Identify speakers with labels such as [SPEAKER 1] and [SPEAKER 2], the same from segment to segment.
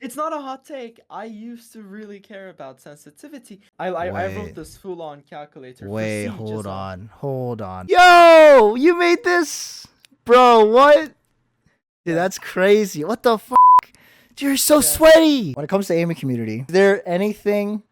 [SPEAKER 1] It's not a hot take. I used to really care about sensitivity. I wrote
[SPEAKER 2] Wait,
[SPEAKER 1] this full-on calculator for
[SPEAKER 2] wait,
[SPEAKER 1] Siege
[SPEAKER 2] hold
[SPEAKER 1] as well.
[SPEAKER 2] on, hold on. Yo, you made this, bro? What? Dude,
[SPEAKER 1] Yeah,
[SPEAKER 2] that's crazy. What the fuck? Dude, you're so
[SPEAKER 1] yeah,
[SPEAKER 2] sweaty. When it comes to aiming community, is there anything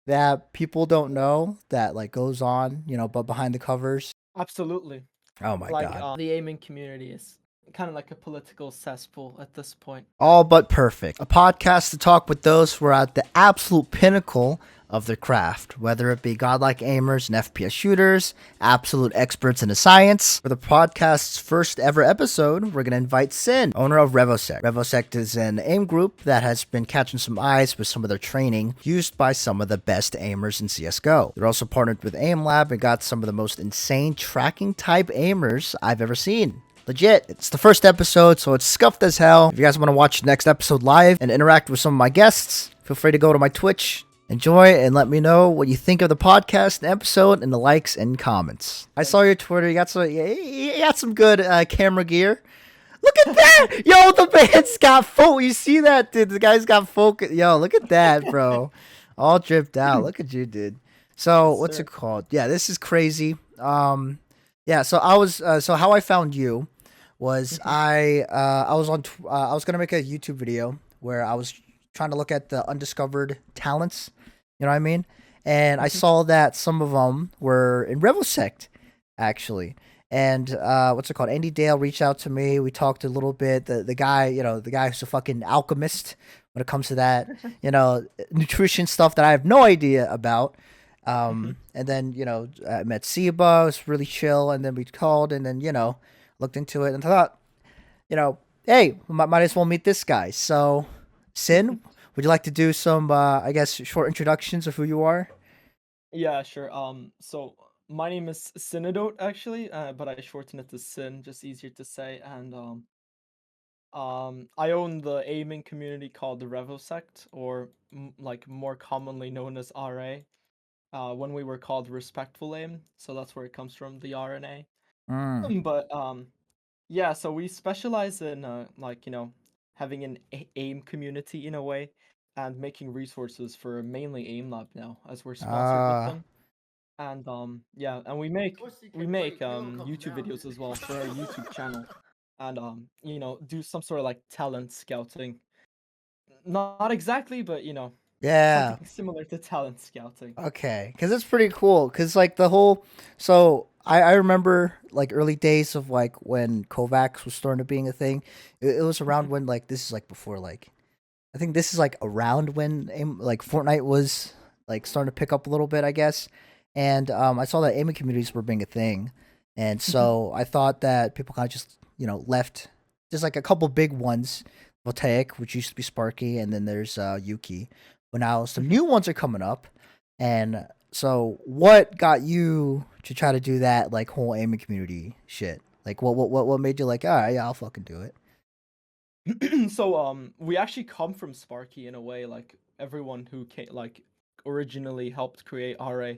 [SPEAKER 2] that people don't know that like goes on, but behind the covers?
[SPEAKER 1] absolutely.
[SPEAKER 2] Oh my
[SPEAKER 1] Like,
[SPEAKER 2] god.
[SPEAKER 1] the aiming community is kind of like a political cesspool at this point.
[SPEAKER 2] All but perfect. A podcast to talk with those who are at the absolute pinnacle of their craft, whether it be godlike aimers and FPS shooters, absolute experts in the science. For the podcast's first ever episode, we're going to invite Sin, owner of Revosect. Revosect is an aim group that has been catching some eyes with some of their training used by some of the best aimers in CSGO. They're also partnered with AimLab and got some of the most insane tracking type aimers I've ever seen. Legit. It's the first episode, so it's scuffed as hell. If you guys want to watch the next episode live and interact with some of my guests, feel free to go to my Twitch. Enjoy and let me know what you think of the podcast and episode in the likes and comments. I saw your Twitter. You got some good camera gear. Look at that! Yo, the man's got focus. You see that, dude? The guy's got focus. Yo, look at that, bro. All dripped out. Look at you, dude. So,
[SPEAKER 1] Yes,
[SPEAKER 2] what's it
[SPEAKER 1] sir.
[SPEAKER 2] called? Yeah, this is crazy. Yeah. So so how I found you was
[SPEAKER 1] Mhm,
[SPEAKER 2] I was gonna make a YouTube video where I was trying to look at the undiscovered talents. You know what I mean? And I
[SPEAKER 1] mhm.
[SPEAKER 2] saw that some of them were in Revosect, actually. And what's it called? Andy Dale reached out to me. We talked a little bit. The guy, the guy who's a fucking alchemist when it comes to that, nutrition stuff that I have no idea about. And then I met Seba. It was really chill. And then we called, and then looked into it and thought, hey, might as well meet this guy. So, Sin, would you like to do some, I guess, short introductions of who you are?
[SPEAKER 1] Yeah, sure. So my name is Synodote actually, but I shorten it to Sin, just easier to say. And I own the aiming community called the Revosect, or like more commonly known as RA. When we were called Respectful Aim, so that's where it comes from, the RNA.
[SPEAKER 2] Mm.
[SPEAKER 1] But yeah, so we specialize in like having an aim community in a way, and making resources for mainly Aim Lab now, as we're sponsored with
[SPEAKER 2] Uh,
[SPEAKER 1] them. And yeah, and we make YouTube videos as well for our YouTube channel, and do some sort of like talent scouting. Not exactly, but
[SPEAKER 2] yeah.
[SPEAKER 1] something similar to talent scouting.
[SPEAKER 2] Okay, because it's pretty cool. Because like the whole, so I remember like early days of like when Kovacs was starting to being a thing. It was around when like this is like before like I think this is like around when like Fortnite was like starting to pick up a little bit, I guess. And I saw that aiming communities were being a thing, and so I thought that people kind of just left just like a couple big ones, Voltaic, which used to be Sparky, and then there's Yuki. But now some new ones are coming up, and so what got you to try to do that like whole aiming community shit? Like what made you like, all right, yeah, I'll fucking do it.
[SPEAKER 1] So we actually come from Sparky in a way. Like everyone who originally helped create RA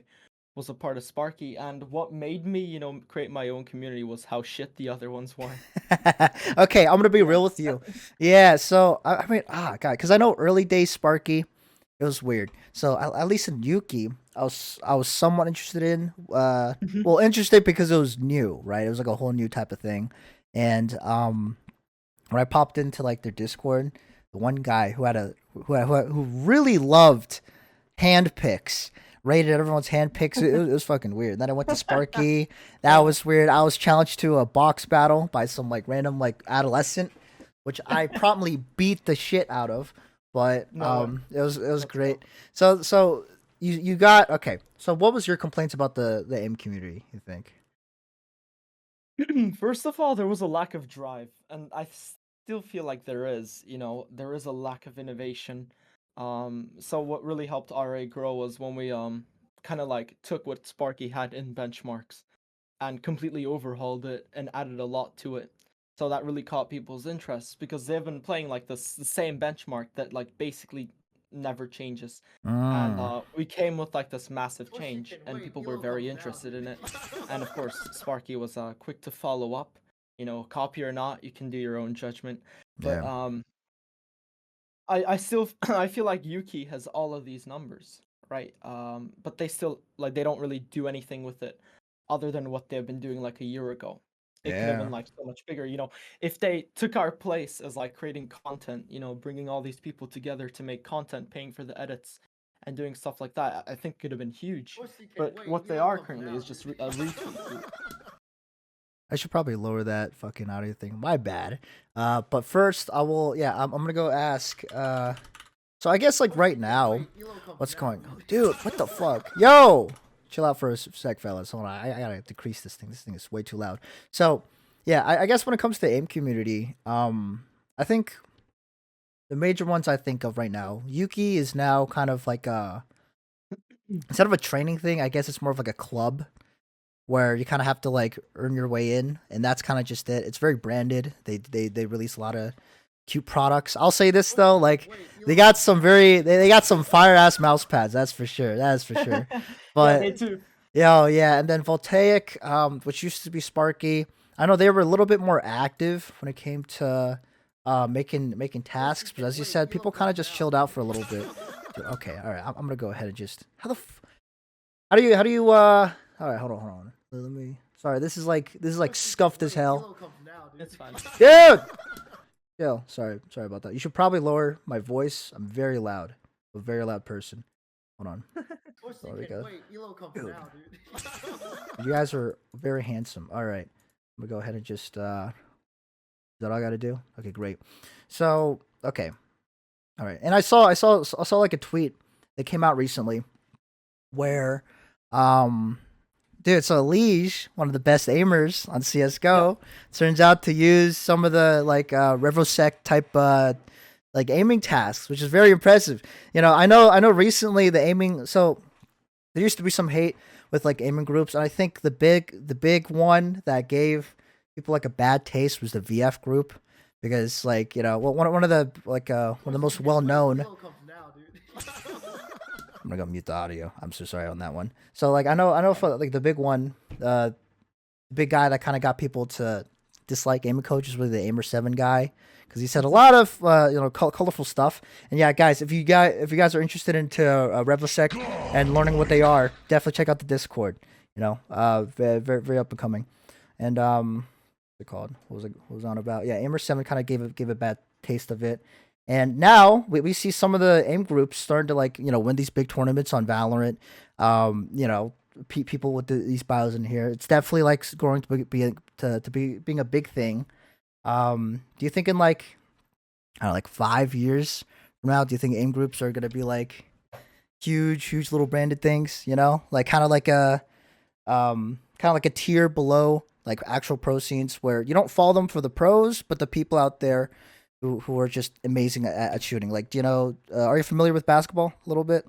[SPEAKER 1] was a part of Sparky, and what made me create my own community was how shit the other ones were.
[SPEAKER 2] Okay, I'm gonna be
[SPEAKER 1] Yeah.
[SPEAKER 2] real with you. Yeah, so I mean, god, because I know early days Sparky, it was weird. So at least in Yuki, I was somewhat interested in.
[SPEAKER 1] Mhm.
[SPEAKER 2] Well, interested because it was new, right? It was like a whole new type of thing, and when I popped into like their Discord, the one guy who really loved hand picks, rated everyone's hand picks. It was fucking weird. Then I went to Sparky. That
[SPEAKER 1] Yeah.
[SPEAKER 2] was weird. I was challenged to a box battle by some like random like adolescent, which I promptly beat the shit out of. But
[SPEAKER 1] No way.
[SPEAKER 2] it was
[SPEAKER 1] Let's go.
[SPEAKER 2] great. So you got okay. So what was your complaints about the aim community? You think?
[SPEAKER 1] First of all, there was a lack of drive, and I still feel like there is. There is a lack of innovation. So what really helped RA grow was when we kind of like took what Sparky had in benchmarks and completely overhauled it and added a lot to it. So that really caught people's interest because they've been playing like the same benchmark that like basically never changes. And
[SPEAKER 2] Mm.
[SPEAKER 1] we came with like this massive change, and people were very interested in it. And of course, Sparky was quick to follow up. Copy or not, you can do your own judgment. But
[SPEAKER 2] Yeah.
[SPEAKER 1] I still I feel like Yuki has all of these numbers, right? But they still like they don't really do anything with it other than what they've been doing like a year ago. It could have been
[SPEAKER 2] Yeah.
[SPEAKER 1] like so much bigger, if they took our place as like creating content, bringing all these people together to make content, paying for the edits and doing stuff like that. I think could have been huge.
[SPEAKER 3] Pussy can't
[SPEAKER 1] But
[SPEAKER 3] wait.
[SPEAKER 1] what they
[SPEAKER 3] Elo
[SPEAKER 1] are
[SPEAKER 3] comes
[SPEAKER 1] currently
[SPEAKER 3] now,
[SPEAKER 1] is just
[SPEAKER 3] dude.
[SPEAKER 1] a retweet group.
[SPEAKER 2] I should probably lower that fucking audio thing. My bad. But first I will. Yeah, I'm gonna go ask. So I guess like right now, what's going on, dude? What the fuck, yo? Chill out for a sec, fellas. Hold on, I gotta decrease this thing. This thing is way too loud. So yeah, I guess when it comes to the AIM community, I think the major ones I think of right now, Yuki is now kind of like a instead of a training thing, I guess it's more of like a club where you kind of have to like earn your way in, and that's kind of just it. It's very branded. They release a lot of cute products. I'll say this though, like they got some they got some fire ass mouse pads. That's for sure. That is for sure.
[SPEAKER 1] Yeah, they
[SPEAKER 2] But
[SPEAKER 1] too.
[SPEAKER 2] yeah, and then Voltaic, which used to be Sparky. I know they were a little bit more active when it came to making tasks, but as you said, people kind of just chilled out for a little bit. Dude, okay, all right, I'm gonna go ahead and just how do you all right, hold on. Let me. Sorry, this is like scuffed as hell,
[SPEAKER 1] It's fine.
[SPEAKER 2] dude. Yo, sorry about that. You should probably lower my voice. I'm very loud, a very loud person. Hold on.
[SPEAKER 3] Pussy
[SPEAKER 2] There we
[SPEAKER 3] can't
[SPEAKER 2] go.
[SPEAKER 3] wait. Elo comes
[SPEAKER 2] Dude.
[SPEAKER 3] now, dude.
[SPEAKER 2] You guys are very handsome. All right, I'm gonna go ahead and just. Is that all I gotta do? Okay, great. So okay, all right. And I saw like a tweet that came out recently where, dude, so Liege, one of the best aimers on CS:GO, turns out to use some of the like Revosec type like aiming tasks, which is very impressive. I know recently the aiming. So there used to be some hate with like aiming groups, and I think the big one that gave people like a bad taste was the VF group, because like one of the like one of the most well known.
[SPEAKER 3] Elo comes now, dude.
[SPEAKER 2] I'm gonna go mute the audio. I'm so sorry on that one. So like I know for like the big one, the big guy that kind of got people to dislike aiming coach is really the Aimer7 guy, because he said a lot of colorful stuff. And yeah, guys, if you guys are interested into Revosec and learning what they are, definitely check out the Discord. Very very up and coming. And what's it called? What was it on about? Yeah, Aimer7 kind of gave a bad taste of it. And now we see some of the AIM groups starting to like win these big tournaments on Valorant. People with these bios in here, it's definitely like growing to be being a big thing. Do you think in like I don't know, like 5 years from now, do you think AIM groups are gonna be like huge little branded things? Like kind of like a tier below like actual pro scenes, where you don't follow them for the pros, but the people out there who are just amazing at shooting. Like, are you familiar with basketball a little bit?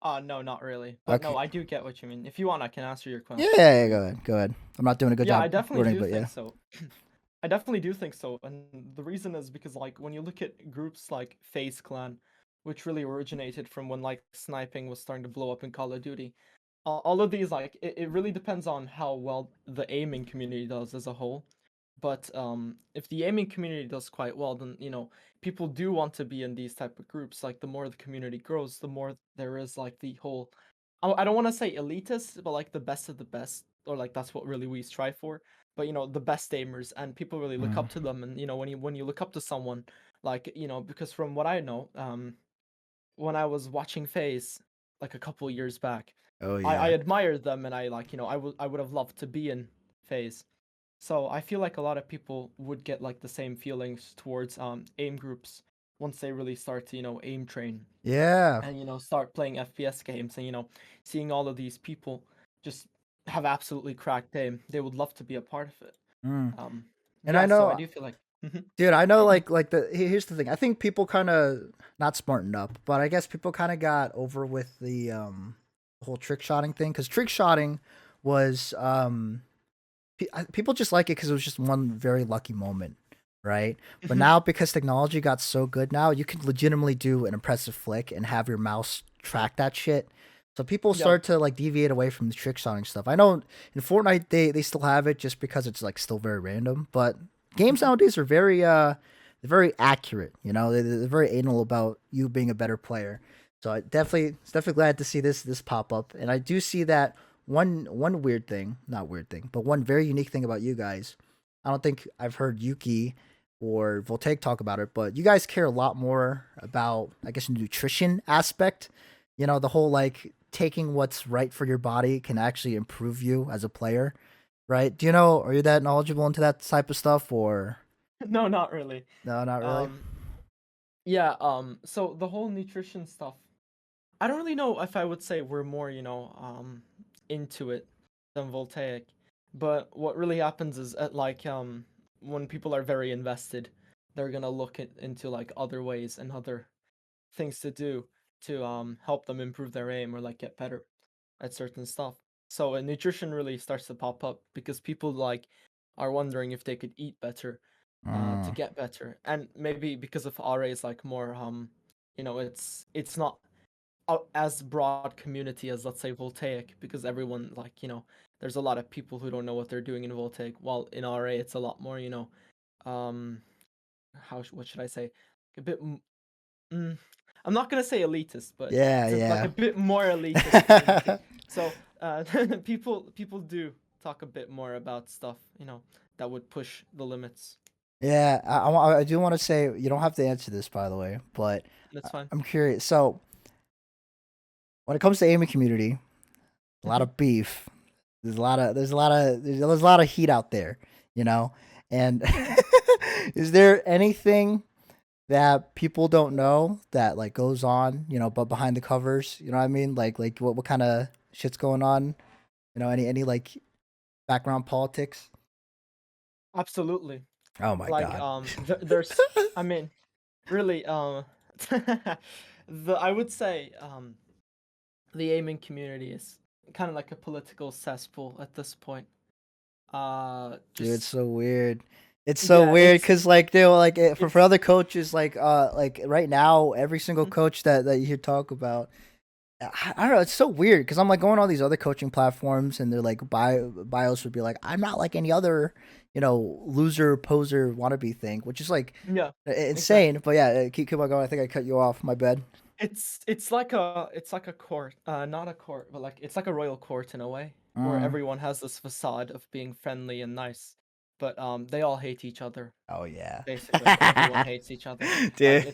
[SPEAKER 1] No, not really. But
[SPEAKER 2] Okay.
[SPEAKER 1] no, I do get what you mean. If you want, I can answer your question.
[SPEAKER 2] Yeah, go ahead. I'm not doing a good
[SPEAKER 1] Yeah,
[SPEAKER 2] job
[SPEAKER 1] I definitely
[SPEAKER 2] wording,
[SPEAKER 1] do
[SPEAKER 2] but
[SPEAKER 1] think
[SPEAKER 2] yeah.
[SPEAKER 1] so. I definitely do think so. And the reason is because like when you look at groups like FaZe Clan, which really originated from when like sniping was starting to blow up in Call of Duty, all of these like it really depends on how well the aiming community does as a whole. But if the aiming community does quite well, then people do want to be in these type of groups. Like the more the community grows, the more there is like the whole. I don't want to say elitist, but like the best of the best, or like that's what really we strive for. But the best aimers, and people really look
[SPEAKER 2] Mm.
[SPEAKER 1] up to them. And when you look up to someone, like because from what I know, when I was watching FaZe like a couple years back,
[SPEAKER 2] Oh
[SPEAKER 1] I
[SPEAKER 2] yeah.
[SPEAKER 1] admired them, and I like I would have loved to be in FaZe. So I feel like a lot of people would get like the same feelings towards aim groups once they really start to aim train
[SPEAKER 2] Yeah.
[SPEAKER 1] and start playing FPS games, and seeing all of these people just have absolutely cracked aim. They would love to be a part of it.
[SPEAKER 2] Mm.
[SPEAKER 1] Um
[SPEAKER 2] And I
[SPEAKER 1] yeah, so I
[SPEAKER 2] know,
[SPEAKER 1] do feel like
[SPEAKER 2] dude, I know like here's the thing. I think people kind of not smartened up, but I guess people kind of got over with the whole trick shotting thing, cuz trick shotting was people just like it because it was just one very lucky moment, right? But now because technology got so good now, you can legitimately do an impressive flick and have your mouse track that shit. So people
[SPEAKER 1] yeah.
[SPEAKER 2] start to like deviate away from the trick shotting stuff. I know in Fortnite they still have it just because it's like still very random, but games nowadays are very they're very accurate. You know, they're very anal about you being a better player. So it's definitely glad to see this pop up, and I do see that one weird thing, not weird thing, but one very unique thing about you guys. I don't think I've heard Yuki or Voltaic talk about it, but you guys care a lot more about, I guess, nutrition aspect. You know, the whole like taking what's right for your body can actually improve you as a player, right? Do you know? Are you that knowledgeable into that type of stuff, or
[SPEAKER 1] No, not really.
[SPEAKER 2] no? Not really.
[SPEAKER 1] Um, yeah. So the whole nutrition stuff, I don't really know if I would say we're more, into it than Voltaic. But what really happens is at when people are very invested, they're gonna look into like other ways and other things to do to help them improve their aim or like get better at certain stuff. So nutrition really starts to pop up because people like are wondering if they could eat better to
[SPEAKER 2] Mm.
[SPEAKER 1] get better. And maybe because of RA is like more it's not as broad community as let's say Voltaic, because everyone like there's a lot of people who don't know what they're doing in Voltaic, while in RA it's a lot more um what should I say, a bit mm, I'm not gonna say elitist, but
[SPEAKER 2] Yeah,
[SPEAKER 1] it's like
[SPEAKER 2] yeah,
[SPEAKER 1] a bit more elitist community. So people do talk a bit more about stuff that would push the limits.
[SPEAKER 2] yeah. I do want to say you don't have to answer this, by the way, but
[SPEAKER 1] That's fine.
[SPEAKER 2] I'm curious. So when it comes to aiming community, a lot
[SPEAKER 1] Mhm.
[SPEAKER 2] of beef. There's a lot of heat out there, you know. And is there anything that people don't know that like goes on, but behind the covers, you know what I mean? Like what kind of shit's going on? You know, any like background politics?
[SPEAKER 1] Absolutely.
[SPEAKER 2] Oh my
[SPEAKER 1] Like
[SPEAKER 2] god.
[SPEAKER 1] there's I mean really the I would say the aiming community is kind of like a political cesspool at this point.
[SPEAKER 2] Dude, it's
[SPEAKER 1] Just
[SPEAKER 2] so weird. It's so
[SPEAKER 1] yeah,
[SPEAKER 2] weird because like they were like for
[SPEAKER 1] it's
[SPEAKER 2] other coaches like right now every single
[SPEAKER 1] mhm.
[SPEAKER 2] coach that you hear talk about. I don't know. It's so weird because I'm like going on all these other coaching platforms, and they're like bios would be like, "I'm not like any other, loser poser wannabe thing," which is like
[SPEAKER 1] Yeah,
[SPEAKER 2] insane.
[SPEAKER 1] exactly.
[SPEAKER 2] But yeah, keep on going. I think I cut you off. My bad.
[SPEAKER 1] It's like a court, not a court, but like it's like a royal court in a way, where
[SPEAKER 2] Mm.
[SPEAKER 1] everyone has this facade of being friendly and nice, but they all hate each other.
[SPEAKER 2] Oh yeah,
[SPEAKER 1] Basically, everyone hates each other. Like
[SPEAKER 2] dude.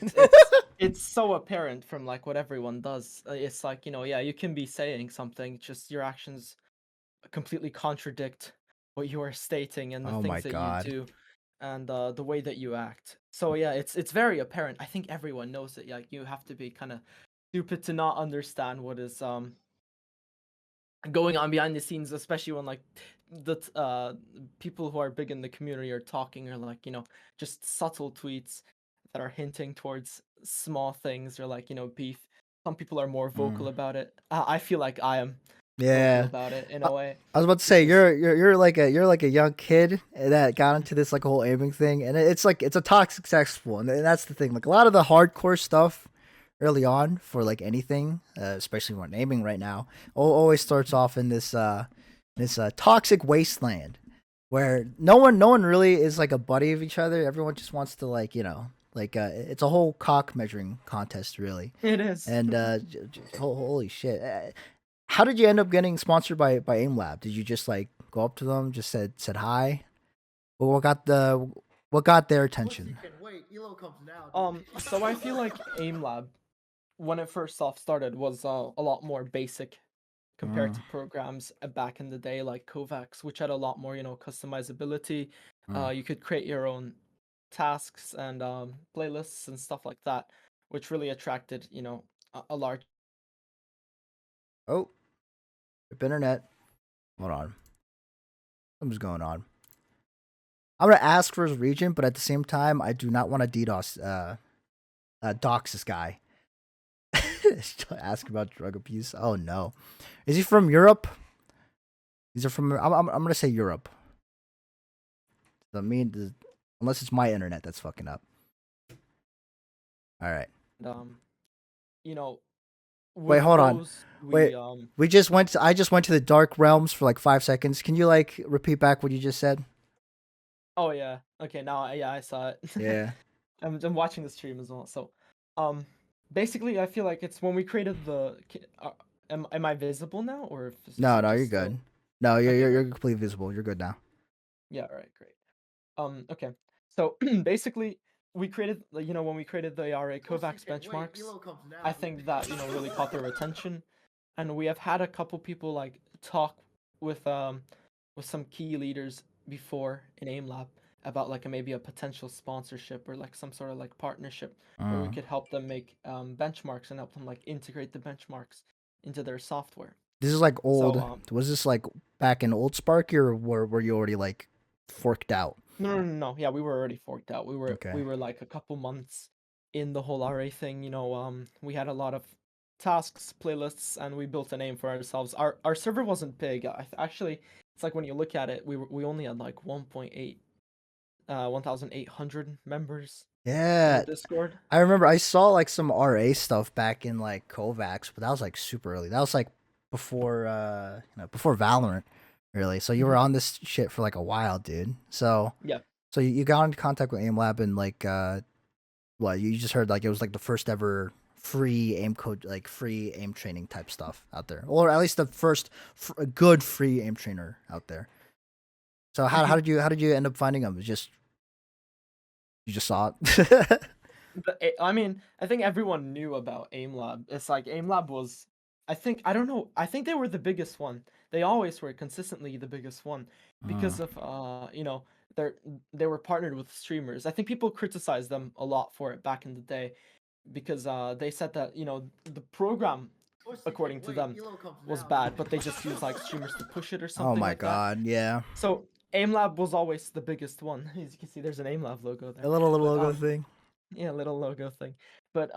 [SPEAKER 1] it's so apparent from like what everyone does. It's like yeah, you can be saying something, just your actions completely contradict what you are stating and the
[SPEAKER 2] Oh my
[SPEAKER 1] things that you
[SPEAKER 2] god.
[SPEAKER 1] do and the way that you act. So yeah, it's very apparent. I think everyone knows it. Like you have to be kind of stupid to not understand what is going on behind the scenes, especially when like people who are big in the community are talking, or like just subtle tweets that are hinting towards small things, or like beef. Some people are more
[SPEAKER 2] Mm.
[SPEAKER 1] vocal about it. I feel like I am vocal
[SPEAKER 2] Yeah.
[SPEAKER 1] about it in
[SPEAKER 2] I,
[SPEAKER 1] a way,
[SPEAKER 2] I was about to say
[SPEAKER 1] because
[SPEAKER 2] you're like a young kid that got into this like whole aiming thing, and it's like it's a toxic sex pool, and that's the thing. Like a lot of the hardcore stuff early on for like anything, especially when aiming right now, always starts off in this toxic wasteland where no one really is like a buddy of each other. Everyone just wants to like it's a whole cock measuring contest really,
[SPEAKER 1] it is.
[SPEAKER 2] and holy shit. How did you end up getting sponsored by AimLab? Did you just like go up to them, just said hi? What got their
[SPEAKER 3] Pussy
[SPEAKER 2] attention?
[SPEAKER 3] can wait. Elo comes now, dude.
[SPEAKER 1] So I feel like AimLab, when it first off started, was a lot more basic compared
[SPEAKER 2] Mm,
[SPEAKER 1] to programs back in the day like Kovacs, which had a lot more customizability.
[SPEAKER 2] mm.
[SPEAKER 1] You could create your own tasks and playlists and stuff like that, which really attracted a large.
[SPEAKER 2] Oh, rip internet. Hold on, something's going on. I'm gonna ask for his region, but at the same time, I do not want to dox this guy. Ask about drug abuse. Oh no, is he from Europe? These are from. I'm gonna say Europe. I mean, unless it's my internet that's fucking up. All right.
[SPEAKER 1] um you know
[SPEAKER 2] Wait,
[SPEAKER 1] with
[SPEAKER 2] hold on.
[SPEAKER 1] those
[SPEAKER 2] Wait,
[SPEAKER 1] we
[SPEAKER 2] I just went to the dark realms for like 5 seconds. Can you like repeat back what you just said?
[SPEAKER 1] oh yeah, okay, now yeah, I saw it.
[SPEAKER 2] Yeah.
[SPEAKER 1] I'm watching the stream as well. So, um, basically, I feel like it's when we created am I visible now, or is
[SPEAKER 2] No,
[SPEAKER 1] it
[SPEAKER 2] no, you're
[SPEAKER 1] just still?
[SPEAKER 2] good. No, you're
[SPEAKER 1] Okay,
[SPEAKER 2] you're,
[SPEAKER 1] great.
[SPEAKER 2] you're completely visible. You're good now.
[SPEAKER 1] Yeah, all right, great. Okay. So basically, we created, when we created the RA
[SPEAKER 3] Of course you
[SPEAKER 1] Kovacs
[SPEAKER 3] can. Wait,
[SPEAKER 1] benchmarks,
[SPEAKER 3] Elo comes now,
[SPEAKER 1] I
[SPEAKER 3] dude.
[SPEAKER 1] think that, really caught their attention, and we have had a couple people like talk with some key leaders before in AIMLab about like maybe a potential sponsorship or like some sort of like partnership where we
[SPEAKER 2] Mm.
[SPEAKER 1] could help them make benchmarks and help them like integrate the benchmarks into their software.
[SPEAKER 2] This is like
[SPEAKER 1] So
[SPEAKER 2] old. Was this like back in old Sparky, or were you already like forked out?
[SPEAKER 1] no. Yeah, we were already forked out. We were
[SPEAKER 2] Okay.
[SPEAKER 1] we were like a couple months in the whole RA thing. We had a lot of tasks, playlists, and we built a name for ourselves. Our server wasn't big. Actually, it's like when you look at it, we only had like 1.8 1,800 members in the
[SPEAKER 2] Yeah,
[SPEAKER 1] Discord.
[SPEAKER 2] I remember I saw like some RA stuff back in like Kovacs, but that was like super early. That was like before before Valorant, really. So you were
[SPEAKER 1] Mhm.
[SPEAKER 2] on this shit for like a while, dude. So
[SPEAKER 1] Yeah.
[SPEAKER 2] you got into contact with AimLab and like what you just heard like it was like the first ever free aim code like free aim training type stuff out there, or at least the first good free aim trainer out there. So how did you end up finding them? It just you just saw it.
[SPEAKER 1] I mean, I think everyone knew about AimLab. It's like AimLab was, I don't know, I think they were the biggest one. They always were consistently the biggest one
[SPEAKER 2] Mm,
[SPEAKER 1] because of they're they were partnered with streamers. I think people criticized them a lot for it back in the day because they said that, the program
[SPEAKER 3] Of course you can.
[SPEAKER 1] according to
[SPEAKER 3] Wait,
[SPEAKER 1] them
[SPEAKER 3] Elo comes
[SPEAKER 1] was
[SPEAKER 3] now,
[SPEAKER 1] bad,
[SPEAKER 3] dude.
[SPEAKER 1] but they just used like streamers to push it or
[SPEAKER 2] oh
[SPEAKER 1] something
[SPEAKER 2] my
[SPEAKER 1] like that.
[SPEAKER 2] god, yeah.
[SPEAKER 1] So AimLab was always the biggest one. As you can see, there's an AimLab logo
[SPEAKER 2] A
[SPEAKER 1] there.
[SPEAKER 2] little
[SPEAKER 1] But
[SPEAKER 2] logo thing.
[SPEAKER 1] yeah, little logo thing. But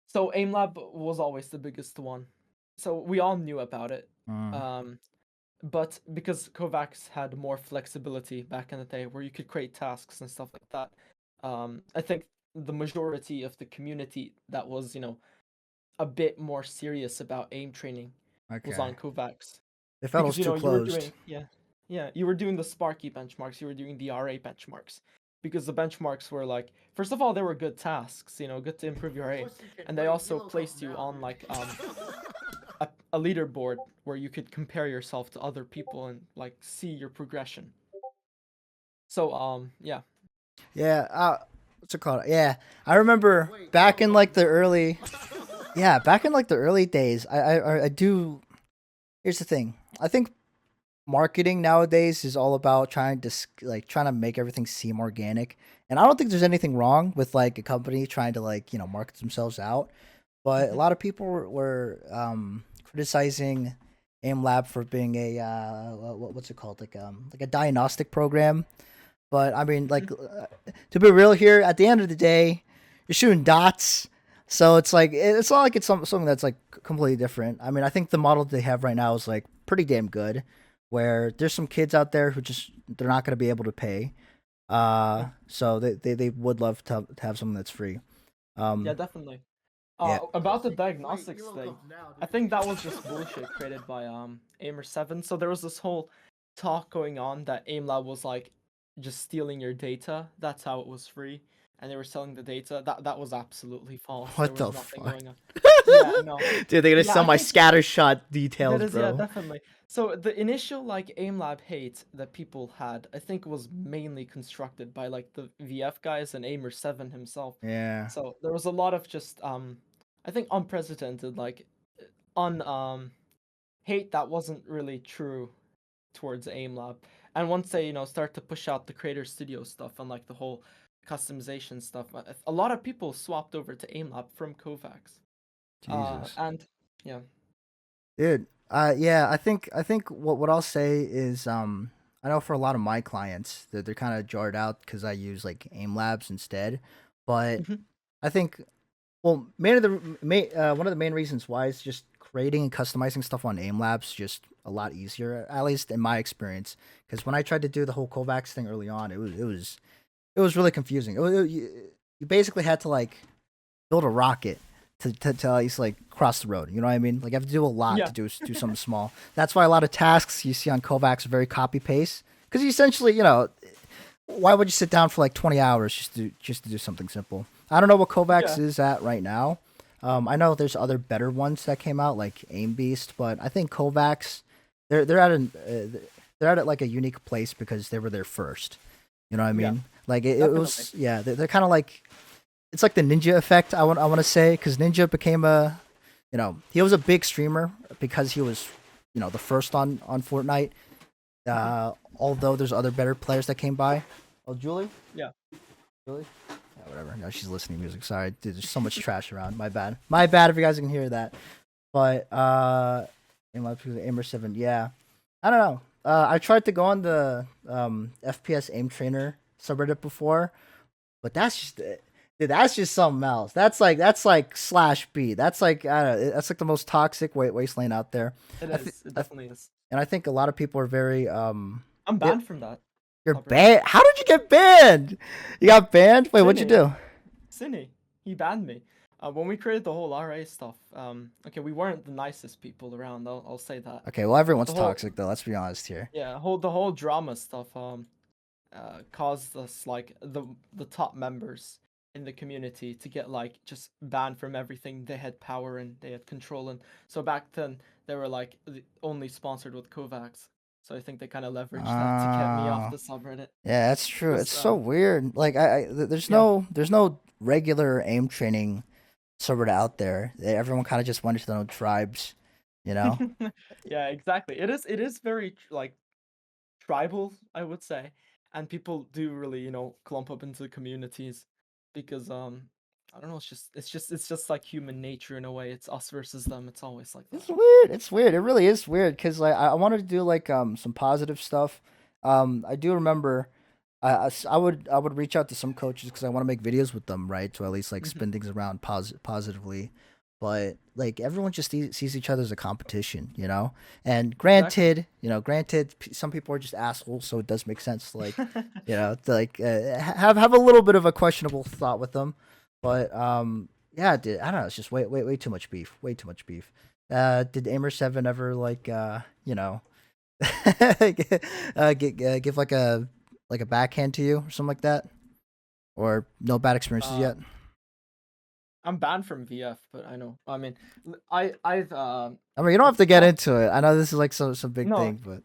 [SPEAKER 1] so AimLab was always the biggest one. So we all knew about it.
[SPEAKER 2] Mm,
[SPEAKER 1] Um, but because Kovacs had more flexibility back in the day where you could create tasks and stuff like that, I think the majority of the community that was, a bit more serious about aim training was
[SPEAKER 2] okay.
[SPEAKER 1] on Kovacs.
[SPEAKER 2] They felt it
[SPEAKER 1] Because
[SPEAKER 2] was too
[SPEAKER 1] you were
[SPEAKER 2] closed.
[SPEAKER 1] doing, yeah, you were doing the Sparky benchmarks, you were doing the RA benchmarks, because the benchmarks were like, first of all, they were good tasks, good to improve your
[SPEAKER 3] Of
[SPEAKER 1] aim,
[SPEAKER 3] course you can.
[SPEAKER 1] and they
[SPEAKER 3] Wait,
[SPEAKER 1] also
[SPEAKER 3] Elo comes
[SPEAKER 1] placed you
[SPEAKER 3] now,
[SPEAKER 1] on
[SPEAKER 3] dude.
[SPEAKER 1] like a leaderboard where you could compare yourself to other people and like see your progression. So yeah.
[SPEAKER 2] Yeah, what's it called? Yeah, I remember
[SPEAKER 3] Wait,
[SPEAKER 2] back
[SPEAKER 3] Elo
[SPEAKER 2] in
[SPEAKER 3] comes
[SPEAKER 2] like the
[SPEAKER 3] now, dude.
[SPEAKER 2] early, yeah, back in like the early days. I do. Here's the thing. I think marketing nowadays is all about trying to trying to make everything seem organic, and I don't think there's anything wrong with like a company trying to like market themselves out. But a
[SPEAKER 1] Mhm.
[SPEAKER 2] lot of people were criticizing AimLab for being a what's it called like a diagnostic program. But I mean, like, to be real here, at the end of the day, you're shooting dots, so it's like it's not like it's something that's like completely different. I mean, I think the model they have right now is like pretty damn good, where there's some kids out there who just they're not going to be able to pay,
[SPEAKER 1] Yeah,
[SPEAKER 2] so they would love to have something that's free.
[SPEAKER 1] yeah,
[SPEAKER 2] Um,
[SPEAKER 1] definitely.
[SPEAKER 2] yeah,
[SPEAKER 3] Of
[SPEAKER 1] About
[SPEAKER 3] course
[SPEAKER 1] the
[SPEAKER 3] you can. Wait,
[SPEAKER 1] diagnostics
[SPEAKER 3] Elo
[SPEAKER 1] thing,
[SPEAKER 3] comes now,
[SPEAKER 1] I
[SPEAKER 3] dude.
[SPEAKER 1] think that was just bullshit created by Aimer7. So there was this whole talk going on that AimLab was like just stealing your data. That's how it was free, and they were selling the data. That was absolutely false. There
[SPEAKER 2] what
[SPEAKER 1] was
[SPEAKER 2] the
[SPEAKER 1] nothing
[SPEAKER 2] fuck,
[SPEAKER 1] going on. Yeah, no.
[SPEAKER 2] dude? They're gonna
[SPEAKER 1] Yeah,
[SPEAKER 2] sell
[SPEAKER 1] I
[SPEAKER 2] my
[SPEAKER 1] think
[SPEAKER 2] scattershot
[SPEAKER 1] that
[SPEAKER 2] details,
[SPEAKER 1] is, yeah,
[SPEAKER 2] bro.
[SPEAKER 1] definitely. So the initial like AimLab hate that people had, I think was mainly constructed by like the VF guys and Aimer7 himself.
[SPEAKER 2] Yeah.
[SPEAKER 1] So there was a lot of just I think unprecedented like on hate that wasn't really true towards AimLab. And once they, start to push out the Creator Studio stuff and like the whole customization stuff, a lot of people swapped over to AimLab from Kovacs.
[SPEAKER 2] Jesus.
[SPEAKER 1] And yeah.
[SPEAKER 2] Dude, yeah, I think what I'll say is I know for a lot of my clients that they're kind of jarred out because I use like aim labs instead, but
[SPEAKER 1] Mhm.
[SPEAKER 2] I think one of the main reasons why is just creating and customizing stuff on aim labs just a lot easier, at least in my experience. Because when I tried to do the whole Kovacs thing early on, it was really confusing. You basically had to like build a rocket to at least like cross the road. You know what I mean? Like you have to do a lot
[SPEAKER 1] Yeah.
[SPEAKER 2] to do something small. That's why a lot of tasks you see on Kovacs are very copy paste because you essentially why would you sit down for like 20 hours just to do something simple? I don't know what Kovacs
[SPEAKER 1] Yeah,
[SPEAKER 2] is at right now. I know there's other better ones that came out like Aim Beast, but I think Kovacs they're at they're at like a unique place because they were there first. You know what I
[SPEAKER 1] yeah,
[SPEAKER 2] mean? Like it
[SPEAKER 1] definitely.
[SPEAKER 2] was yeah. They're kind of like it's like the Ninja effect. I want to say because Ninja became a he was a big streamer because he was the first on Fortnite.
[SPEAKER 1] Mhm.
[SPEAKER 2] Although there's other better players that came by. Oh, Julie.
[SPEAKER 1] Yeah.
[SPEAKER 2] Really? Yeah, whatever. No, she's listening to music. Sorry, dude. There's so much trash around. My bad. My bad if you guys can hear that. But in my Aimer 7, yeah. I don't know. I tried to go on the FPS aim trainer subreddit before, but that's just dude. That's just something else. That's like slash B. That's like I don't know, that's like the most toxic wasteland out there.
[SPEAKER 1] It
[SPEAKER 2] I, th-
[SPEAKER 1] is. It
[SPEAKER 2] I th-
[SPEAKER 1] definitely is.
[SPEAKER 2] and I think a lot of people are very
[SPEAKER 1] I'm
[SPEAKER 2] they-
[SPEAKER 1] banned from that
[SPEAKER 2] you're
[SPEAKER 1] subreddit.
[SPEAKER 2] banned. How did you get banned? You got banned? Wait, what'd you
[SPEAKER 1] Cine,
[SPEAKER 2] do?
[SPEAKER 1] Cine, he banned me. When we created the whole RA stuff, okay, we weren't the nicest people around. I'll say that.
[SPEAKER 2] Okay, well
[SPEAKER 1] But
[SPEAKER 2] everyone's
[SPEAKER 1] the whole,
[SPEAKER 2] toxic though. Let's be honest here.
[SPEAKER 1] yeah, the whole drama stuff, caused us like the top members in the community to get like just banned from everything. They had power and they had control, and so back then they were like only sponsored with Kovacs. So I think they kind of leveraged that to get me off
[SPEAKER 2] Uh
[SPEAKER 1] the subreddit.
[SPEAKER 2] yeah, that's true. It's
[SPEAKER 1] Because
[SPEAKER 2] so weird. Like there's
[SPEAKER 1] yeah.
[SPEAKER 2] no regular aim training server out there. Everyone kind of just went into their own tribes, you know.
[SPEAKER 1] Yeah, exactly. It is very like tribal, I would say, and people do really, clump up into communities because I don't know, it's just like human nature in a way. It's us versus them. It's always like that.
[SPEAKER 2] It's weird. It's weird. It really is weird because like I wanted to do like some positive stuff. I do remember I would reach out to some coaches because I want to make videos with them, right? To at least like
[SPEAKER 1] Mhm.
[SPEAKER 2] spin things around positively. But like everyone just sees each other as a competition, you know. And
[SPEAKER 1] Exactly.
[SPEAKER 2] granted, some people are just assholes, so it does make sense. Like, to, like have a little bit of a questionable thought with them. But yeah, dude, I don't know. It's just way too much beef. Way too much beef. Did Aimer 7 ever like give like a backhand to you or something like that, or no bad experiences yet?
[SPEAKER 1] um, I'm banned from VF, but I know. I mean, I've
[SPEAKER 2] I mean, you don't have
[SPEAKER 1] I've
[SPEAKER 2] to get
[SPEAKER 1] talked.
[SPEAKER 2] into it. I know this is like some big
[SPEAKER 1] No,
[SPEAKER 2] thing, but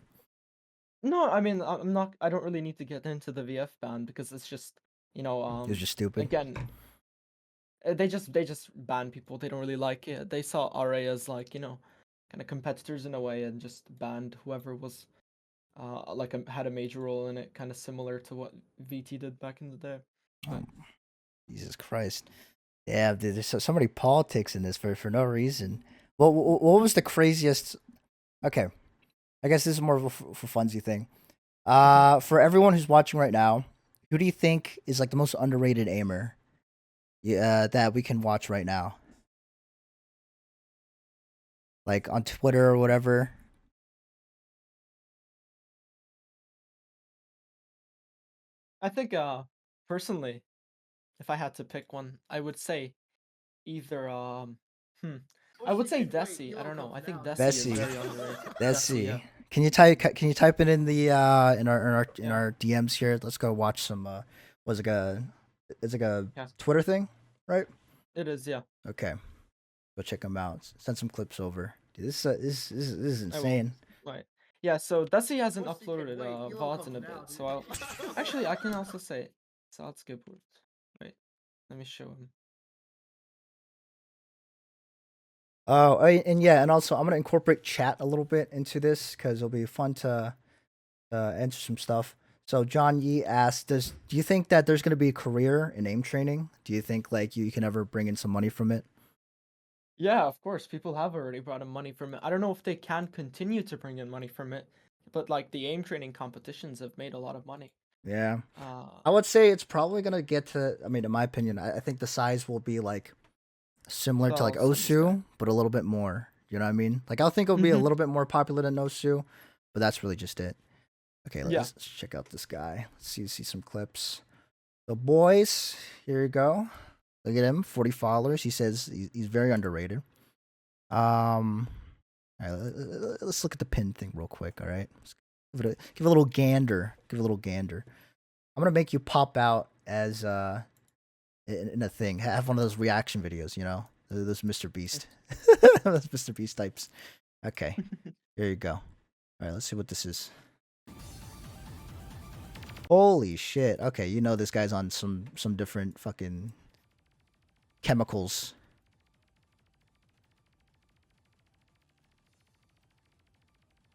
[SPEAKER 1] no. I mean, I'm not. I don't really need to get into the VF ban because it's just
[SPEAKER 2] it was just stupid.
[SPEAKER 1] again, they just ban people. They don't really like it. They saw RA as like kind of competitors in a way, and just banned whoever was like had a major role in it, kind of similar to what VT did back in the day.
[SPEAKER 2] Oh,
[SPEAKER 1] But
[SPEAKER 2] Jesus Christ! Yeah, dude, there's so many politics in this for no reason. What was the craziest? Okay, I guess this is more of a for funsy thing. For everyone who's watching right now, who do you think is like the most underrated aimer? Yeah, that we can watch right now, like on Twitter or whatever.
[SPEAKER 1] I think personally, if I had to pick one, I would say either hmm, I would say Desi. I don't know. I think Desi is
[SPEAKER 2] Bessie,
[SPEAKER 1] very underrated. Desi, yeah,
[SPEAKER 2] Bessie. Can you type it in the in
[SPEAKER 1] yeah,
[SPEAKER 2] our DMs here? Let's go watch some. Was it a it's like a
[SPEAKER 1] yeah.
[SPEAKER 2] Twitter thing, right?
[SPEAKER 1] It is, yeah.
[SPEAKER 2] Okay, go check them out. Send some clips over. Dude, this is
[SPEAKER 1] I will.
[SPEAKER 2] insane.
[SPEAKER 1] Right. Yeah. So Desi hasn't uploaded VODs in a bit, so I'll actually I can also say so. Let's skip it. Wait, let me show him.
[SPEAKER 2] Oh, and yeah, and also I'm gonna incorporate chat a little bit into this because it'll be fun to answer some stuff. So John Yee asked, do you think that there's gonna be a career in aim training? Do you think like you can ever bring in some money from it?
[SPEAKER 1] Yeah, of course. People have already brought in money from it. I don't know if they can continue to bring in money from it, but like the aim training competitions have made a lot of money.
[SPEAKER 2] Yeah.
[SPEAKER 1] Uh,
[SPEAKER 2] I would say it's probably gonna get to. I mean, in my opinion, I think the size will be like similar to like
[SPEAKER 1] well, so this guy.
[SPEAKER 2] Osu, but a little bit more. You know what I mean? Like I think it'll be a
[SPEAKER 1] Hmm.
[SPEAKER 2] little bit more popular than Osu, but that's really just it. Okay,
[SPEAKER 1] Yeah.
[SPEAKER 2] let's check out this guy. Let's see some clips. The boys, here you go. Look at him, 40 followers. He says he's very underrated. Um, all right, let's look at the pin thing real quick. All right, give it a little gander. Give it a little gander. I'm gonna make you pop out as in a thing. Have one of those reaction videos, those Mr. Beast, those Mr. Beast types. Okay, here you go. All right, let's see what this is. Holy shit. Okay, this guy's on some different fucking chemicals.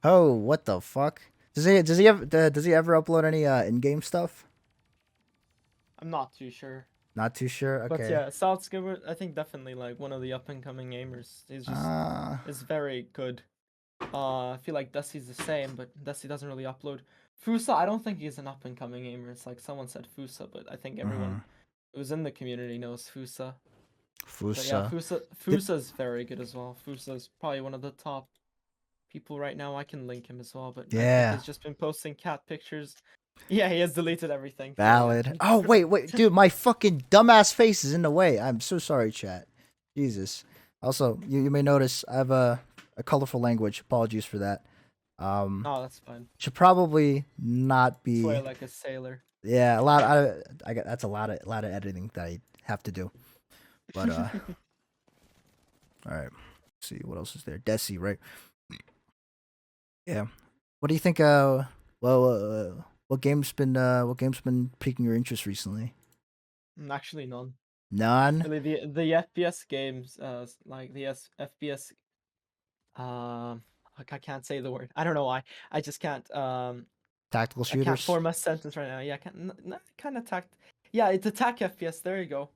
[SPEAKER 2] Oh, what the fuck? Does he ever upload any in-game stuff?
[SPEAKER 1] I'm not too sure.
[SPEAKER 2] Not too sure.
[SPEAKER 1] But
[SPEAKER 2] Okay.
[SPEAKER 1] yeah, South Skipper, I think definitely like one of the up and coming gamers. He's just is very good. I feel like Dusty's the same, but Dusty doesn't really upload. Fusa, I don't think he's an up and coming gamer. It's like someone said Fusa, but I think everyone who's in the community knows Fusa. But yeah, Fusa's very good as well. Fusa's probably one of the top people right now. I can link him as well, but I think he's just been posting cat pictures. Yeah, he has deleted everything.
[SPEAKER 2] Valid. Oh, wait, dude, my fucking dumbass face is in the way. I'm so sorry, chat. Jesus. Also, you may notice I have a colorful language. Apologies for that.
[SPEAKER 1] Oh, that's fine.
[SPEAKER 2] Should probably not be.
[SPEAKER 1] Swear like a sailor.
[SPEAKER 2] Yeah, that's a lot of editing that I have to do. But all right. Let's see what else is there. Desi, right? Yeah. What do you think? What game's been piquing your interest recently?
[SPEAKER 1] Actually, none.
[SPEAKER 2] None.
[SPEAKER 1] Really, the FPS games, like the FPS. I can't say the word. I don't know why. I just can't.
[SPEAKER 2] Tactical
[SPEAKER 1] I can't
[SPEAKER 2] shooters.
[SPEAKER 1] form a sentence right now. Yeah, kind of attack. Yeah, it's attack FPS. There you go.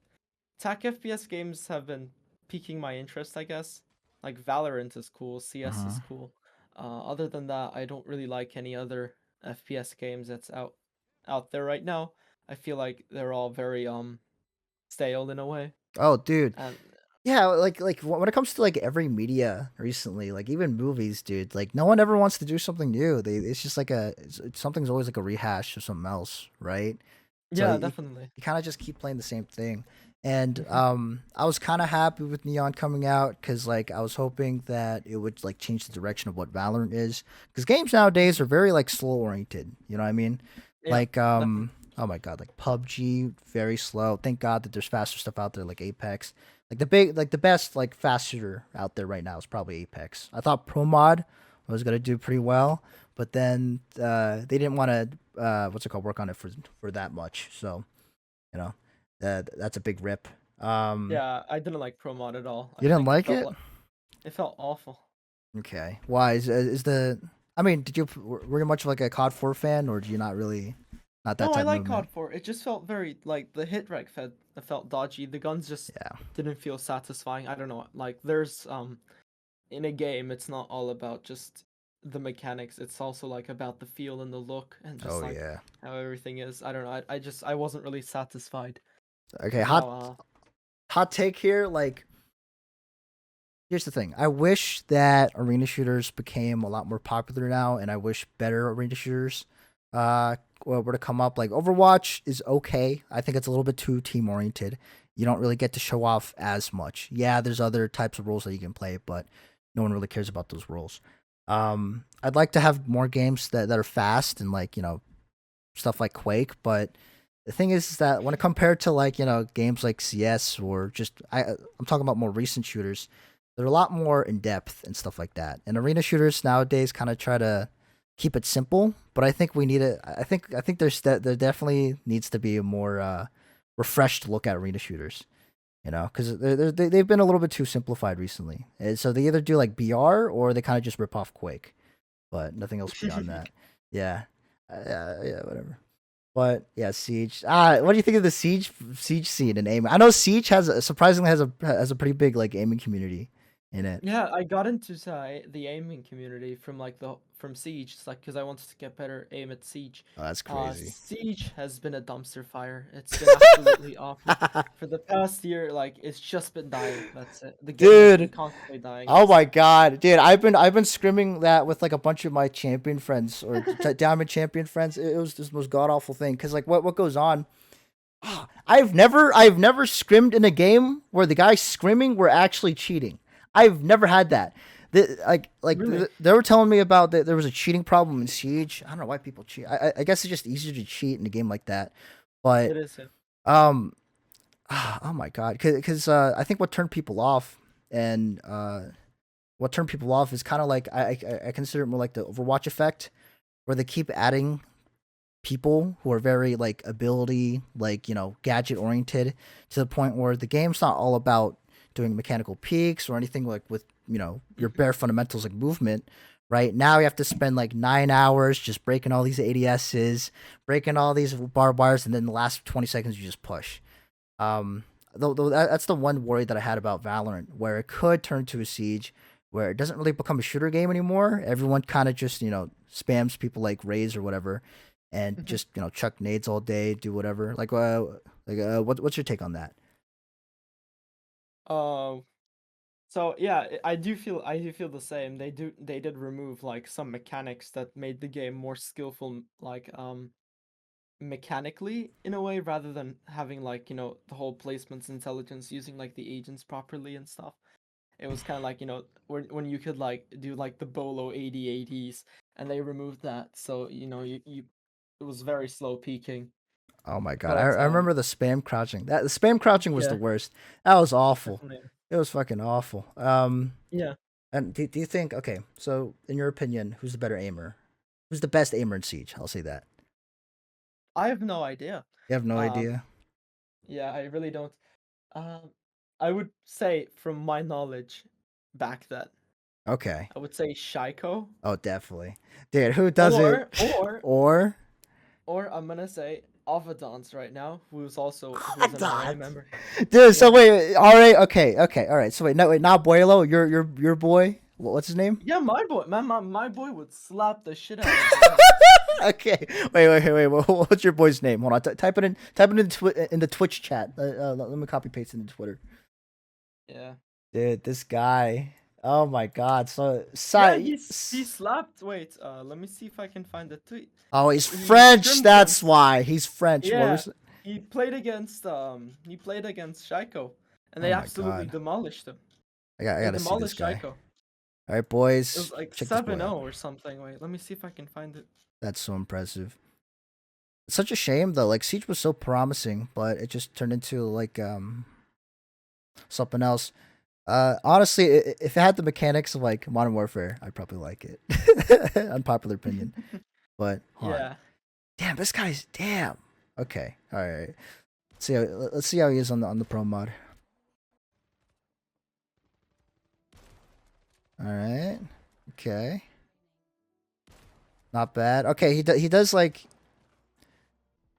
[SPEAKER 1] Attack FPS games have been piquing my interest, I guess. Like Valorant is cool, CS is cool. Other than that, I don't really like any other FPS games that's out there right now. I feel like they're all very stale in a way.
[SPEAKER 2] Oh, dude.
[SPEAKER 1] And
[SPEAKER 2] yeah, like when it comes to like every media recently, like even movies, dude, like no one ever wants to do something new. It's just like something's always like a rehash of something else, right?
[SPEAKER 1] yeah,
[SPEAKER 2] So
[SPEAKER 1] definitely.
[SPEAKER 2] you kind of just keep playing the same thing. And I was kind of happy with Neon coming out because like I was hoping that it would like change the direction of what Valorant is, because games nowadays are very like slow oriented. You know what I mean?
[SPEAKER 1] Yeah,
[SPEAKER 2] Like
[SPEAKER 1] definitely.
[SPEAKER 2] oh my god, like PUBG, very slow. Thank God that there's faster stuff out there like Apex. Like the best like fast shooter out there right now is probably Apex. I thought Pro Mod was gonna do pretty well, but then they didn't want to work on it for that much. So you know that's a big rip.
[SPEAKER 1] Yeah, I didn't like Pro Mod at all.
[SPEAKER 2] You didn't like it?
[SPEAKER 1] It felt awful.
[SPEAKER 2] Okay. Why is the? I mean, were you much like a COD 4 fan, or do you not really? Not that
[SPEAKER 1] No,
[SPEAKER 2] type
[SPEAKER 1] I
[SPEAKER 2] of
[SPEAKER 1] like
[SPEAKER 2] movement?
[SPEAKER 1] COD 4. It just felt very like the hit rec felt dodgy. The guns just
[SPEAKER 2] Yeah.
[SPEAKER 1] didn't feel satisfying. I don't know. Like there's in a game, it's not all about just the mechanics. It's also like about the feel and the look and just
[SPEAKER 2] Oh
[SPEAKER 1] like
[SPEAKER 2] yeah.
[SPEAKER 1] how everything is. I don't know. I wasn't really satisfied.
[SPEAKER 2] Okay.
[SPEAKER 1] And now,
[SPEAKER 2] Hot take here. Like, here's the thing. I wish that arena shooters became a lot more popular now, and I wish better arena shooters were to come up. Like Overwatch is okay. I think it's a little bit too team oriented. You don't really get to show off as much. Yeah, there's other types of roles that you can play, but no one really cares about those roles. I'd like to have more games that are fast and like stuff like Quake, but the thing is that when it compared to like games like CS or just I'm talking about more recent shooters, they're a lot more in depth and stuff like that. And arena shooters nowadays kind of try to keep it simple, but I think we need it. I think there definitely needs to be a more refreshed look at arena shooters. Because they've been a little bit too simplified recently. And so they either do like BR or they kind of just rip off Quake, but nothing else beyond that. Yeah, yeah, whatever. But yeah, Siege. What do you think of the Siege scene in aiming? I know Siege surprisingly has a pretty big like aiming community in it.
[SPEAKER 1] yeah, I got into the aiming community from Siege. It's like because I wanted to get better aim at Siege.
[SPEAKER 2] Oh, that's crazy.
[SPEAKER 1] Siege has been a dumpster fire. It's been absolutely awful for the past year. Like it's just been dying. That's it. The game has been
[SPEAKER 2] Dude.
[SPEAKER 1] constantly dying.
[SPEAKER 2] Oh my god, dude! I've been scrimming that with like a bunch of my champion friends or diamond champion friends. It was just the most god awful thing because like what goes on. I've never scrimmed in a game where the guys scrimming were actually cheating. I've never had that.
[SPEAKER 1] Really?
[SPEAKER 2] They were telling me about that there was a cheating problem in Siege. I don't know why people cheat. I guess it's just easier to cheat in a game like that. But
[SPEAKER 1] It is. Yeah.
[SPEAKER 2] um, oh my god, because I think what turned people off and what turned people off is kind of like I consider it more like the Overwatch effect, where they keep adding people who are very like ability like gadget oriented to the point where the game's not all about doing mechanical peaks or anything like with your
[SPEAKER 1] Mhm.
[SPEAKER 2] bare fundamentals like movement. Right now you have to spend like 9 hours just breaking all these ADSs, breaking all these barbed wires, and then the last 20 seconds you just push. um that's the one worry that I had about Valorant, where it could turn to a Siege where it doesn't really become a shooter game anymore. Everyone kind of just spams people like Raze or whatever, and just chuck nades all day, do whatever. What's your take on that?
[SPEAKER 1] Uh, so yeah, I do feel the same. They did remove like some mechanics that made the game more skillful, like mechanically in a way, rather than having like the whole placements intelligence using like the agents properly and stuff. It was kind of like when you could like do like the bolo 80 80s, and they removed that, so you it was very slow peaking.
[SPEAKER 2] Oh my god,
[SPEAKER 1] But
[SPEAKER 2] I remember the spam crouching. That the spam crouching was the
[SPEAKER 1] yeah,
[SPEAKER 2] worst. That was awful.
[SPEAKER 1] definitely.
[SPEAKER 2] It was fucking awful.
[SPEAKER 1] Yeah,
[SPEAKER 2] And do you think, okay, so in your opinion, who's the better aimer? Who's the best aimer in Siege? I'll say that.
[SPEAKER 1] I have no idea.
[SPEAKER 2] You have no
[SPEAKER 1] Um,
[SPEAKER 2] idea.
[SPEAKER 1] yeah, I really don't. Um, I would say from my knowledge back then,
[SPEAKER 2] Okay.
[SPEAKER 1] I would say Shaiko,
[SPEAKER 2] Oh, definitely. Dude, who does it?
[SPEAKER 1] or or
[SPEAKER 2] Or
[SPEAKER 1] or I'm gonna say Avadon's right now, who is
[SPEAKER 2] Hot
[SPEAKER 1] an RA
[SPEAKER 2] dogs.
[SPEAKER 1] member.
[SPEAKER 2] Dude, so
[SPEAKER 1] Yeah.
[SPEAKER 2] wait, all right, okay, all right. So wait, no, wait, not Boylo, your boy. What's his name?
[SPEAKER 1] Yeah, my boy, my boy would slap the shit out of Avadon.
[SPEAKER 2] Okay, wait. What's your boy's name? Hold on, type it in. Type it in the Twitch chat. Let me copy paste it into Twitter.
[SPEAKER 1] Yeah.
[SPEAKER 2] Dude, this guy. Oh my God. So,
[SPEAKER 1] Yeah, he slapped. Wait, let me see if I can find the tweet.
[SPEAKER 2] oh, he's
[SPEAKER 1] He
[SPEAKER 2] French.
[SPEAKER 1] scrimed him.
[SPEAKER 2] That's why he's French.
[SPEAKER 1] Yeah, he played against Shaiko, and
[SPEAKER 2] Oh
[SPEAKER 1] they
[SPEAKER 2] my
[SPEAKER 1] absolutely
[SPEAKER 2] God.
[SPEAKER 1] demolished him.
[SPEAKER 2] I
[SPEAKER 1] They
[SPEAKER 2] gotta see this
[SPEAKER 1] demolished
[SPEAKER 2] guy.
[SPEAKER 1] Shaiko.
[SPEAKER 2] All right,
[SPEAKER 1] It was
[SPEAKER 2] boys,
[SPEAKER 1] like
[SPEAKER 2] check this boy
[SPEAKER 1] 7-0
[SPEAKER 2] out.
[SPEAKER 1] or something. Wait, let me see if I can find it.
[SPEAKER 2] That's so impressive. It's such a shame though. Like Siege was so promising, but it just turned into like something else. Honestly, if it had the mechanics of like Modern Warfare, I'd probably like it. Unpopular opinion, but hold on.
[SPEAKER 1] Yeah.
[SPEAKER 2] Damn, this guy's damn. Okay, all right. Let's see how he is on the pro mod. All right. Okay. Not bad. Okay, he does like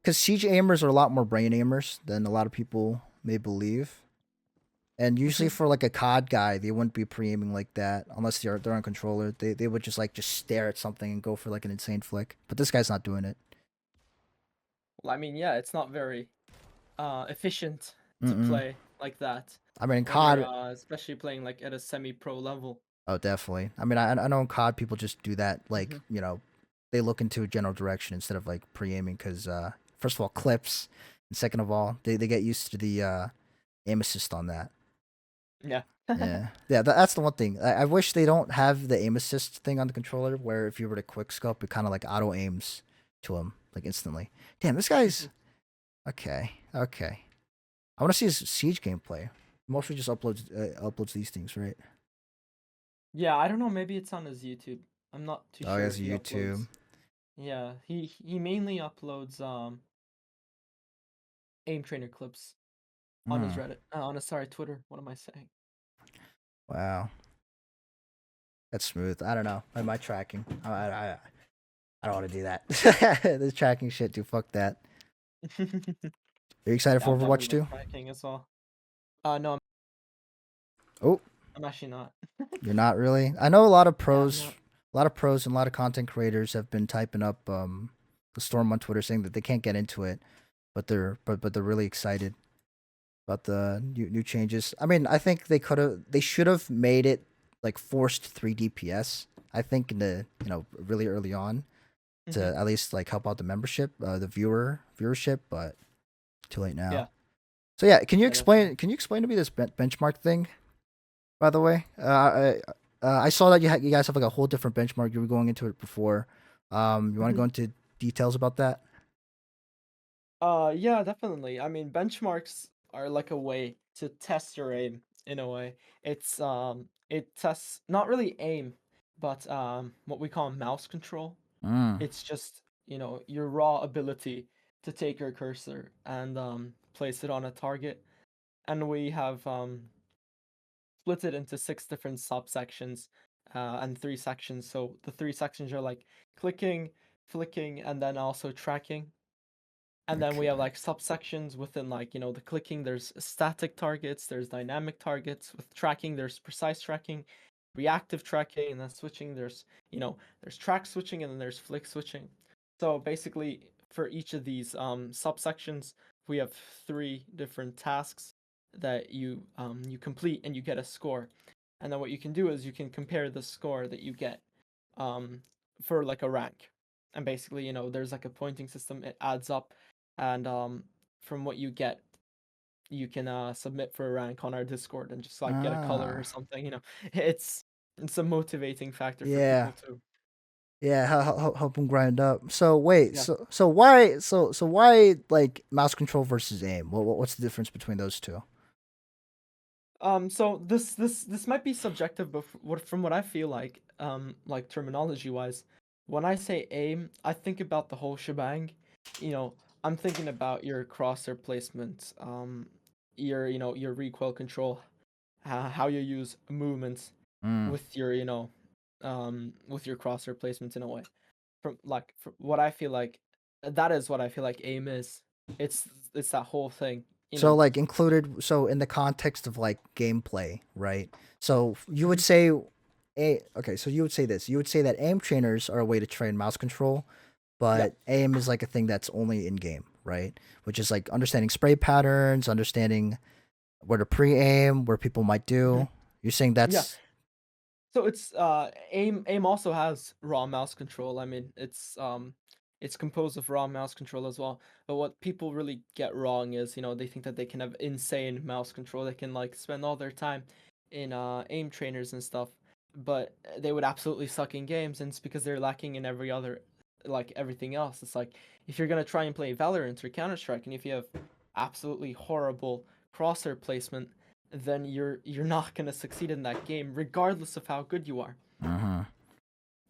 [SPEAKER 2] because siege aimers are a lot more brain aimers than a lot of people may believe. And usually
[SPEAKER 1] Mhm.
[SPEAKER 2] for like a COD guy, they wouldn't be pre-aiming like that unless they're on controller. They would just stare at something and go for like an insane flick. But this guy's not doing it.
[SPEAKER 1] Well, I mean, yeah, it's not very efficient to
[SPEAKER 2] Mm-mm.
[SPEAKER 1] play like that
[SPEAKER 2] I mean, in
[SPEAKER 1] when you're
[SPEAKER 2] COD,
[SPEAKER 1] especially playing like at a semi-pro level.
[SPEAKER 2] oh definitely. I mean, I know in COD people just do that like
[SPEAKER 1] Mhm.
[SPEAKER 2] they look into a general direction instead of like pre-aiming because first of all clips, and second of all they get used to the aim assist on that.
[SPEAKER 1] Yeah.
[SPEAKER 2] Yeah, that's the one thing. I wish they don't have the aim assist thing on the controller, where if you were to quick scope, it kind of like auto aims to him like instantly. Damn, this guy's okay. Okay, I want to see his siege gameplay. Mostly just uploads these things, right?
[SPEAKER 1] Yeah, I don't know. Maybe it's on his YouTube. I'm not too
[SPEAKER 2] Oh, he
[SPEAKER 1] sure
[SPEAKER 2] has
[SPEAKER 1] if
[SPEAKER 2] a
[SPEAKER 1] he
[SPEAKER 2] YouTube.
[SPEAKER 1] uploads. Yeah, he mainly uploads aim trainer clips on his
[SPEAKER 2] Hmm.
[SPEAKER 1] Reddit. On his sorry Twitter. What am I saying?
[SPEAKER 2] Wow, that's smooth. I don't know. My tracking. I don't want to do that. This tracking shit, dude. Fuck that. Are you excited
[SPEAKER 1] Yeah,
[SPEAKER 2] for
[SPEAKER 1] I'm done with
[SPEAKER 2] Overwatch
[SPEAKER 1] the
[SPEAKER 2] 2?
[SPEAKER 1] tracking as well. No,
[SPEAKER 2] Oh,
[SPEAKER 1] I'm actually not.
[SPEAKER 2] you're not really. I know a lot of
[SPEAKER 1] Yeah, I'm
[SPEAKER 2] pros,
[SPEAKER 1] not.
[SPEAKER 2] and a lot of content creators have been typing up the storm on Twitter saying that they can't get into it, but they're really excited about the new changes. I mean, I think they should have made it like forced 3 DPS. I think in the really early on to
[SPEAKER 1] Mhm.
[SPEAKER 2] at least like help out the membership, the viewership, but too late now.
[SPEAKER 1] Yeah,
[SPEAKER 2] So yeah, can you
[SPEAKER 1] yeah, definitely.
[SPEAKER 2] explain? Can you explain to me this benchmark thing? By the way, I saw that you guys have like a whole different benchmark. You were going into it before. You want to go
[SPEAKER 1] Mhm.
[SPEAKER 2] into details about that?
[SPEAKER 1] Yeah, definitely. I mean, benchmarks are like a way to test your aim in a way. It tests not really aim, but what we call mouse control.
[SPEAKER 2] Mm.
[SPEAKER 1] It's just, your raw ability to take your cursor and place it on a target. And we have split it into six different subsections and three sections. So the three sections are like clicking, flicking, and then also tracking. And then we have
[SPEAKER 2] Okay.
[SPEAKER 1] like subsections within like, the clicking, there's static targets, there's dynamic targets. With tracking, there's precise tracking, reactive tracking, and then switching, there's track switching and then there's flick switching. So basically for each of these subsections, we have three different tasks that you complete and you get a score. And then what you can do is you can compare the score that you get um for like a rank. And basically, there's like a pointing system, it adds up, and from what you get, you can submit for a rank on our Discord and just like get a color or
[SPEAKER 2] Ah.
[SPEAKER 1] something. It's it's a motivating factor for
[SPEAKER 2] Yeah.
[SPEAKER 1] people too.
[SPEAKER 2] Yeah. Help them grind up. So wait.
[SPEAKER 1] Yeah.
[SPEAKER 2] So why? So why like mouse control versus aim? What's the difference between those two?
[SPEAKER 1] So this might be subjective, but from what I feel like terminology wise, when I say aim, I think about the whole shebang. You know, I'm thinking about your crosshair placement, your recoil control, how you use movements
[SPEAKER 2] Mm.
[SPEAKER 1] with your with your crosshair placements in a way. From what I feel like, that is what I feel like aim is. It's it's that whole thing. You
[SPEAKER 2] So
[SPEAKER 1] know.
[SPEAKER 2] like included. So in the context of like gameplay, right? So you would
[SPEAKER 1] Mhm.
[SPEAKER 2] say, okay. So you would say this. You would say that aim trainers are a way to train mouse control,
[SPEAKER 1] Yeah.
[SPEAKER 2] but aim is like a thing that's only in game, right? Which is like understanding spray patterns, understanding where to pre-aim, where people might
[SPEAKER 1] Mhm.
[SPEAKER 2] do. You're saying
[SPEAKER 1] Yeah.
[SPEAKER 2] that's
[SPEAKER 1] So it's aim also has raw mouse control. I mean, it's composed of raw mouse control as well. But what people really get wrong is, they think that they can have insane mouse control. They can like spend all their time in aim trainers and stuff, but they would absolutely suck in games, and it's because they're lacking in every other like everything else. It's like if you're gonna try and play Valorant or Counter-Strike and if you have absolutely horrible crosshair placement, then you're not gonna succeed in that game, regardless of how good you are.
[SPEAKER 2] uh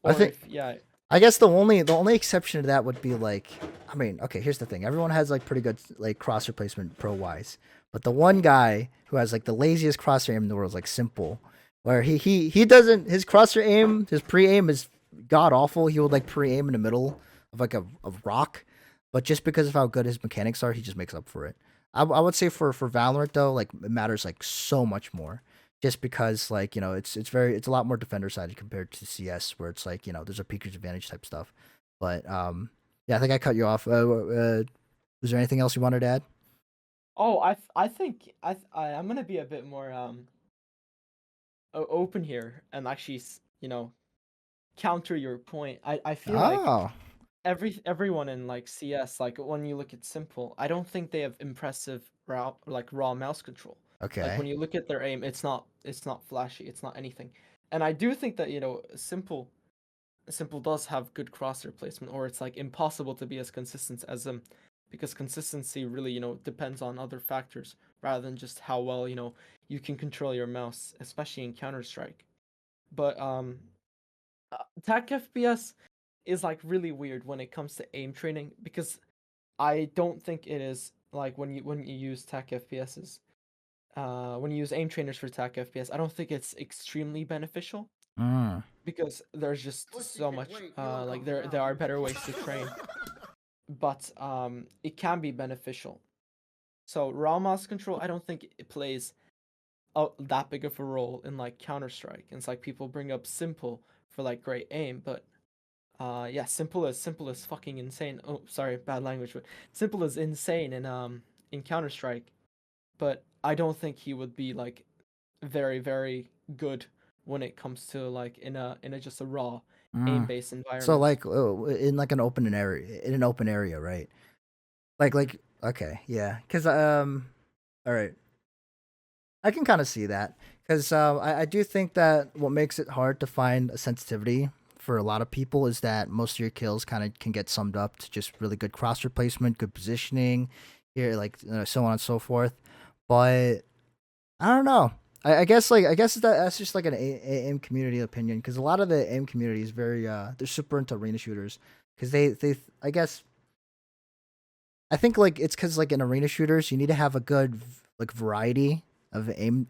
[SPEAKER 2] I
[SPEAKER 1] Or
[SPEAKER 2] think
[SPEAKER 1] if yeah,
[SPEAKER 2] I guess the only exception to that would be like, I mean, okay, here's the thing. Everyone has like pretty good like cross replacement pro wise. But the one guy who has like the laziest crosshair aim in the world is like Simple. Where he doesn't his crosshair aim, his pre-aim is god awful. He would like pre-aim in the middle of like a rock. But just because of how good his mechanics are, he just makes up for it. I would say for Valorant though, like it matters like so much more just because like it's a lot more defender sided compared to CS where it's like there's a peeker's advantage type stuff. But yeah, I think I cut you off. Was there anything else you wanted to add?
[SPEAKER 1] oh, I think I'm gonna be a bit more open here and actually counter your point. I feel like
[SPEAKER 2] Oh,
[SPEAKER 1] everyone in like CS, like when you look at Simple, I don't think they have impressive raw mouse control. Like
[SPEAKER 2] okay.
[SPEAKER 1] when you look at their aim, it's not flashy, it's not anything. And I do think that Simple does have good crosshair placement, or it's like impossible to be as consistent as him, because consistency really depends on other factors rather than just how well you can control your mouse, especially in Counter Strike. But attack FPS is like really weird when it comes to aim training because I don't think it is like when you use TAC FPSs. When you use aim trainers for TAC FPS, I don't think it's extremely beneficial
[SPEAKER 2] Mm.
[SPEAKER 1] because there's just
[SPEAKER 3] Twitch
[SPEAKER 1] so
[SPEAKER 3] TK.
[SPEAKER 1] much
[SPEAKER 3] Wait, Elo
[SPEAKER 1] like
[SPEAKER 3] comes
[SPEAKER 1] there
[SPEAKER 3] now,
[SPEAKER 1] are
[SPEAKER 3] dude.
[SPEAKER 1] better ways to train, but it can be beneficial. So raw mouse control, I don't think it plays that big of a role in like Counter Strike. It's like people bring up Simple for like great aim, but yeah, simple is fucking insane. Oh, sorry, bad language, but simple is insane in Counter Strike. But I don't think he would be like very very good when it comes to like in a just a raw aim
[SPEAKER 2] Mm.
[SPEAKER 1] based
[SPEAKER 2] So
[SPEAKER 1] environment.
[SPEAKER 2] like in like an open area, right? Like
[SPEAKER 1] Mhm.
[SPEAKER 2] like okay, yeah. Cuz all right. I can kind of see that because I do think that what makes it hard to find a sensitivity for a lot of people is that most of your kills kind of can get summed up to just really good cross replacement, good positioning, here like so on and so forth. But I don't know. I guess that's just like an aim community opinion because a lot of the aim community is very they're super into arena shooters because they I guess I think like it's because like in arena shooters you need to have a good like variety of aim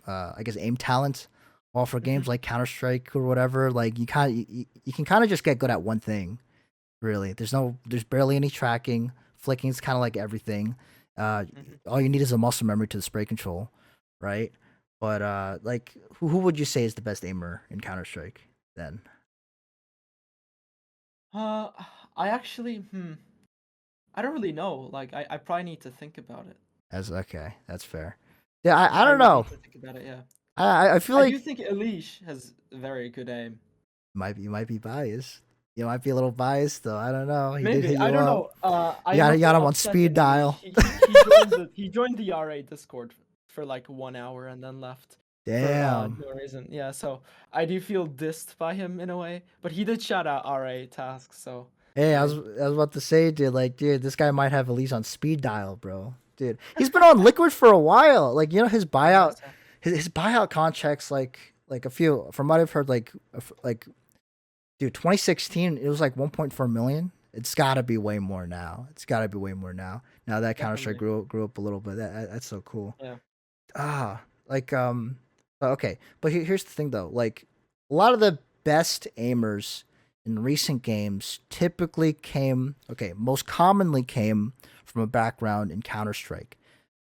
[SPEAKER 2] I guess aim talent. While for
[SPEAKER 1] Hmm.
[SPEAKER 2] games like Counter Strike or whatever, like you can kind of just get good at one thing. Really, there's barely any tracking. Flicking's kind of like everything. Uh,
[SPEAKER 1] Hmm.
[SPEAKER 2] all you need is a muscle memory to the spray control, right? But like who would you say is the best aimer in Counter Strike then?
[SPEAKER 1] Uh, I actually, I don't really know. Like, I probably need to think about it.
[SPEAKER 2] As okay, that's fair. Yeah, I
[SPEAKER 1] I
[SPEAKER 2] don't
[SPEAKER 1] would
[SPEAKER 2] know.
[SPEAKER 1] need to think about it. Yeah,
[SPEAKER 2] I feel
[SPEAKER 1] I do
[SPEAKER 2] like
[SPEAKER 1] think Elish has very good aim.
[SPEAKER 2] you might be biased. You might be a little biased though. I don't know. He did
[SPEAKER 1] Maybe
[SPEAKER 2] hit
[SPEAKER 1] I
[SPEAKER 2] you
[SPEAKER 1] don't
[SPEAKER 2] up.
[SPEAKER 1] know. I am a
[SPEAKER 2] You
[SPEAKER 1] bit
[SPEAKER 2] got him on
[SPEAKER 1] upset
[SPEAKER 2] speed
[SPEAKER 1] that Elish
[SPEAKER 2] dial.
[SPEAKER 1] he joined the RA Discord for like 1 hour and then left for
[SPEAKER 2] Damn.
[SPEAKER 1] no reason. Yeah, so I do feel dissed by him in a way, but he did shout out RA tasks, so
[SPEAKER 2] Hey,
[SPEAKER 1] maybe.
[SPEAKER 2] I was about to say, dude, like, dude, this guy might have Elise on speed dial, bro. Dude, he's been on Liquid for a while. Like, you know,
[SPEAKER 1] Oh, nice. Yeah.
[SPEAKER 2] his buyout contracts, like a few, from what I've heard, like, dude, 2016, it was like 1.4 million. It's got to be way more now. It's got to be way more now. Now that Counter Strike
[SPEAKER 1] Definitely.
[SPEAKER 2] grew up a little bit, that's so cool.
[SPEAKER 1] Yeah.
[SPEAKER 2] Ah, like okay, but here's the thing though. Like a lot of the best aimers in recent games typically came, okay, most commonly came from a background in Counter Strike,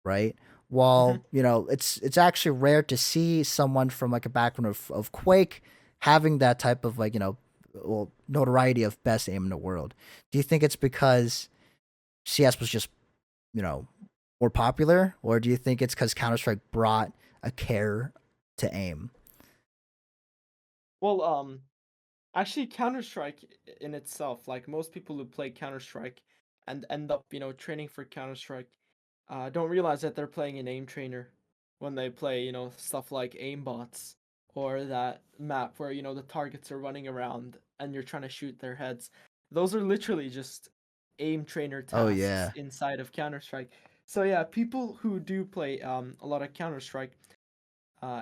[SPEAKER 2] right?
[SPEAKER 1] Hmm.
[SPEAKER 2] While you know it's actually rare to see someone from like a background of Quake having that type of like well notoriety of best aim in the world. Do you think it's because CS was just you know more popular, or do you think it's because Counter Strike brought a care to aim?
[SPEAKER 1] Well, actually, Counter Strike in itself, like most people who play Counter Strike and end up, training for Counter Strike, don't realize that they're playing an aim trainer when they play, stuff like aimbots or that map where, the targets are running around and you're trying to shoot their heads. Those are literally just aim trainer
[SPEAKER 2] Oh
[SPEAKER 1] tasks
[SPEAKER 2] yeah,
[SPEAKER 1] inside of Counter Strike. So yeah, people who do play a lot of Counter Strike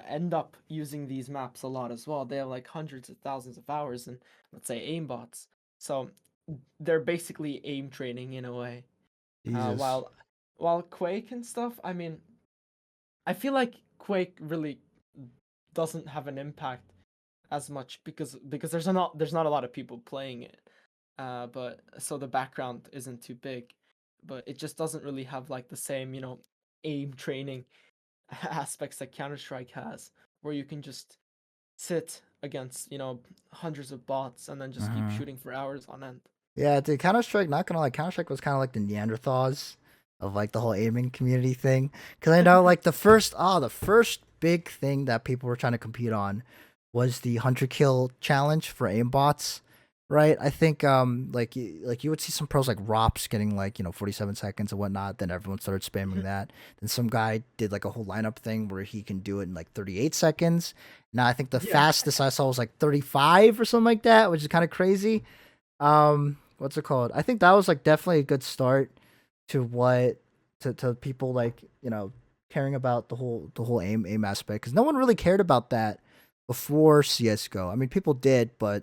[SPEAKER 1] end up using these maps a lot as well. They have like hundreds of thousands of hours in, let's say, aimbots. So they're basically aim training in a way. Uh,
[SPEAKER 2] Jesus.
[SPEAKER 1] while while Quake and stuff, I mean, I feel like Quake really doesn't have an impact as much because there's not a lot of people playing it. But so the background isn't too big, but it just doesn't really have like the same, aim training aspects that Counter Strike has, where you can just sit against, hundreds of bots and then just keep
[SPEAKER 2] Uh-huh.
[SPEAKER 1] shooting for hours on end.
[SPEAKER 2] Yeah, dude, Counter Strike. Not gonna like Counter Strike was kind of like the Neanderthals of like the whole aiming community thing. Because I know like the first big thing that people were trying to compete on was the 100 kill challenge for aimbots, right? I think like you would see some pros like Rops getting like 47 seconds and whatnot. Then everyone started spamming that. Then some guy did like a whole lineup thing where he can do it in like 38 seconds. Now I think the
[SPEAKER 1] Yeah.
[SPEAKER 2] fastest I saw was like 35 or something like that, which is kind of crazy. What's it called? I think that was like definitely a good start to what to people like caring about the whole aim aspect because no one really cared about that before CS:GO. I mean, people did, but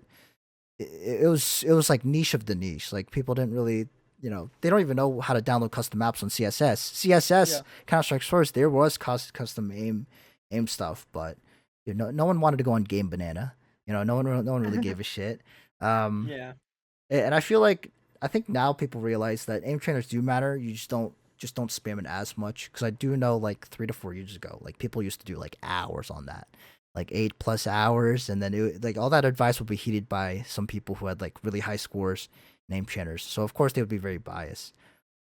[SPEAKER 2] it was like niche of the niche. Like people didn't really they don't even know how to download custom maps on CSS. CSS
[SPEAKER 1] Yeah.
[SPEAKER 2] Counter Strike Source there was custom aim stuff, but no one wanted to go on Game Banana. No one really gave a shit. Um,
[SPEAKER 1] Yeah.
[SPEAKER 2] and I feel like I think now people realize that aim trainers do matter. You just don't spam it as much because I do know like 3 to 4 years ago, like people used to do like hours on that, like 8+ hours, and then like all that advice would be heeded by some people who had like really high scores in aim trainers. So of course they would be very biased.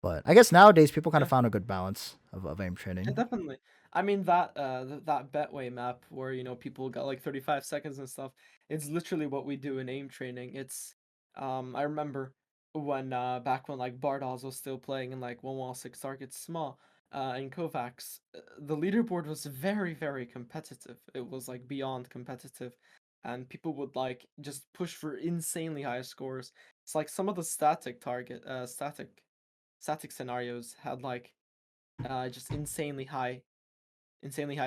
[SPEAKER 2] But I guess nowadays people kind of
[SPEAKER 1] Yeah.
[SPEAKER 2] found a good balance of aim
[SPEAKER 1] Yeah,
[SPEAKER 2] training.
[SPEAKER 1] definitely. I mean that Betway map where people got like 35 seconds and stuff. It's literally what we do in aim training. It's I remember when back when like Bardoz was still playing in like 1 wall 6 targets small, in Kovacs, the leaderboard was very, very competitive. It was like beyond competitive, and people would like just push for insanely high scores. It's like some of the static scenarios had like just insanely high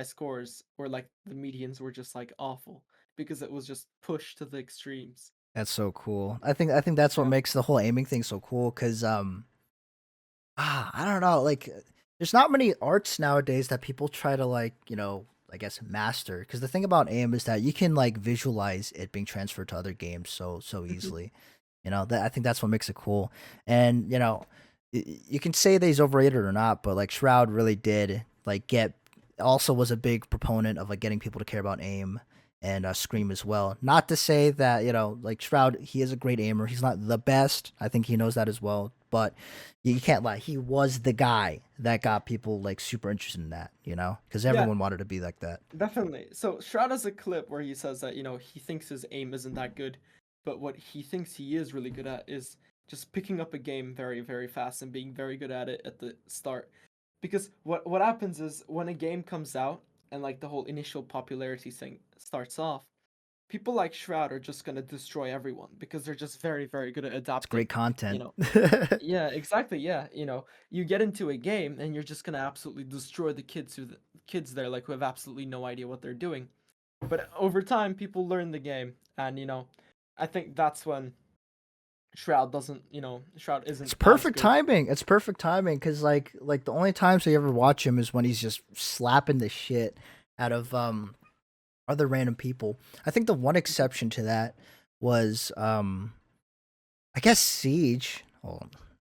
[SPEAKER 1] scores, where like the medians were just like awful because it was just pushed to the extremes.
[SPEAKER 2] That's so cool. I think that's what
[SPEAKER 1] Yeah.
[SPEAKER 2] makes the whole aiming thing so cool. Cause I don't know. Like, there's not many arts nowadays that people try to like, I guess master. Because the thing about aim is that you can like visualize it being transferred to other games so easily. That I think that's what makes it cool. And you can say that he's overrated or not, but like Shroud really did like get also was a big proponent of like getting people to care about aim and Scream as well. Not to say that like Shroud, he is a great aimer. He's not the best. I think he knows that as well. But you can't lie. He was the guy that got people like super interested in that. Because
[SPEAKER 1] Yeah,
[SPEAKER 2] everyone wanted to be like that.
[SPEAKER 1] definitely. So Shroud has a clip where he says that, he thinks his aim isn't that good, but what he thinks he is really good at is just picking up a game very, very fast and being very good at it at the start. Because what happens is when a game comes out and like the whole initial popularity thing starts off, people like Shroud are just gonna destroy everyone because they're just very, very good at
[SPEAKER 2] It's
[SPEAKER 1] adapting.
[SPEAKER 2] great
[SPEAKER 1] You
[SPEAKER 2] content.
[SPEAKER 1] know, yeah, exactly. Yeah, you get into a game and you're just gonna absolutely destroy the kids there, like who have absolutely no idea what they're doing. But over time, people learn the game, and I think that's when Shroud
[SPEAKER 2] It's
[SPEAKER 1] isn't as
[SPEAKER 2] perfect
[SPEAKER 1] good.
[SPEAKER 2] timing. It's perfect timing because like the only times I ever watch him is when he's just slapping the shit out of other random people. I think the one exception to that was I guess Siege. Well,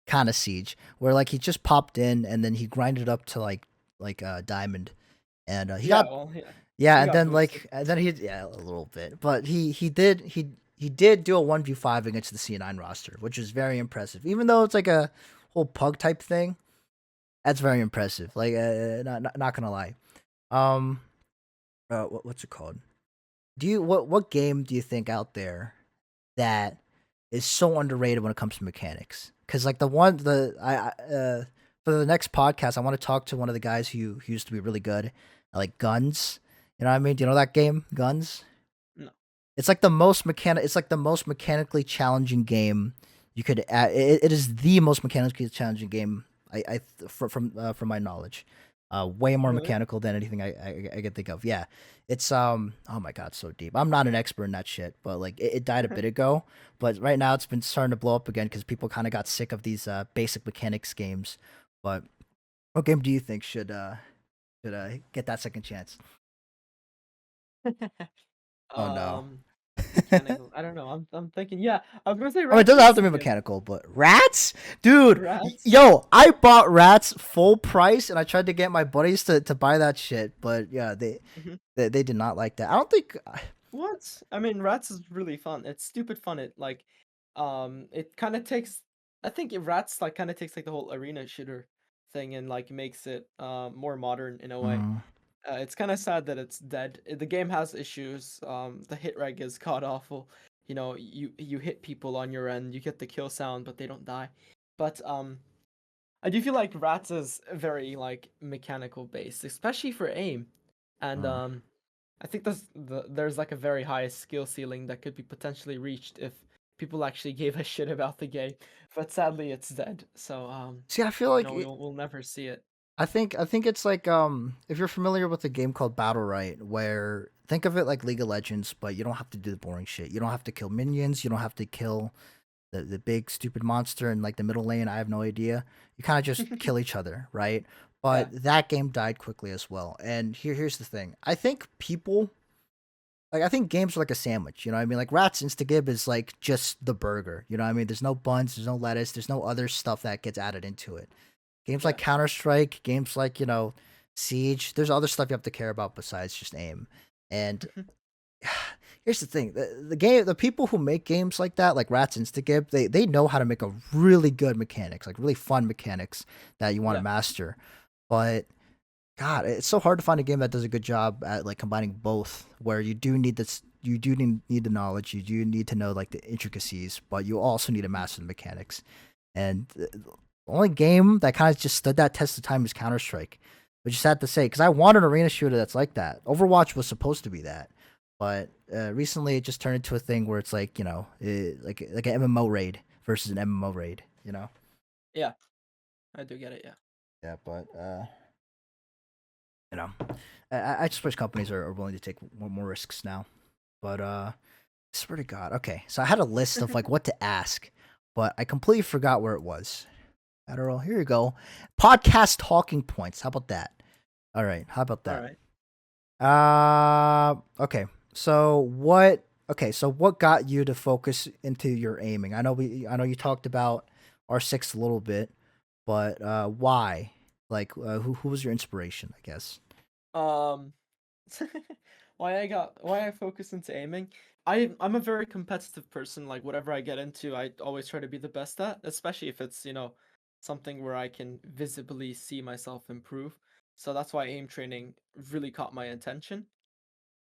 [SPEAKER 2] kind of Siege, where like he just popped in and then he grinded up to like diamond, and he
[SPEAKER 1] Yeah,
[SPEAKER 2] got
[SPEAKER 1] well, yeah,
[SPEAKER 2] yeah,
[SPEAKER 1] he
[SPEAKER 2] and
[SPEAKER 1] got
[SPEAKER 2] then
[SPEAKER 1] boosted.
[SPEAKER 2] like and then he yeah a little bit, but he did do a 1v5 against the C9 roster, which is very impressive. Even though it's like a whole pug type thing, that's very impressive. Like not gonna lie. Um, what's it called? What game do you think out there that is so underrated when it comes to mechanics? Because like for the next podcast, I want to talk to one of the guys who used to be really good at like guns. You know what I mean? Do you know that game, Guns?
[SPEAKER 1] No.
[SPEAKER 2] It's like the most mechanically challenging game you could. It is the most mechanically challenging game. From my knowledge, way more
[SPEAKER 1] Really?
[SPEAKER 2] mechanical than anything I can think of. Yeah, it's Oh my god, so deep. I'm not an expert in that shit, but like it died a bit ago. But right now it's been starting to blow up again because people kind of got sick of these basic mechanics games. But what game do you think should get that second chance? Oh no.
[SPEAKER 1] Mechanical. I don't know. I'm thinking. Yeah, I was gonna say
[SPEAKER 2] I mean, it
[SPEAKER 1] Rats
[SPEAKER 2] doesn't have to
[SPEAKER 1] Instant
[SPEAKER 2] be
[SPEAKER 1] Game.
[SPEAKER 2] mechanical, but rats, dude.
[SPEAKER 1] Rats.
[SPEAKER 2] Yo, I bought rats full price, and I tried to get my buddies to buy that shit, but yeah,
[SPEAKER 1] Mhm.
[SPEAKER 2] they did not like that. I don't think.
[SPEAKER 1] What? I mean, Rats is really fun. It's stupid fun. It kind of takes. I think Rats like kind of takes like the whole arena shooter thing and like makes it more modern in a way.
[SPEAKER 2] Mm,
[SPEAKER 1] It's kind of sad that it's dead. The game has issues. The hit reg is god awful. You hit people on your end, you get the kill sound, but they don't die. But I do feel like Rats is very like mechanical based, especially for aim. And
[SPEAKER 2] mm.
[SPEAKER 1] I think there's like a very high skill ceiling that could be potentially reached if people actually gave a shit about the game. But sadly, it's dead. So
[SPEAKER 2] See, I feel like
[SPEAKER 1] we'll never see it.
[SPEAKER 2] I think it's like if you're familiar with a game called Battle Right, where think of it like League of Legends, but you don't have to do the boring shit. You don't have to kill minions. You don't have to kill the big stupid monster in like the middle lane. I have no idea. You kind of just kill each other, right?
[SPEAKER 1] Yeah.
[SPEAKER 2] But that game died quickly as well. And here's the thing. I think games are like a sandwich, you know what I mean? Like Rats Instagib is like just the burger, you know what I mean? There's no buns, there's no lettuce, there's no other stuff that gets added into it. Games like
[SPEAKER 1] Yeah.
[SPEAKER 2] Counter Strike, games like, Siege, there's other stuff you have to care about besides just aim. And here's the thing: the people who make games like that, like Rats Instagib, they know how to make a really good mechanics, like really fun mechanics that you want to
[SPEAKER 1] Yeah.
[SPEAKER 2] master. But God, it's so hard to find a game that does a good job at like combining both, where you do need this, you do need the knowledge, you do need to know like the intricacies, but you also need to master the mechanics. And only game that kind of just stood that test of time is Counter-Strike. Which is sad to say, because I want an arena shooter that's like that. Overwatch was supposed to be that, but recently it just turned into a thing where it's like, like an MMO raid versus an MMO raid.
[SPEAKER 1] Yeah, I do get it. Yeah.
[SPEAKER 2] Yeah, but you know, I just wish companies are willing to take more risks now. But swear to God. Okay, so I had a list of like what to ask, but I completely forgot where it was. Adderall, here you go. Podcast talking points. How about that? All right, how about
[SPEAKER 1] All
[SPEAKER 2] that?
[SPEAKER 1] right.
[SPEAKER 2] Okay. So what? Okay, so what got you to focus into your aiming? I know you talked about R6 a little bit, but why? Like, who was your inspiration? I guess.
[SPEAKER 1] Um, why I focus into aiming. I'm a very competitive person. Like whatever I get into, I always try to be the best at, especially if it's, something where I can visibly see myself improve. So that's why aim training really caught my attention.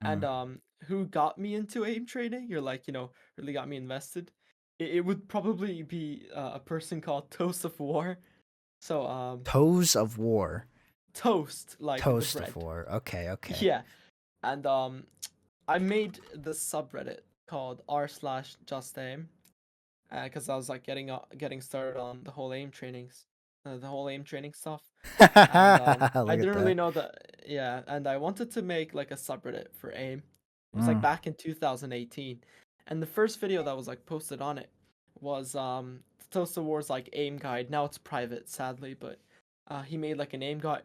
[SPEAKER 1] And
[SPEAKER 2] Mm.
[SPEAKER 1] who got me into aim training? You're like, really got me invested. It would probably be a person called Toast of War. So
[SPEAKER 2] Toes of War.
[SPEAKER 1] toast like the
[SPEAKER 2] Toast of
[SPEAKER 1] bread.
[SPEAKER 2] War. Okay, okay.
[SPEAKER 1] Yeah. And I made this subreddit called r/justaim because I was like getting started on the whole aim trainings, the whole aim training stuff, and I
[SPEAKER 2] Look at
[SPEAKER 1] didn't really
[SPEAKER 2] that.
[SPEAKER 1] know that. Yeah, and I wanted to make like a subreddit for aim. It was like
[SPEAKER 2] Mm.
[SPEAKER 1] back in 2018, and the first video that was like posted on it was Toaster Wars like aim guide. Now it's private, sadly, but he made like an aim guide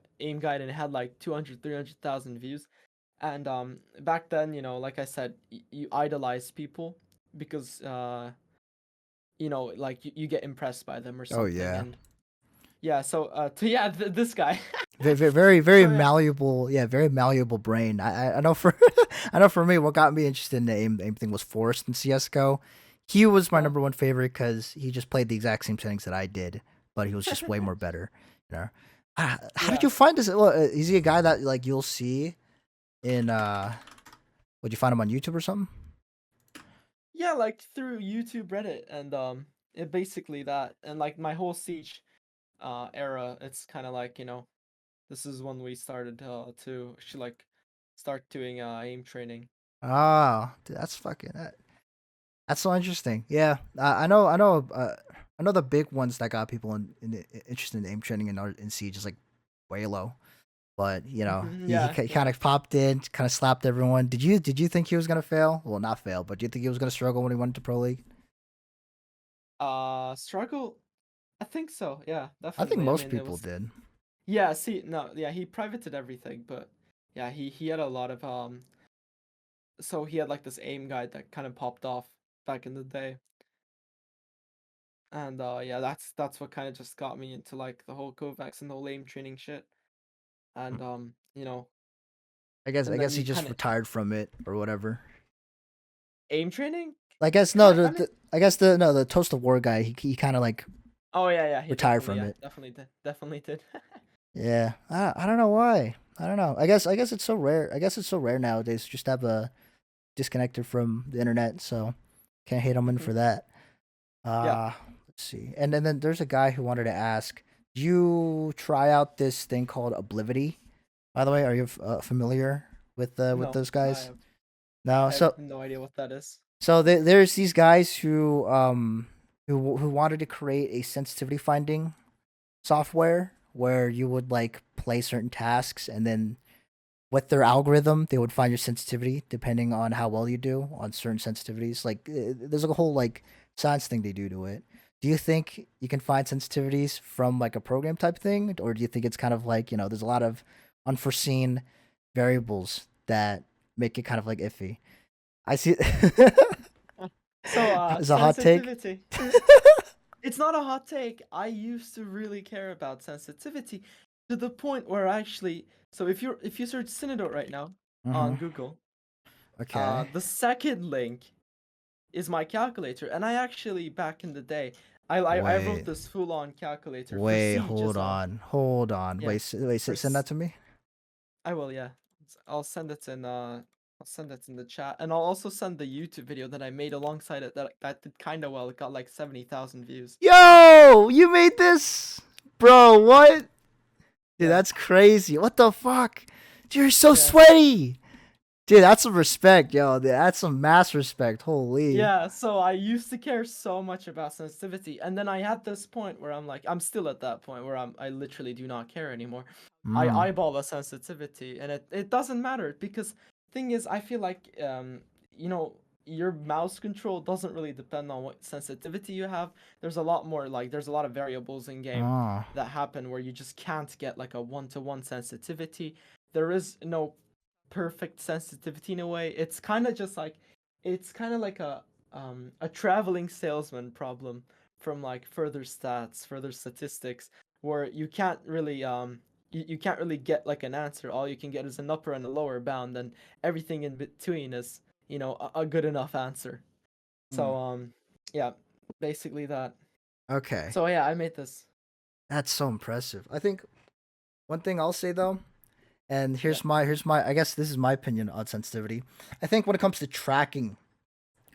[SPEAKER 1] and it had like 200, 300,000 views. And back then, like I said, you idolize people because like you get impressed by them or
[SPEAKER 2] Oh
[SPEAKER 1] something.
[SPEAKER 2] yeah.
[SPEAKER 1] And yeah, so this guy.
[SPEAKER 2] Very very
[SPEAKER 1] So yeah.
[SPEAKER 2] malleable. Yeah, very malleable brain. I know for I know for me, what got me interested in the aim thing was Forrest in CS:GO. He was my
[SPEAKER 1] uh,
[SPEAKER 2] number one favorite because he just played the exact same settings that I did, but he was just way more better. You know. How did
[SPEAKER 1] yeah.
[SPEAKER 2] you find this? Well, is he a guy that like you'll see in would you find him on YouTube or something?
[SPEAKER 1] Yeah, like through YouTube, Reddit, and it basically that, and like my whole Siege era, it's kind of like, this is when we started to actually like start doing aim training.
[SPEAKER 2] Oh, dude, that's fucking that's so interesting. Yeah, I know the big ones that got people interested in aim training in Siege is like Walo, but he
[SPEAKER 1] Yeah,
[SPEAKER 2] kind
[SPEAKER 1] yeah.
[SPEAKER 2] of popped in, kind of slapped everyone. Did you think he was gonna fail? Well, not fail, but do you think he was gonna struggle when he went to Pro League?
[SPEAKER 1] Struggle. I think so. Yeah,
[SPEAKER 2] I think
[SPEAKER 1] definitely. I
[SPEAKER 2] most
[SPEAKER 1] mean, it
[SPEAKER 2] people
[SPEAKER 1] was.
[SPEAKER 2] did.
[SPEAKER 1] Yeah. See, no, yeah, he privated everything, but yeah, he had a lot of So he had like this aim guide that kind of popped off back in the day, and yeah, that's what kind of just got me into like the whole Kovacs and the whole aim training shit, and
[SPEAKER 2] I
[SPEAKER 1] and then
[SPEAKER 2] guess he
[SPEAKER 1] you
[SPEAKER 2] just
[SPEAKER 1] kind of
[SPEAKER 2] retired from it or whatever.
[SPEAKER 1] aim training.
[SPEAKER 2] I guess no,
[SPEAKER 1] I mean,
[SPEAKER 2] I guess the Toast of War guy, he kind of like
[SPEAKER 1] oh yeah, yeah, he
[SPEAKER 2] retired
[SPEAKER 1] definitely,
[SPEAKER 2] from
[SPEAKER 1] yeah,
[SPEAKER 2] it.
[SPEAKER 1] definitely did.
[SPEAKER 2] Yeah, I don't know why. I don't know. I guess it's so rare. I guess it's so rare nowadays to just have a disconnected from the internet. So can't hate him in
[SPEAKER 1] Mhm.
[SPEAKER 2] for that.
[SPEAKER 1] Yeah.
[SPEAKER 2] Let's see. And then there's a guy who wanted to ask, do you try out this thing called Oblivity? By the way, are you familiar with
[SPEAKER 1] No,
[SPEAKER 2] those guys? No.
[SPEAKER 1] I have no idea what that is.
[SPEAKER 2] So there's these guys who wanted to create a sensitivity finding software where you would like play certain tasks and then with their algorithm they would find your sensitivity depending on how well you do on certain sensitivities. Like there's like a whole like science thing they do to it. Do you think you can find sensitivities from like a program type thing, or do you think it's kind of like there's a lot of unforeseen variables that make it kind of like iffy? I see.
[SPEAKER 1] So
[SPEAKER 2] Is a hot take.
[SPEAKER 1] sensitivity. It's not a hot take. I used to really care about sensitivity to the point where actually, so if you search Synodot right now
[SPEAKER 2] Mm-hmm.
[SPEAKER 1] on Google,
[SPEAKER 2] Okay.
[SPEAKER 1] the second link is my calculator, and I actually back in the day, I wrote
[SPEAKER 2] Wait.
[SPEAKER 1] this full on calculator for
[SPEAKER 2] Wait.
[SPEAKER 1] Siege as
[SPEAKER 2] Hold
[SPEAKER 1] well.
[SPEAKER 2] on. Hold on.
[SPEAKER 1] Yeah,
[SPEAKER 2] Wait.
[SPEAKER 1] for
[SPEAKER 2] Send that to me.
[SPEAKER 1] I will, yeah. I'll send it in I'll send it in the chat, and I'll also send the YouTube video that I made alongside it that did kind of well. It got like 70,000 views.
[SPEAKER 2] Yo, you made this, bro? What? Dude,
[SPEAKER 1] Yeah.
[SPEAKER 2] that's crazy. What the fuck? Dude, you're so
[SPEAKER 1] Yeah.
[SPEAKER 2] sweaty. Dude, that's some respect, yo. Dude, that's some mass respect. Holy.
[SPEAKER 1] Yeah, so I used to care so much about sensitivity, and then I had this point where I'm still at that point where I literally do not care anymore. I
[SPEAKER 2] Mm.
[SPEAKER 1] eyeball the sensitivity, and it doesn't matter because thing is, I feel like you know, your mouse control doesn't really depend on what sensitivity you have. There's a lot more there's a lot of variables in game
[SPEAKER 2] Oh.
[SPEAKER 1] that happen where you just can't get like a one-to-one sensitivity. There is no perfect sensitivity in a way. It's kind of like a traveling salesman problem from like further stats, further statistics, where you can't really get like an answer. All you can get is an upper and a lower bound, and everything in between is, a good enough answer.
[SPEAKER 2] Mm.
[SPEAKER 1] So yeah, basically that.
[SPEAKER 2] Okay.
[SPEAKER 1] So yeah, I made this.
[SPEAKER 2] That's so impressive. I think one thing I'll say though, and
[SPEAKER 1] Yeah.
[SPEAKER 2] here's my I guess this is my opinion on sensitivity. I think when it comes to tracking,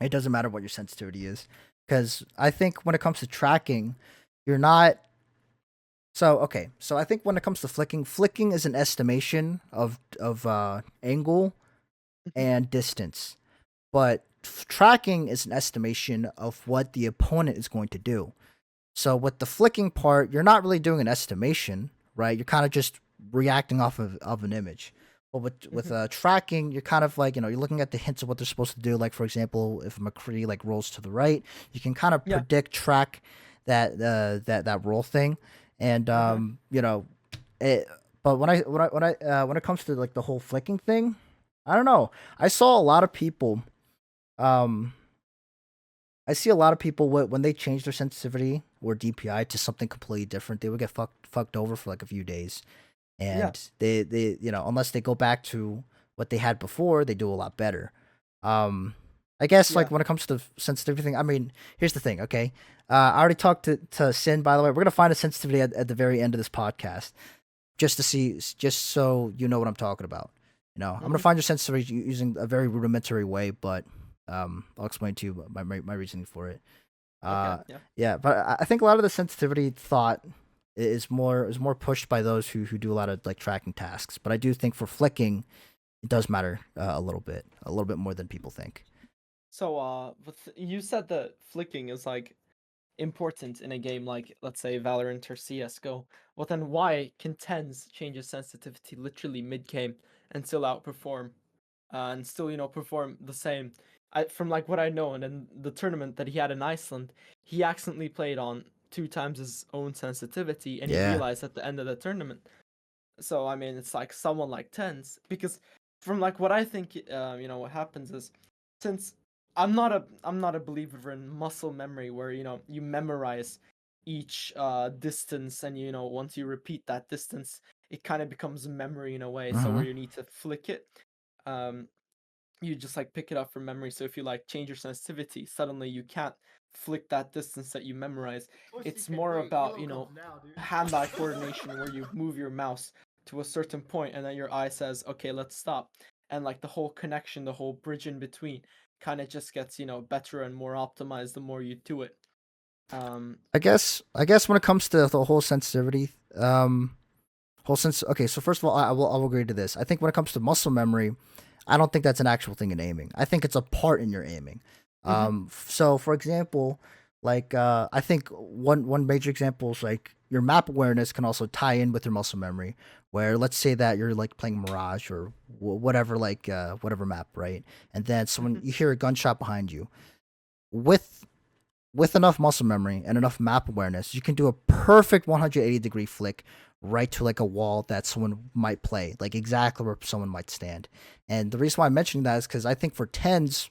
[SPEAKER 2] it doesn't matter what your sensitivity is, because I think when it comes to tracking, you're not. So I think when it comes to flicking is an estimation of angle
[SPEAKER 1] Mhm.
[SPEAKER 2] and distance, but tracking is an estimation of what the opponent is going to do. So with the flicking part, you're not really doing an estimation, right? You're kind of just reacting off of an image. But with
[SPEAKER 1] Mhm.
[SPEAKER 2] tracking, you're kind of like, you're looking at the hints of what they're supposed to do. Like for example, if McCree like rolls to the right, you can kind of
[SPEAKER 1] Yeah.
[SPEAKER 2] predict track that roll thing, and
[SPEAKER 1] Uh-huh.
[SPEAKER 2] it. But when it comes to like the whole flicking thing, I don't know. I saw a lot of people. Um, I see a lot of people when they change their sensitivity or DPI to something completely different, they would get fucked over for like a few days,
[SPEAKER 1] Yeah.
[SPEAKER 2] and they unless they go back to what they had before, they do a lot better. Um, I guess
[SPEAKER 1] Yeah.
[SPEAKER 2] like when it comes to the sensitivity thing, I mean, here's the thing, okay? I already talked to Sin. By the way, we're gonna find a sensitivity at the very end of this podcast, just to see, just so you know what I'm talking about. I'm gonna
[SPEAKER 1] Mhm.
[SPEAKER 2] find your sensitivity using a very rudimentary way, but I'll explain to you my reasoning for it.
[SPEAKER 1] Okay.
[SPEAKER 2] Uh,
[SPEAKER 1] Yeah.
[SPEAKER 2] yeah, but I think a lot of the sensitivity thought is more pushed by those who do a lot of like tracking tasks. But I do think for flicking, it does matter a little bit more than people think.
[SPEAKER 1] So you said that flicking is like important in a game like, let's say, Valorant or CS:GO. Well, then why can tens change its sensitivity literally mid-game and still outperform, and still, perform the same? From like what I know, and in the tournament that he had in Iceland, he accidentally played on 2 times his own sensitivity, and he
[SPEAKER 2] Yeah.
[SPEAKER 1] realized at the end of the tournament. So I mean, it's like someone like tens, because from like what I think, what happens is, since I'm not a believer in muscle memory where you memorize each distance, and once you repeat that distance, it kind of becomes memory in a way. So
[SPEAKER 2] Hmm.
[SPEAKER 1] where you need to flick it, um, you just like pick it up from memory. So if you like change your sensitivity, suddenly you can't flick that distance that you memorize. It's more
[SPEAKER 3] Wait,
[SPEAKER 1] about,
[SPEAKER 3] Elo comes now, dude.
[SPEAKER 1] hand-eye coordination where you move your mouse to a certain point and then your eye says, okay, let's stop. And like the whole connection, the whole bridge in between kind of just gets, better and more optimized the more you do it.
[SPEAKER 2] I guess when it comes to the whole sensitivity, whole sense. Okay, so first of all, I will agree to this. I think when it comes to muscle memory, I don't think that's an actual thing in aiming. I think it's a part in your aiming.
[SPEAKER 1] Mm-hmm.
[SPEAKER 2] So for example, like I think one major example is like your map awareness can also tie in with your muscle memory. Where let's say that you're like playing Mirage or whatever, like whatever map, right? And then someone
[SPEAKER 1] Mm-hmm.
[SPEAKER 2] you hear a gunshot behind you. With enough muscle memory and enough map awareness, you can do a perfect 180-degree flick right to like a wall that someone might play, like exactly where someone might stand. And the reason why I'm mentioning that is because I think for tens,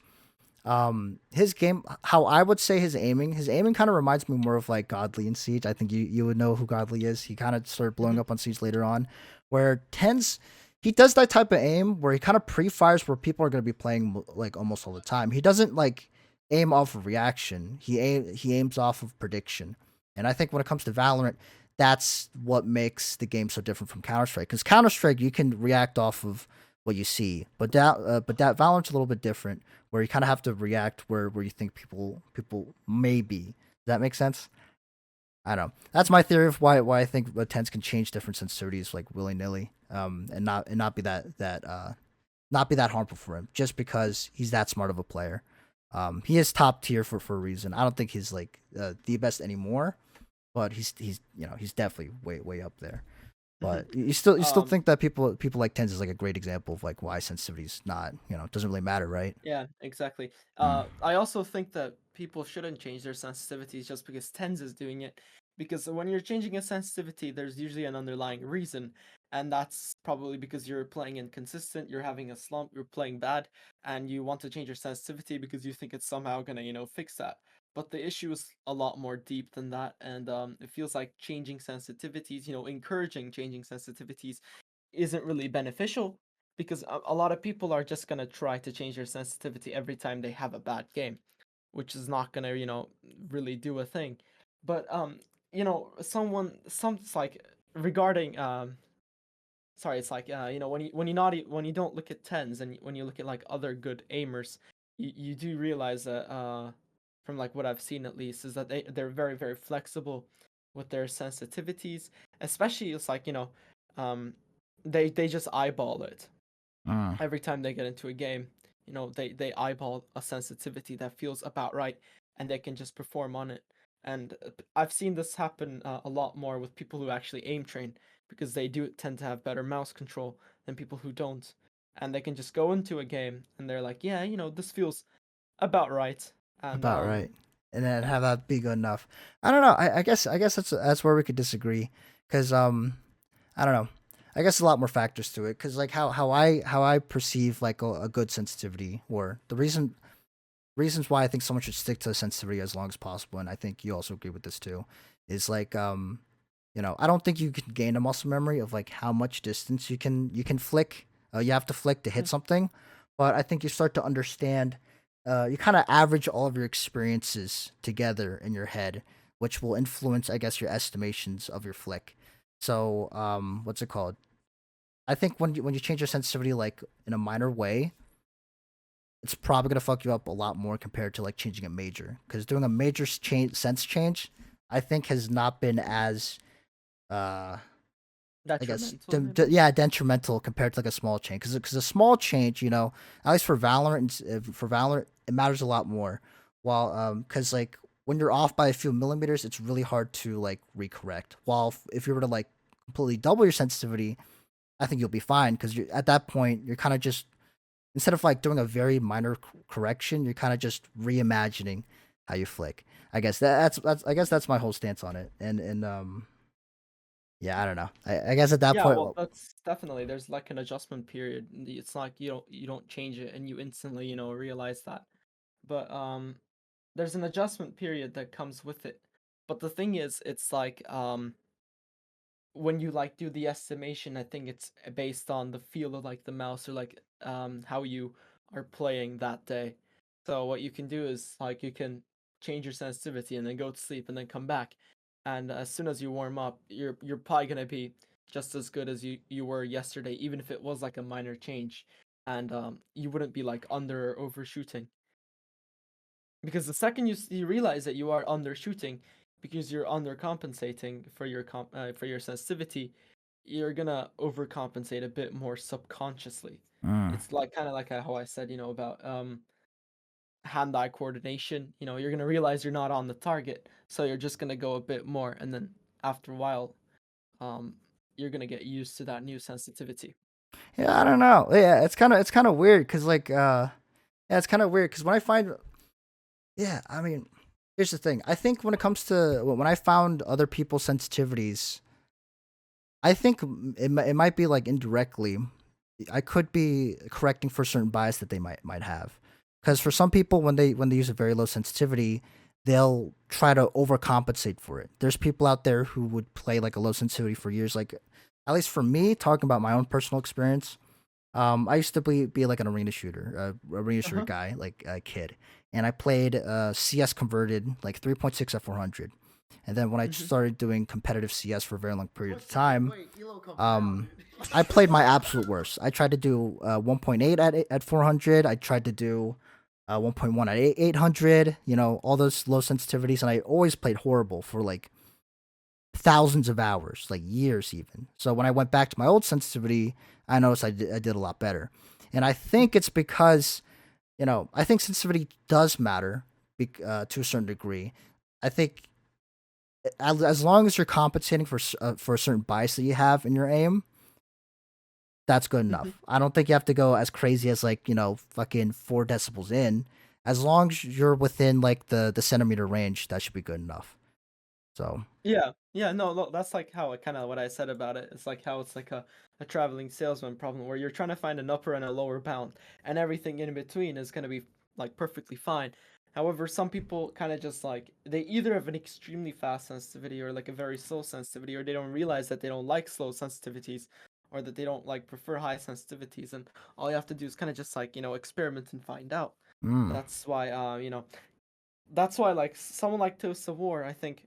[SPEAKER 2] his game, how I would say his aiming kind of reminds me more of like Godly in Siege. I think you would know who Godly is. He kind of started blowing
[SPEAKER 1] Mm-hmm.
[SPEAKER 2] up on Siege later on, where tens. He does that type of aim where he kind of pre-fires where people are going to be playing like almost all the time. He doesn't like aim off of reaction. He aims off of prediction. And I think when it comes to Valorant, that's what makes the game so different from Counter Strike. Because Counter Strike, you can react off of what you see. But that Valorant's a little bit different, where you kind of have to react where you think people may be. Does that make sense? I don't know. That's my theory of why I think tens can change different sensitivities like willy nilly, and not be not be that harmful for him just because he's that smart of a player. He is top tier for a reason. I don't think he's like the best anymore, but he's definitely way up there.
[SPEAKER 1] Mhm.
[SPEAKER 2] But you still
[SPEAKER 1] Um,
[SPEAKER 2] think that people like tens is like a great example of like why sensitivity's not doesn't really matter, right?
[SPEAKER 1] yeah, exactly.
[SPEAKER 2] Mm.
[SPEAKER 1] I also think that people shouldn't change their sensitivities just because Tens is doing it. Because when you're changing a sensitivity, there's usually an underlying reason, and that's probably because you're playing inconsistent, you're having a slump, you're playing bad, and you want to change your sensitivity because you think it's somehow gonna, fix that. But the issue is a lot more deep than that, and it feels like changing sensitivities, encouraging changing sensitivities isn't really beneficial because a lot of people are just going to try to change their sensitivity every time they have a bad game, which is not going to, really do a thing. But it's like regarding sorry, it's like when you don't look at tens and when you look at like other good aimers, you do realize that from like what I've seen at least is that they're very very flexible with their sensitivities, especially it's like um they just eyeball it
[SPEAKER 2] Mm.
[SPEAKER 1] every time they get into a game. They eyeball a sensitivity that feels about right, and they can just perform on it. And I've seen this happen a lot more with people who actually aim train because they do tend to have better mouse control than people who don't. And they can just go into a game and they're like, yeah, this feels about right. And
[SPEAKER 2] About right, and then
[SPEAKER 1] yeah,
[SPEAKER 2] have that be good enough. I don't know. I guess that's where we could disagree, because I don't know. I guess a lot more factors to it, because like how I perceive like a good sensitivity, or the reasons why I think someone should stick to sensitivity as long as possible, and I think you also agree with this too, is like I don't think you can gain a muscle memory of like how much distance you can flick. You have to flick to hit
[SPEAKER 1] mhm,
[SPEAKER 2] something, but I think you start to understand. You kind of average all of your experiences together in your head, which will influence, I guess, your estimations of your flick. So, what's it called? I think when you change your sensitivity like in a minor way, it's probably gonna fuck you up a lot more compared to like changing a major. Because doing a major sense change, I think has not been as uh I guess
[SPEAKER 1] detrimental maybe.
[SPEAKER 2] yeah, detrimental compared to like a small change. Because a small change, at least for Valorant, it matters a lot more. While because like when you're off by a few millimeters, it's really hard to like recorrect. While if you were to like completely double your sensitivity, I think you'll be fine, because you at that point you're kind of just, instead of like doing a very minor correction, you're kind of just reimagining how you flick. I guess that's I guess that's my whole stance on it. And yeah, I don't know. I guess at that
[SPEAKER 1] Yeah,
[SPEAKER 2] point,
[SPEAKER 1] well, that's definitely there's like an adjustment period. It's like you don't change it and you instantly, realize that. But there's an adjustment period that comes with it. But the thing is, it's like when you like do the estimation, I think it's based on the feel of like the mouse or like how you are playing that day. So what you can do is like you can change your sensitivity and then go to sleep and then come back. And as soon as you warm up, you're probably gonna be just as good as you were yesterday, even if it was like a minor change. And you wouldn't be like under or overshooting. Because the second you realize that you are undershooting because you're undercompensating for for your sensitivity, you're gonna overcompensate a bit more subconsciously.
[SPEAKER 2] mm,
[SPEAKER 1] It's like kind of like how I said, about hand-eye coordination. You're gonna realize you're not on the target, so you're just gonna go a bit more, and then after a while, um, you're gonna get used to that new sensitivity.
[SPEAKER 2] yeah, I don't know. Yeah, it's kind of weird, because like yeah, it's kind of weird, because when I find, yeah, I mean, here's the thing. I think when it comes to when I found other people's sensitivities, I think it might be like indirectly. I could be correcting for certain bias that they might have. Because for some people, when they use a very low sensitivity, they'll try to overcompensate for it. There's people out there who would play like a low sensitivity for years. Like, at least for me, talking about my own personal experience, I used to be like an arena shooter
[SPEAKER 1] Uh-huh.
[SPEAKER 2] guy, like a kid, and I played CS converted like 3.6 at 400. And then when I
[SPEAKER 1] Hmm.
[SPEAKER 2] started doing competitive CS for a very long period
[SPEAKER 3] One
[SPEAKER 2] of
[SPEAKER 3] second,
[SPEAKER 2] time,
[SPEAKER 3] wait, Elo comes now,
[SPEAKER 2] um,
[SPEAKER 3] dude.
[SPEAKER 2] I played my absolute worst. I tried to do 1.8 at 400. I tried to do 1.1 at 800. You know, all those low sensitivities, and I always played horrible for like thousands of hours, like years even. So when I went back to my old sensitivity, I noticed I did a lot better. And I think it's because, I think sensitivity does matter to a certain degree. I think as long as you're compensating for a certain bias that you have in your aim, that's good
[SPEAKER 1] Hmm.
[SPEAKER 2] enough. I don't think you have to go as crazy as like, fucking 4 decibels in. As long as you're within like the centimeter range, that should be good enough. So,
[SPEAKER 1] Yeah, yeah, no, no, that's like how kind of what I said about it. It's like how it's like a traveling salesman problem where you're trying to find an upper and a lower bound, and everything in between is gonna be like perfectly fine. However, some people kind of just like they either have an extremely fast sensitivity or like a very slow sensitivity, or they don't realize that they don't like slow sensitivities, or that they don't like prefer high sensitivities, and all you have to do is kind of just like experiment and find out.
[SPEAKER 2] mm.
[SPEAKER 1] That's why that's why like someone like Toast of War, I think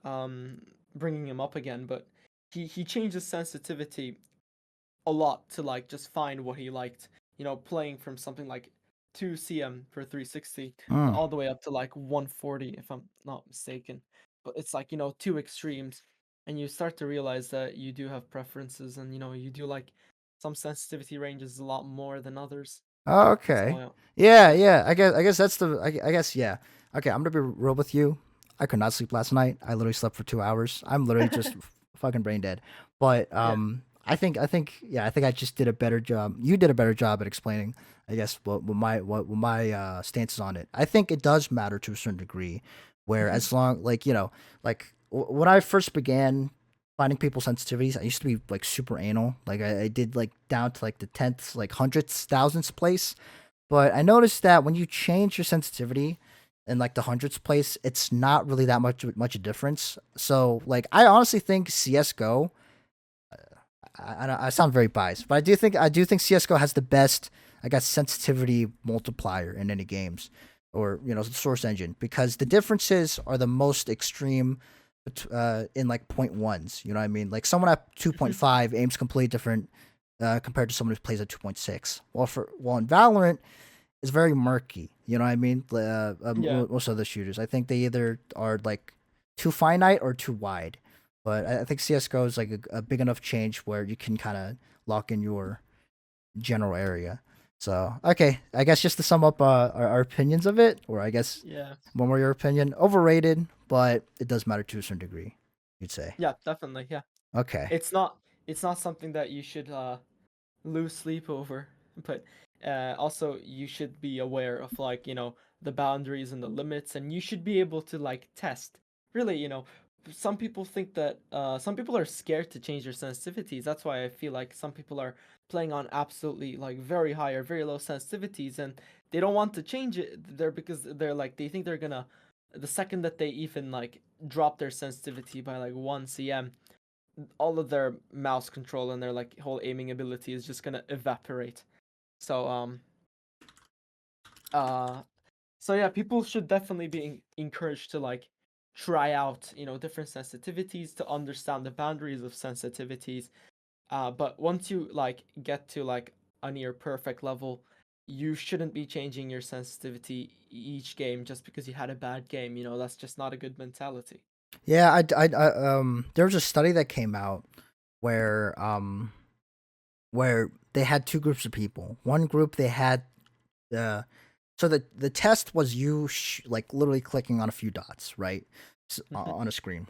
[SPEAKER 1] um bringing him up again, but he changed his sensitivity a lot to like just find what he liked. Playing from something like 2 cm for 360 to
[SPEAKER 2] Mm.
[SPEAKER 1] all the way up to like 140 if I'm not mistaken. But it's like, two extremes, and you start to realize that you do have preferences, and you do like some sensitivity ranges a lot more than others.
[SPEAKER 2] Oh,
[SPEAKER 1] So
[SPEAKER 2] okay.
[SPEAKER 1] yeah.
[SPEAKER 2] Yeah,
[SPEAKER 1] Yeah.
[SPEAKER 2] yeah. I guess that's I guess yeah. Okay, I'm gonna be real with you. I could not sleep last night. I literally slept for 2 hours. I'm literally just fucking brain dead. But
[SPEAKER 1] Yeah.
[SPEAKER 2] I think yeah. I think I just did a better job. You did a better job at explaining. I guess what my stance is on it. I think it does matter to a certain degree. Where
[SPEAKER 1] Hmm.
[SPEAKER 2] as long like when I first began finding people's sensitivities, I used to be like super anal. Like I did like down to like the tenths, like hundredths, thousandths place. But I noticed that when you change your sensitivity in like the hundredths place, it's not really that much a difference. So like I honestly think CS:GO. I sound very biased, but I do think CS:GO has the best, I guess, sensitivity multiplier in any games, or source engine, because the differences are the most extreme in like point ones. You know what I mean? Like someone at
[SPEAKER 1] Hmm.
[SPEAKER 2] 2.5 aims completely different compared to someone who plays at 2.6. Well in Valorant it's very murky. You know what I mean?
[SPEAKER 1] Yeah.
[SPEAKER 2] Most of the shooters, I think they either are like too finite or too wide. But I think CS:GO is like a big enough change where you can kind of lock in your general area. So okay, I guess just to sum up our opinions of it, or I guess
[SPEAKER 1] Yeah.
[SPEAKER 2] one more your opinion, overrated, but it does matter to a certain degree. You'd say.
[SPEAKER 1] Yeah, definitely. Yeah.
[SPEAKER 2] Okay.
[SPEAKER 1] It's not something that you should lose sleep over, but also you should be aware of like, the boundaries and the limits, and you should be able to like test. Really, some people think that some people are scared to change their sensitivities. That's why I feel like some people are playing on absolutely like very high or very low sensitivities, and they don't want to change it there because they're like they think they're gonna the second that they even like drop their sensitivity by like 1 cm, all of their mouse control and their like whole aiming ability is just gonna evaporate. So uh so yeah, people should definitely be encouraged to like try out, different sensitivities to understand the boundaries of sensitivities. But once you like get to like a near perfect level, you shouldn't be changing your sensitivity each game just because you had a bad game. That's just not a good mentality.
[SPEAKER 2] Yeah, there was a study that came out where they had two groups of people. One group they had uh so the test was you like literally clicking on a few dots, right?
[SPEAKER 1] Hmm.
[SPEAKER 2] On a screen.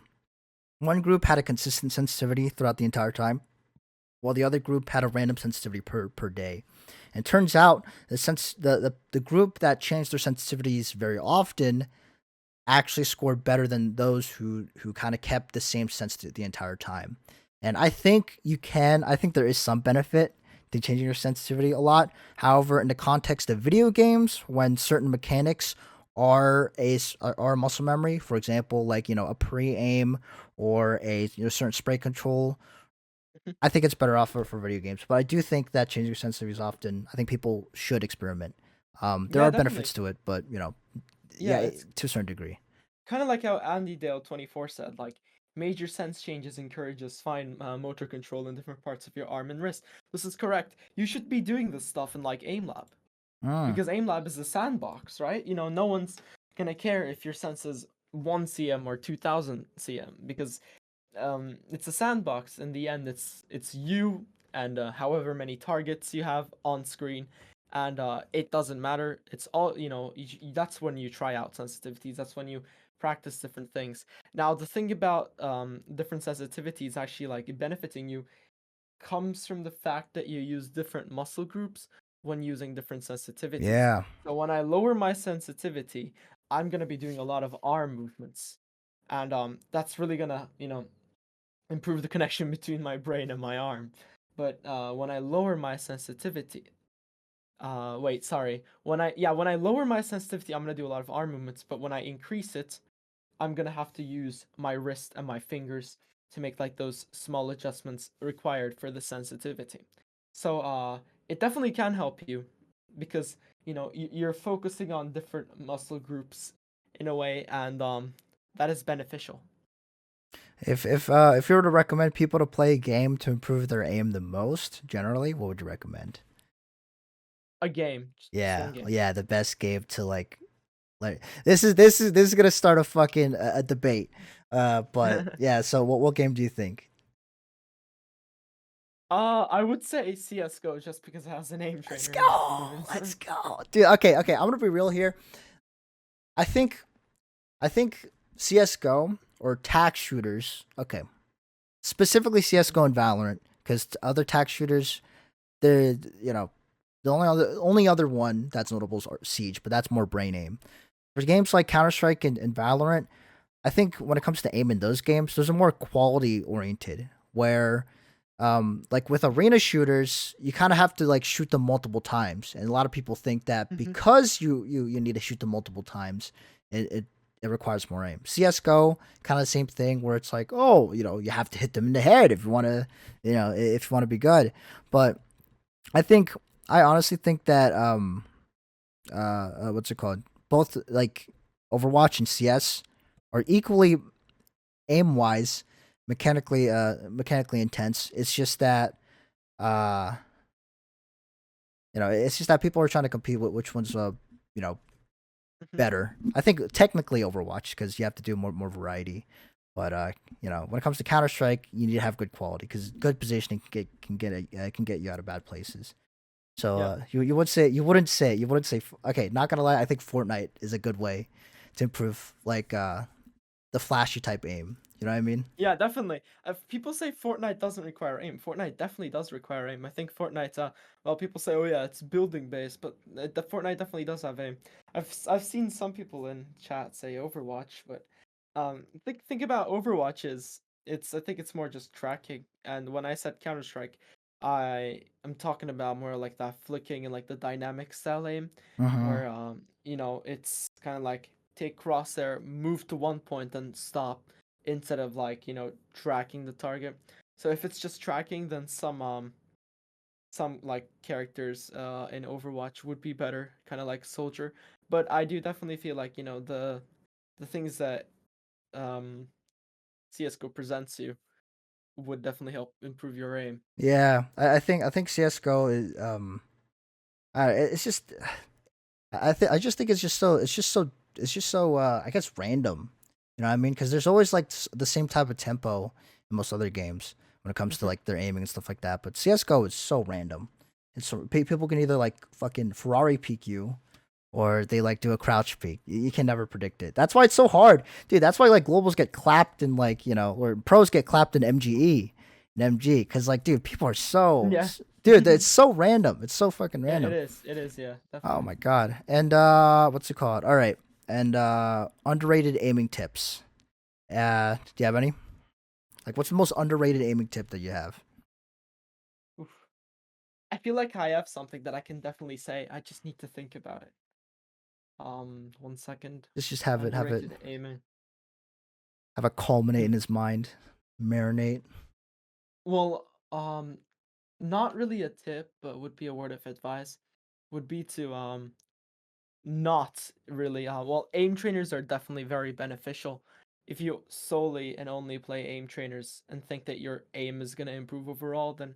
[SPEAKER 2] One group had a consistent sensitivity throughout the entire time, while the other group had a random sensitivity per day. And it turns out the group that changed their sensitivities very often actually scored better than those who kind of kept the same sensitivity the entire time. And I think there is some benefit to changing your sensitivity a lot. However, in the context of video games, when certain mechanics are muscle memory, for example, like a pre-aim or a certain spray control, I think it's better off for video games. But I do think that changing your sensitivities often, I think people should experiment. There
[SPEAKER 1] Yeah,
[SPEAKER 2] are
[SPEAKER 1] definitely.
[SPEAKER 2] benefits to it, but
[SPEAKER 1] Yeah,
[SPEAKER 2] yeah, to a certain degree.
[SPEAKER 1] kind of like how Andy Dale 24 said, like major sense changes encourages fine motor control in different parts of your arm and wrist. This is correct. You should be doing this stuff in like aim lab
[SPEAKER 2] Mm.
[SPEAKER 1] because aim lab is a sandbox, right? You know, no one's gonna care if your sense is 1 cm or 2000 cm because it's a sandbox. In the end, it's you and however many targets you have on screen, and it doesn't matter. It's all that's when you try out sensitivities. That's when you practice different things. Now, the thing about different sensitivities actually like benefiting you comes from the fact that you use different muscle groups when using different sensitivities.
[SPEAKER 2] Yeah.
[SPEAKER 1] So when I lower my sensitivity, I'm gonna be doing a lot of arm movements, and that's really gonna improve the connection between my brain and my arm. But when I lower my sensitivity, wait, sorry. When I lower my sensitivity, I'm gonna do a lot of arm movements. But when I increase it, I'm gonna have to use my wrist and my fingers to make like those small adjustments required for the sensitivity. So it definitely can help you because you're focusing on different muscle groups in a way, and that is beneficial.
[SPEAKER 2] If you were to recommend people to play a game to improve their aim the most, generally, what would you recommend?
[SPEAKER 1] A game, just
[SPEAKER 2] Yeah,
[SPEAKER 1] one game.
[SPEAKER 2] yeah, the best game to like this is gonna start a fucking a debate. But yeah, so what game do you think?
[SPEAKER 1] I would say CS:GO just because it has a name
[SPEAKER 2] Let's
[SPEAKER 1] trainer and it's
[SPEAKER 2] go, let's
[SPEAKER 1] invincible.
[SPEAKER 2] go, dude. Okay, I'm gonna be real here. I think I think CS:GO or tax shooters. Okay, specifically CS:GO and Valorant, because other tax shooters, they're the only other one that's notable is Siege, but that's more brain aim. For games like Counter Strike and Valorant, I think when it comes to aim in those games, those are more quality oriented. Where, like with arena shooters, you kind of have to like shoot them multiple times, and a lot of people think that
[SPEAKER 1] Mhm.
[SPEAKER 2] because you need to shoot them multiple times, it requires more aim. CS:GO kind of the same thing, where it's like, oh, you have to hit them in the head if you want to, if you want to be good. But I think I honestly think that what's it called? Both like Overwatch and CS are equally aim wise, mechanically intense. It's just that uh it's just that people are trying to compete with which one's you know
[SPEAKER 1] Mhm.
[SPEAKER 2] better. I think technically Overwatch because you have to do more variety. But when it comes to Counter Strike, you need to have good quality because good positioning can get you out of bad places. So
[SPEAKER 1] Yeah.
[SPEAKER 2] you wouldn't say okay. Not gonna lie, I think Fortnite is a good way to improve like the flashy type aim. You know what I mean?
[SPEAKER 1] Yeah, definitely. If people say Fortnite doesn't require aim, Fortnite definitely does require aim. I think Fortnite, well, people say, oh yeah, it's building based, but the Fortnite definitely does have aim. I've seen some people in chat say Overwatch, but think about Overwatch is I think it's more just tracking. And when I said Counter Strike, I am talking about more like that flicking and like the dynamic style aim,
[SPEAKER 2] Mm-hmm.
[SPEAKER 1] where it's kind of like take crosshair, move to one point and stop instead of like tracking the target. So if it's just tracking, then some like characters in Overwatch would be better, kind of like Soldier. But I do definitely feel like the things that um CS:GO presents you would definitely help improve your aim.
[SPEAKER 2] Yeah, I think CS:GO is it's just I just think it's just so I guess random. You know what I mean? Because there's always like the same type of tempo in most other games when it comes to
[SPEAKER 1] Mhm.
[SPEAKER 2] like their aiming and stuff like that. But CS:GO is so random. It's so people can either like fucking Ferrari peek you or they like do a crouch peek. You can never predict it. That's why it's so hard, dude. That's why like globals get clapped in like or pros get clapped in MGE and MG because like dude, people are
[SPEAKER 1] Yeah.
[SPEAKER 2] dude. It's so random. It's so fucking
[SPEAKER 1] Yeah, it
[SPEAKER 2] random.
[SPEAKER 1] is. It is, yeah,
[SPEAKER 2] Oh
[SPEAKER 1] definitely.
[SPEAKER 2] my god. And what's it called? All right. And underrated aiming tips. Do you have any? Like what's the most underrated aiming tip that you have?
[SPEAKER 1] Oof. I feel like I have something that I can definitely say. I just need to think about it. 1 second.
[SPEAKER 2] Just have it
[SPEAKER 1] Underrated aiming.
[SPEAKER 2] have a culminate in his mind. Marinate.
[SPEAKER 1] Well, not really a tip, but would be a word of advice. Would be to not really. Well, aim trainers are definitely very beneficial. If you solely and only play aim trainers and think that your aim is gonna improve overall, then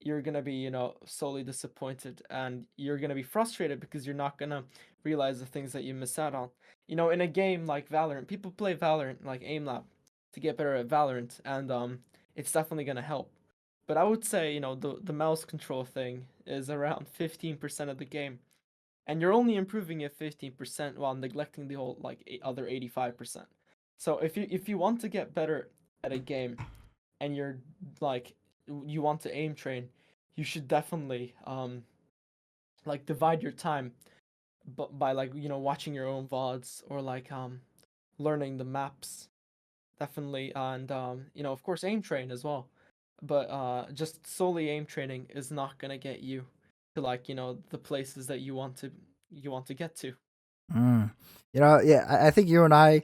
[SPEAKER 1] you're gonna be, solely disappointed, and you're gonna be frustrated because you're not gonna realize the things that you miss out on. In a game like Valorant, people play Valorant like aim lab to get better at Valorant, and it's definitely gonna help. But I would say, the mouse control thing is around 15% of the game, and you're only improving it 15% while neglecting the whole like other 85%. So if you want to get better at a game, and like you want to aim train, you should definitely like divide your time, but by like watching your own VODs, or like learning the maps, definitely, and of course aim train as well. But just solely aim training is not gonna get you to, like, the places that you want to get to.
[SPEAKER 2] Mm. Yeah, I think you and I,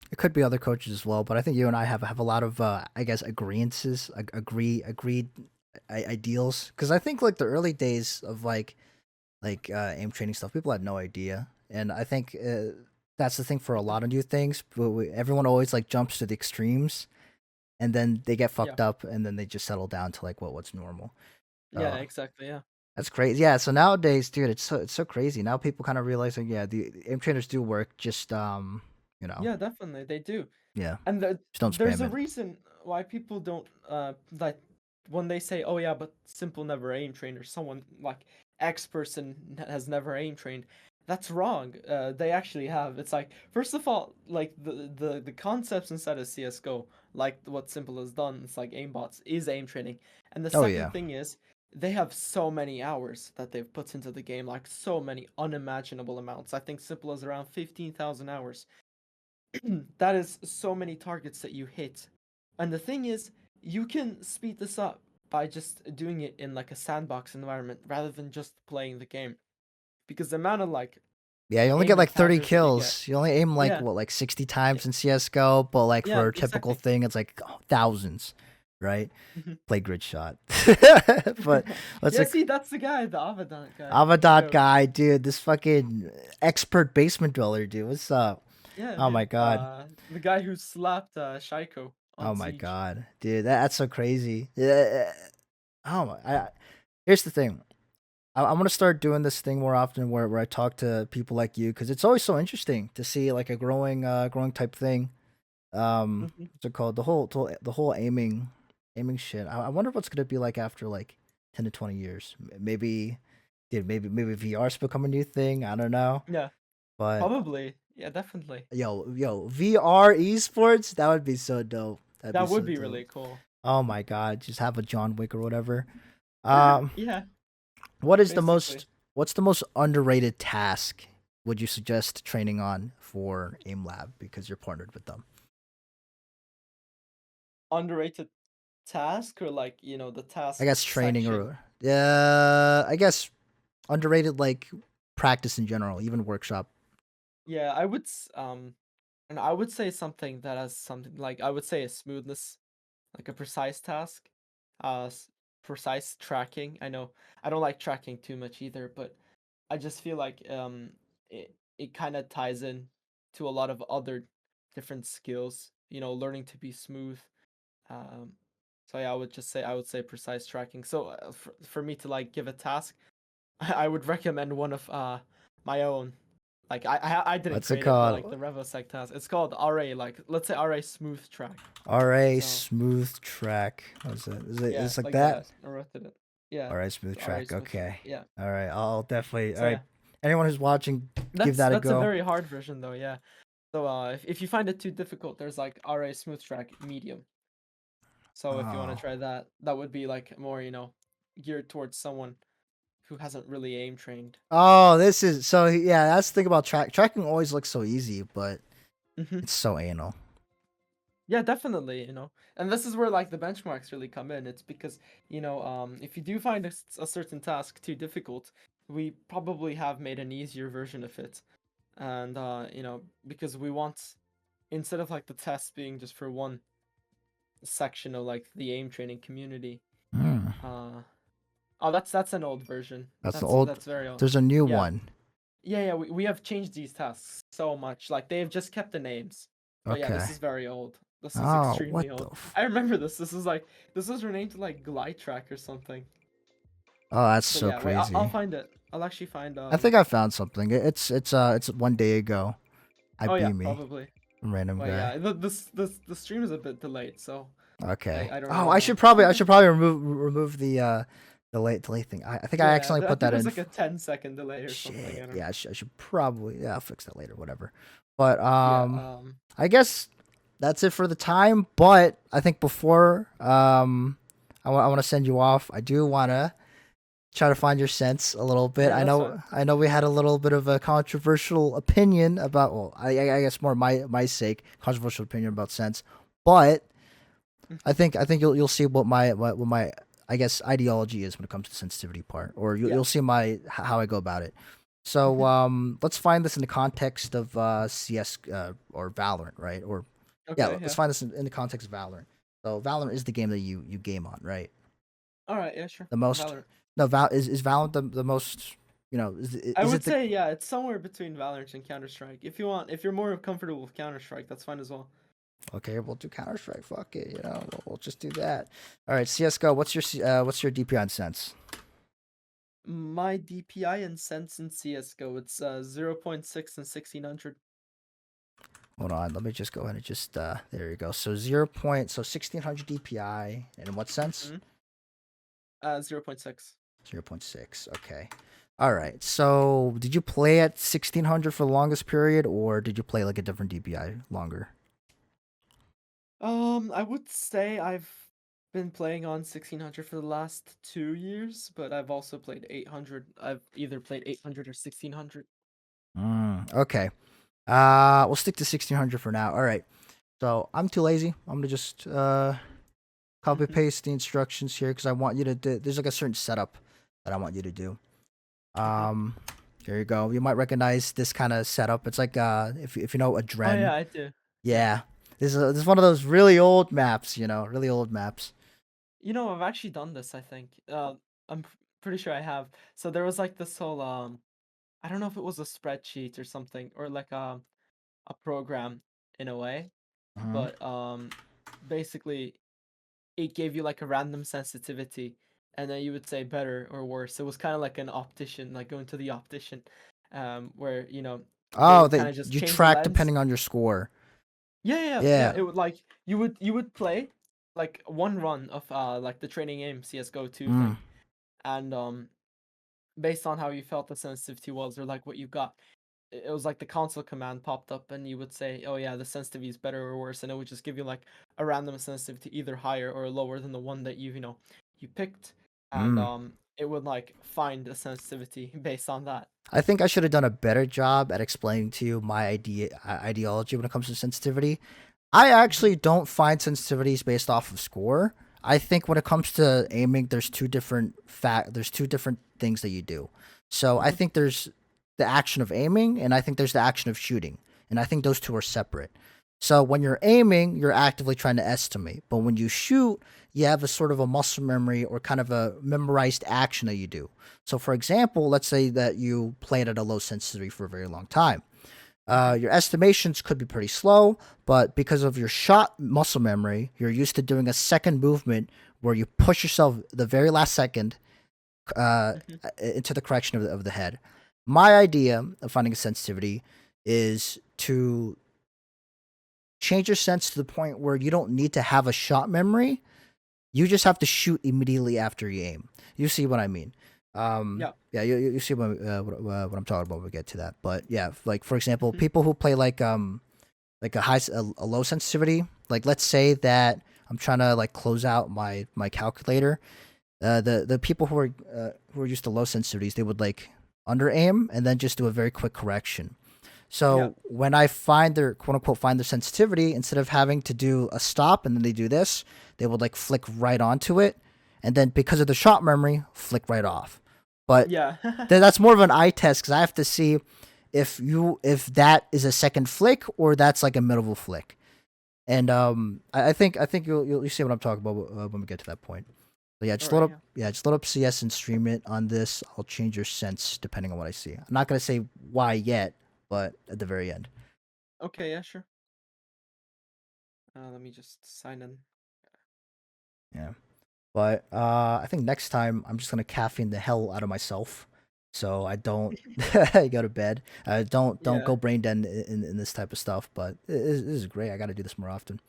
[SPEAKER 2] it could be other coaches as well, but I think you and I have a lot of I guess agreeances, agreed ideals, because I think like the early days of aim training stuff, people had no idea, and I think that's the thing for a lot of new things. But everyone always like jumps to the extremes, and then they get
[SPEAKER 1] Yeah.
[SPEAKER 2] fucked up, and then they just settle down to like what's normal.
[SPEAKER 1] Yeah,
[SPEAKER 2] Uh,
[SPEAKER 1] exactly. Yeah.
[SPEAKER 2] that's crazy. Yeah. So nowadays, dude, it's so crazy. Now people kind of realizing, yeah, the aim trainers do work. Just
[SPEAKER 1] Yeah, definitely they do.
[SPEAKER 2] yeah,
[SPEAKER 1] And
[SPEAKER 2] just don't
[SPEAKER 1] there's
[SPEAKER 2] spam
[SPEAKER 1] a
[SPEAKER 2] it.
[SPEAKER 1] reason why people don't like when they say, "Oh yeah, but Simple never aim trained," or someone like X person has never aim trained. That's wrong. They actually have. It's like, first of all, like the concepts inside of CS:GO, like what Simple has done, it's like aimbots is aim training. And the
[SPEAKER 2] Oh
[SPEAKER 1] second
[SPEAKER 2] yeah,
[SPEAKER 1] thing is, they have so many hours that they've put into the game, like so many unimaginable amounts. I think Simple is around 15,000 hours. That is so many targets that you hit. And the thing is, you can speed this up by just doing it in like a sandbox environment rather than just playing the game. Because the amount of like
[SPEAKER 2] yeah. You only
[SPEAKER 1] aim
[SPEAKER 2] get like 30
[SPEAKER 1] encounters that you get.
[SPEAKER 2] kills. You only aim like
[SPEAKER 1] Yeah.
[SPEAKER 2] what, like 60
[SPEAKER 1] Yeah,
[SPEAKER 2] times in CS:GO, but like
[SPEAKER 1] yeah,
[SPEAKER 2] for a typical
[SPEAKER 1] exactly.
[SPEAKER 2] thing, it's like thousands, right?
[SPEAKER 1] Mhm.
[SPEAKER 2] Play grid shot, but let's
[SPEAKER 1] Yeah,
[SPEAKER 2] like
[SPEAKER 1] see, that's the guy, the Avedon guy. The
[SPEAKER 2] Avadot
[SPEAKER 1] goat.
[SPEAKER 2] guy, dude. This fucking expert basement dweller, dude. What's up?
[SPEAKER 1] Yeah,
[SPEAKER 2] Oh my
[SPEAKER 1] dude.
[SPEAKER 2] god.
[SPEAKER 1] The guy who slapped Shaiko
[SPEAKER 2] Oh
[SPEAKER 1] on
[SPEAKER 2] my
[SPEAKER 1] Siege.
[SPEAKER 2] god, dude. That's so crazy. Yeah. Oh my. Here's the thing. I'm gonna start doing this thing more often, where I talk to people like you, because it's always so interesting to see like a growing type thing.
[SPEAKER 1] Hmm.
[SPEAKER 2] What's it called? The whole aiming shit. I wonder what's gonna be like after like 10 to 20 years. Maybe, dude. Maybe VR's become a new thing. I don't know.
[SPEAKER 1] Yeah,
[SPEAKER 2] But
[SPEAKER 1] probably. Yeah, definitely.
[SPEAKER 2] yo, VR esports. That would be so dope. That'd be
[SPEAKER 1] That would
[SPEAKER 2] so
[SPEAKER 1] be
[SPEAKER 2] dope.
[SPEAKER 1] really cool.
[SPEAKER 2] Oh my god, just have a John Wick or whatever. Um,
[SPEAKER 1] Yeah,
[SPEAKER 2] what is the
[SPEAKER 1] basically.
[SPEAKER 2] most what's the most underrated task would you suggest training on for Aim Lab because you're partnered with them?
[SPEAKER 1] Underrated task, or like, the
[SPEAKER 2] I
[SPEAKER 1] task
[SPEAKER 2] guess training,
[SPEAKER 1] section.
[SPEAKER 2] or I guess underrated like practice in general, even workshop.
[SPEAKER 1] Yeah, and I would say something that has something like, I would say a smoothness, like a precise task, precise tracking. I know I don't like tracking too much either, but I just feel like it kind of ties in to a lot of other different skills. Learning to be smooth. Um, so yeah, I would say precise tracking. So for me to like give a task, I would recommend one of my own. Like I didn't
[SPEAKER 2] What's it
[SPEAKER 1] create it, but like
[SPEAKER 2] called?
[SPEAKER 1] the RevoSec task. It's called RA. Like, let's say RA smooth track.
[SPEAKER 2] RA
[SPEAKER 1] So
[SPEAKER 2] smooth track. What is it? Is it
[SPEAKER 1] yeah,
[SPEAKER 2] is like
[SPEAKER 1] like
[SPEAKER 2] that?
[SPEAKER 1] that. I wrote it. Yeah,
[SPEAKER 2] RA smooth
[SPEAKER 1] it's RA
[SPEAKER 2] track.
[SPEAKER 1] smooth track.
[SPEAKER 2] Okay.
[SPEAKER 1] Yeah.
[SPEAKER 2] All right. I'll definitely. All
[SPEAKER 1] So
[SPEAKER 2] right.
[SPEAKER 1] yeah,
[SPEAKER 2] Anyone who's watching, give
[SPEAKER 1] that's
[SPEAKER 2] that a
[SPEAKER 1] that's a
[SPEAKER 2] go.
[SPEAKER 1] very hard version though. Yeah. So if you find it too difficult, there's like RA smooth track medium. So if you want to
[SPEAKER 2] Oh.
[SPEAKER 1] try that, that would be like more, geared towards someone who hasn't really aim trained.
[SPEAKER 2] Oh, this is so. Yeah, that's the thing about tracking. Always looks so easy, but
[SPEAKER 1] Hmm.
[SPEAKER 2] it's so anal.
[SPEAKER 1] Yeah, definitely, and this is where like the benchmarks really come in. It's because, if you do find a certain task too difficult, we probably have made an easier version of it. And because we want, instead of like the test being just for one section of like the aim training community.
[SPEAKER 2] Hmm.
[SPEAKER 1] uh oh, that's an old version.
[SPEAKER 2] That's the
[SPEAKER 1] that's
[SPEAKER 2] old.
[SPEAKER 1] that's very old.
[SPEAKER 2] There's a new
[SPEAKER 1] Yeah.
[SPEAKER 2] one.
[SPEAKER 1] Yeah, we have changed these tasks so much. Like they've just kept the names. But yeah,
[SPEAKER 2] Okay.
[SPEAKER 1] this is very old. This is
[SPEAKER 2] Oh,
[SPEAKER 1] extremely
[SPEAKER 2] what the?
[SPEAKER 1] old. I remember this. This was renamed to like Glide Track or something.
[SPEAKER 2] Oh, that's
[SPEAKER 1] But
[SPEAKER 2] so
[SPEAKER 1] yeah, wait, I'll
[SPEAKER 2] crazy.
[SPEAKER 1] find it. I'll actually find
[SPEAKER 2] I think I found something. It's 1 day ago. I
[SPEAKER 1] Oh yeah,
[SPEAKER 2] beat me,
[SPEAKER 1] probably.
[SPEAKER 2] random
[SPEAKER 1] Wait,
[SPEAKER 2] guy.
[SPEAKER 1] yeah, the stream is a bit delayed, so
[SPEAKER 2] Okay.
[SPEAKER 1] I don't
[SPEAKER 2] Oh,
[SPEAKER 1] really
[SPEAKER 2] I
[SPEAKER 1] know.
[SPEAKER 2] should probably remove the delay thing. I think I
[SPEAKER 1] Yeah,
[SPEAKER 2] accidentally
[SPEAKER 1] I
[SPEAKER 2] put
[SPEAKER 1] think
[SPEAKER 2] that
[SPEAKER 1] there's
[SPEAKER 2] in.
[SPEAKER 1] like a 10-second delay or something.
[SPEAKER 2] Shit.
[SPEAKER 1] I don't
[SPEAKER 2] Yeah,
[SPEAKER 1] know.
[SPEAKER 2] I should probably, yeah, I'll fix that later, whatever. But
[SPEAKER 1] Yeah.
[SPEAKER 2] I guess that's it for the time. But I think before I want to send you off. I do want to try to find your sense a little bit.
[SPEAKER 1] Yeah, that's fine.
[SPEAKER 2] I know we had a little bit of a controversial opinion about, well, I guess more my sake, controversial opinion about sense, but I think you'll see what my I guess ideology is when it comes to the sensitivity part, or
[SPEAKER 1] Yeah.
[SPEAKER 2] you'll see my how I go about it. So let's find this in the context of CS or Valorant, right? Or yeah,
[SPEAKER 1] Okay.
[SPEAKER 2] let's
[SPEAKER 1] Yeah.
[SPEAKER 2] find this in the context of Valorant. So Valorant is the game that you game on, right?
[SPEAKER 1] All right. Yeah. Sure.
[SPEAKER 2] The most
[SPEAKER 1] Valorant.
[SPEAKER 2] no Val is Valorant the most,
[SPEAKER 1] I
[SPEAKER 2] is
[SPEAKER 1] would
[SPEAKER 2] it the
[SPEAKER 1] say yeah, it's somewhere between Valorant and Counter Strike. If you're more comfortable with Counter Strike, that's fine as well.
[SPEAKER 2] okay? We'll do Counter Strike. Fuck it, we'll just do that. All right, CS:GO. What's your DPI on sense?
[SPEAKER 1] My DPI and sense in CS:GO, it's 0.6 and 1600.
[SPEAKER 2] Hold on, let me just go ahead and just there you go. So 1600 DPI, and in what sense?
[SPEAKER 1] 0.6.
[SPEAKER 2] 0.6. Okay. All right. So did you play at 1600 for the longest period, or did you play like a different DPI longer?
[SPEAKER 1] I would say I've been playing on 1600 for the last 2 years, but I've also played 800. I've either played 800 or 1600.
[SPEAKER 2] Okay. We'll stick to 1600 for now. All right. So I'm too lazy. I'm gonna just copy
[SPEAKER 1] Mhm.
[SPEAKER 2] paste the instructions here because I want you to do. There's like a certain setup that I want you to do.
[SPEAKER 1] Okay.
[SPEAKER 2] Um, there you go. You might recognize this kind of setup. It's like if you know a
[SPEAKER 1] Oh
[SPEAKER 2] Dren.
[SPEAKER 1] yeah, I do. Yeah.
[SPEAKER 2] Yeah, this is one of those really old maps. Really old maps.
[SPEAKER 1] I've actually done this, I think. I'm pretty sure I have. So there was like this whole I don't know if it was a spreadsheet or something or like a program in a way,
[SPEAKER 2] Hmm.
[SPEAKER 1] but basically it gave you like a random sensitivity and then you would say better or worse. It was kind of like an optician, like going to the optician, where they
[SPEAKER 2] Oh,
[SPEAKER 1] would
[SPEAKER 2] that
[SPEAKER 1] kind of just
[SPEAKER 2] you
[SPEAKER 1] change the
[SPEAKER 2] track
[SPEAKER 1] lens.
[SPEAKER 2] depending on your score.
[SPEAKER 1] Yeah.
[SPEAKER 2] Yeah.
[SPEAKER 1] It would like you would play like one run of like the training aim CS:GO 2
[SPEAKER 2] Mm.
[SPEAKER 1] thing, and based on how you felt the sensitivity was or like what you got, it was like the console command popped up and you would say, oh yeah, the sensitivity is better or worse, and it would just give you like a random sensitivity either higher or lower than the one that you picked, and
[SPEAKER 2] Mm.
[SPEAKER 1] it would like find a sensitivity based on that.
[SPEAKER 2] I think I should have done a better job at explaining to you my ideology when it comes to sensitivity. I
[SPEAKER 1] Hmm.
[SPEAKER 2] actually don't find sensitivities based off of score. I think when it comes to aiming, there's two different things that you do. So I
[SPEAKER 1] Hmm.
[SPEAKER 2] think there's the action of aiming, and I think there's the action of shooting, and I think those two are separate. So when you're aiming, you're actively trying to estimate, but when you shoot, you have a sort of a muscle memory or kind of a memorized action that you do. So for example, let's say that you played at a low sensitivity for a very long time.
[SPEAKER 1] Hmm.
[SPEAKER 2] Your estimations could be pretty slow, but because of your shot muscle memory, you're used to doing a second movement where you push yourself the very last second uh,
[SPEAKER 1] Hmm.
[SPEAKER 2] into the correction of the head. My idea of finding a sensitivity is to change your sense to the point where you don't need to have a shot memory. You just have to shoot immediately after you aim. You see what I mean?
[SPEAKER 1] Yeah.
[SPEAKER 2] Yeah, you see what I'm talking about when we get to that. But yeah, like for example,
[SPEAKER 1] Hmm.
[SPEAKER 2] people who play like a low sensitivity. Like let's say that I'm trying to like close out my calculator. The people who are used to low sensitivities, they would like under aim and then just do a very quick correction.
[SPEAKER 1] Yeah.
[SPEAKER 2] So when I find their quote unquote find their sensitivity, instead of having to do a stop and then they do this, they would like flick right onto it, and then because of the shot memory, flick right off. But
[SPEAKER 1] Yeah.
[SPEAKER 2] that's more of an eye test because I have to see if that is a second flick or that's like a middle flick. And I think you'll see what I'm talking about when we get to that point. So yeah, just
[SPEAKER 1] All right.
[SPEAKER 2] just load up CS and stream it on this. I'll change your sense depending on what I see. I'm not gonna say why yet, but at the very end.
[SPEAKER 1] Okay. Yeah. Sure. Let me just sign in.
[SPEAKER 2] Yeah. But I think next time I'm just gonna caffeine the hell out of myself, so I don't go to bed. Don't
[SPEAKER 1] Yeah.
[SPEAKER 2] go brain dead in this type of stuff. But this is great. I got to do this more often.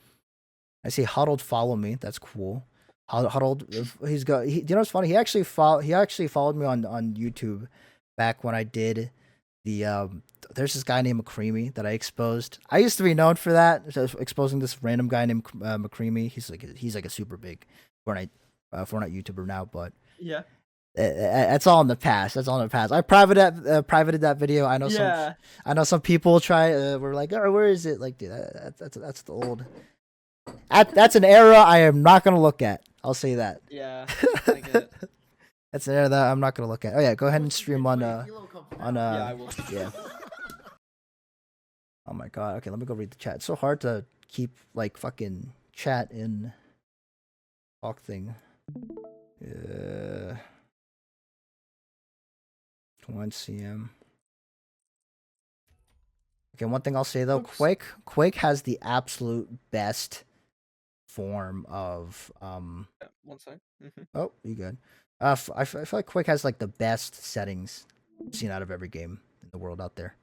[SPEAKER 2] I see Huddled follow me. That's cool. Huddled, he's got. You know what's funny? He actually followed me on YouTube back when I did the. There's this guy named McCreamy that I exposed. I used to be known for that, so exposing this random guy named McCreamy. He's like a super big Fortnite YouTuber now, but
[SPEAKER 1] Yeah.
[SPEAKER 2] that's all in the past. That's all in the past. I privated that video.
[SPEAKER 1] Yeah.
[SPEAKER 2] I know some people were like, oh, where is it? Like, dude, that's the old. That's an era I am not gonna look at. I'll say that.
[SPEAKER 1] Yeah. I get it.
[SPEAKER 2] That's an era that I'm not gonna look at. Oh yeah, go ahead and stream on
[SPEAKER 1] Yeah, I will.
[SPEAKER 2] yeah. Oh my god. Okay, let me go read the chat. It's so hard to keep like fucking chat in talk thing. 1 cm. Okay, one thing I'll say though,
[SPEAKER 1] Oops.
[SPEAKER 2] Quake has the absolute best form of
[SPEAKER 1] Yeah, 1 second.
[SPEAKER 2] Oh, you good? I feel like Quake has like the best settings seen out of every game in the world out there.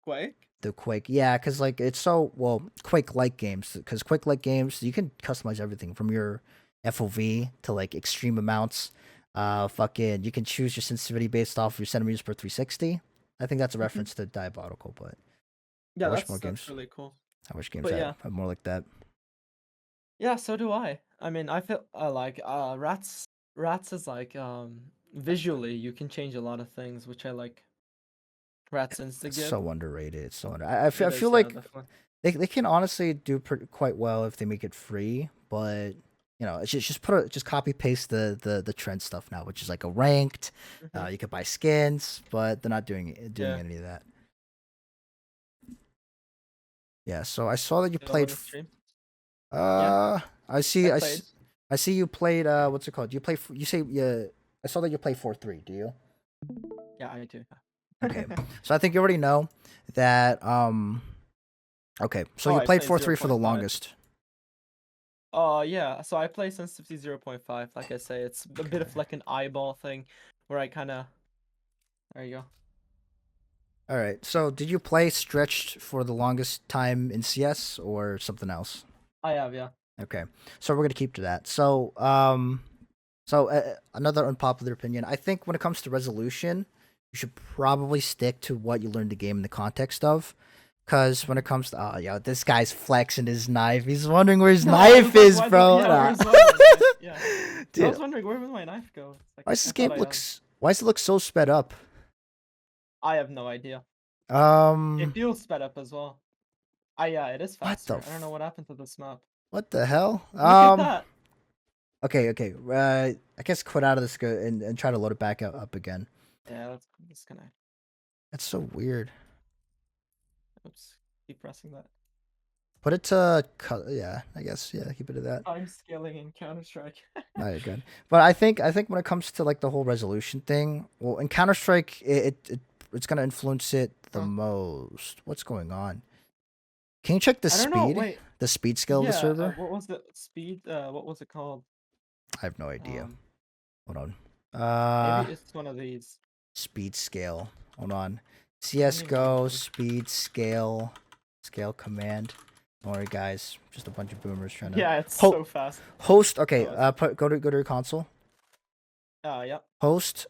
[SPEAKER 1] Quake.
[SPEAKER 2] The Quake, yeah, because like it's so well Quake-like games. Because Quake-like games, you can customize everything from your FOV to like extreme amounts. Fucking, you can choose your sensitivity based off your centimeters per 360. I think that's a reference to Diabolical, but
[SPEAKER 1] Yeah,
[SPEAKER 2] I wish more
[SPEAKER 1] that's
[SPEAKER 2] games.
[SPEAKER 1] really cool.
[SPEAKER 2] I wish games
[SPEAKER 1] But yeah.
[SPEAKER 2] had more like that.
[SPEAKER 1] Yeah, so do I. I mean, I feel like Rats is like visually you can change a lot of things, which I like. Rats
[SPEAKER 2] It's
[SPEAKER 1] Instagib.
[SPEAKER 2] so underrated. It's so I feel
[SPEAKER 1] Yeah,
[SPEAKER 2] like
[SPEAKER 1] definitely.
[SPEAKER 2] they can honestly do quite well if they make it free, but you know, it's just copy paste the trend stuff now, which is like a ranked. You could buy skins, but they're not doing
[SPEAKER 1] Yeah.
[SPEAKER 2] any of that. Yeah, so I saw that you
[SPEAKER 1] Did I wanna
[SPEAKER 2] played.
[SPEAKER 1] stream?
[SPEAKER 2] I see.
[SPEAKER 1] I
[SPEAKER 2] I
[SPEAKER 1] played.
[SPEAKER 2] see you played. What's it called? You play. You say. Yeah. I saw that you play 4-3. Do you?
[SPEAKER 1] Yeah, I do.
[SPEAKER 2] Okay. So I think you already know that. Okay. So
[SPEAKER 1] Oh,
[SPEAKER 2] you
[SPEAKER 1] I
[SPEAKER 2] played
[SPEAKER 1] played
[SPEAKER 2] 4-3 for the
[SPEAKER 1] 0.5.
[SPEAKER 2] longest.
[SPEAKER 1] Yeah. So I play sensitivity 0.5. Like I say, it's a bit of like an eyeball thing, where I kind of. There you go.
[SPEAKER 2] All right. So did you play stretched for the longest time in CS or something else?
[SPEAKER 1] I have, yeah.
[SPEAKER 2] Okay. So we're gonna keep to that. So another unpopular opinion. I think when it comes to resolution, you should probably stick to what you learned the game in the context of. Cause when it comes to this guy's flexing his knife. He's wondering where his
[SPEAKER 1] No, I
[SPEAKER 2] knife
[SPEAKER 1] was like,
[SPEAKER 2] is,
[SPEAKER 1] why
[SPEAKER 2] bro.
[SPEAKER 1] yeah, where's my knife? Yeah. I
[SPEAKER 2] Dude,
[SPEAKER 1] was wondering where did my knife go? It's like,
[SPEAKER 2] why does this
[SPEAKER 1] I
[SPEAKER 2] game
[SPEAKER 1] thought
[SPEAKER 2] why does it look so sped up?
[SPEAKER 1] I have no idea. It feels sped up as well. Yeah, it is
[SPEAKER 2] What
[SPEAKER 1] faster.
[SPEAKER 2] the
[SPEAKER 1] I don't know what happened to this map.
[SPEAKER 2] what the hell?
[SPEAKER 1] Look at that.
[SPEAKER 2] Okay. I guess quit out of this and try to load it back up again.
[SPEAKER 1] Yeah, let's disconnect.
[SPEAKER 2] That's so weird.
[SPEAKER 1] Oops. Keep pressing that.
[SPEAKER 2] Put it to yeah, I guess keep it at that.
[SPEAKER 1] I'm scaling in Counter-Strike.
[SPEAKER 2] No, you're good. But I think when it comes to like the whole resolution thing, well, in Counter Strike, it's gonna influence it the most. What's going on? Can you check the
[SPEAKER 1] I don't know.
[SPEAKER 2] speed?
[SPEAKER 1] Wait.
[SPEAKER 2] The speed scale of the server?
[SPEAKER 1] What was the speed? What was it called?
[SPEAKER 2] I have no idea. Hold on.
[SPEAKER 1] Maybe it's one of these.
[SPEAKER 2] Speed scale. Hold on. CS:GO speed scale command. Don't worry, guys. Just a bunch of boomers trying to.
[SPEAKER 1] Yeah, it's so fast.
[SPEAKER 2] Host. Okay.
[SPEAKER 1] Oh,
[SPEAKER 2] go to your console.
[SPEAKER 1] Yep.
[SPEAKER 2] Host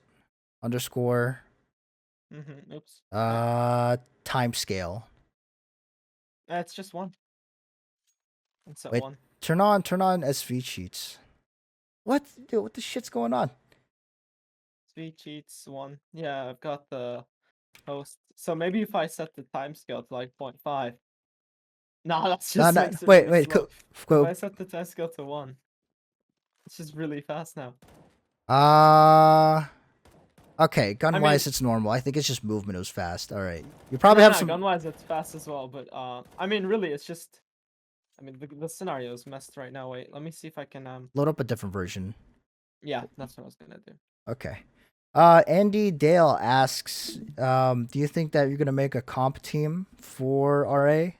[SPEAKER 2] underscore.
[SPEAKER 1] Oops.
[SPEAKER 2] Time scale.
[SPEAKER 1] It's just one. It's at
[SPEAKER 2] Wait,
[SPEAKER 1] one.
[SPEAKER 2] turn on SV cheats. What? Dude, what the shit's going on?
[SPEAKER 1] Speed cheats 1. Yeah, I've got the host. So maybe if I set the time scale to like 0.5. Nah, that's just
[SPEAKER 2] wait.
[SPEAKER 1] If I set the time scale to 1, it's just really fast now.
[SPEAKER 2] Okay, gun-wise it's normal. I think it's just movement was fast. All right. You probably have some
[SPEAKER 1] gun-wise it's fast as well, but I mean really it's just the scenario is messed right now. Wait, let me see if I can
[SPEAKER 2] load up a different version.
[SPEAKER 1] Yeah, that's what I was gonna do.
[SPEAKER 2] Okay. Andy Dale asks, do you think that you're gonna make a comp team for RA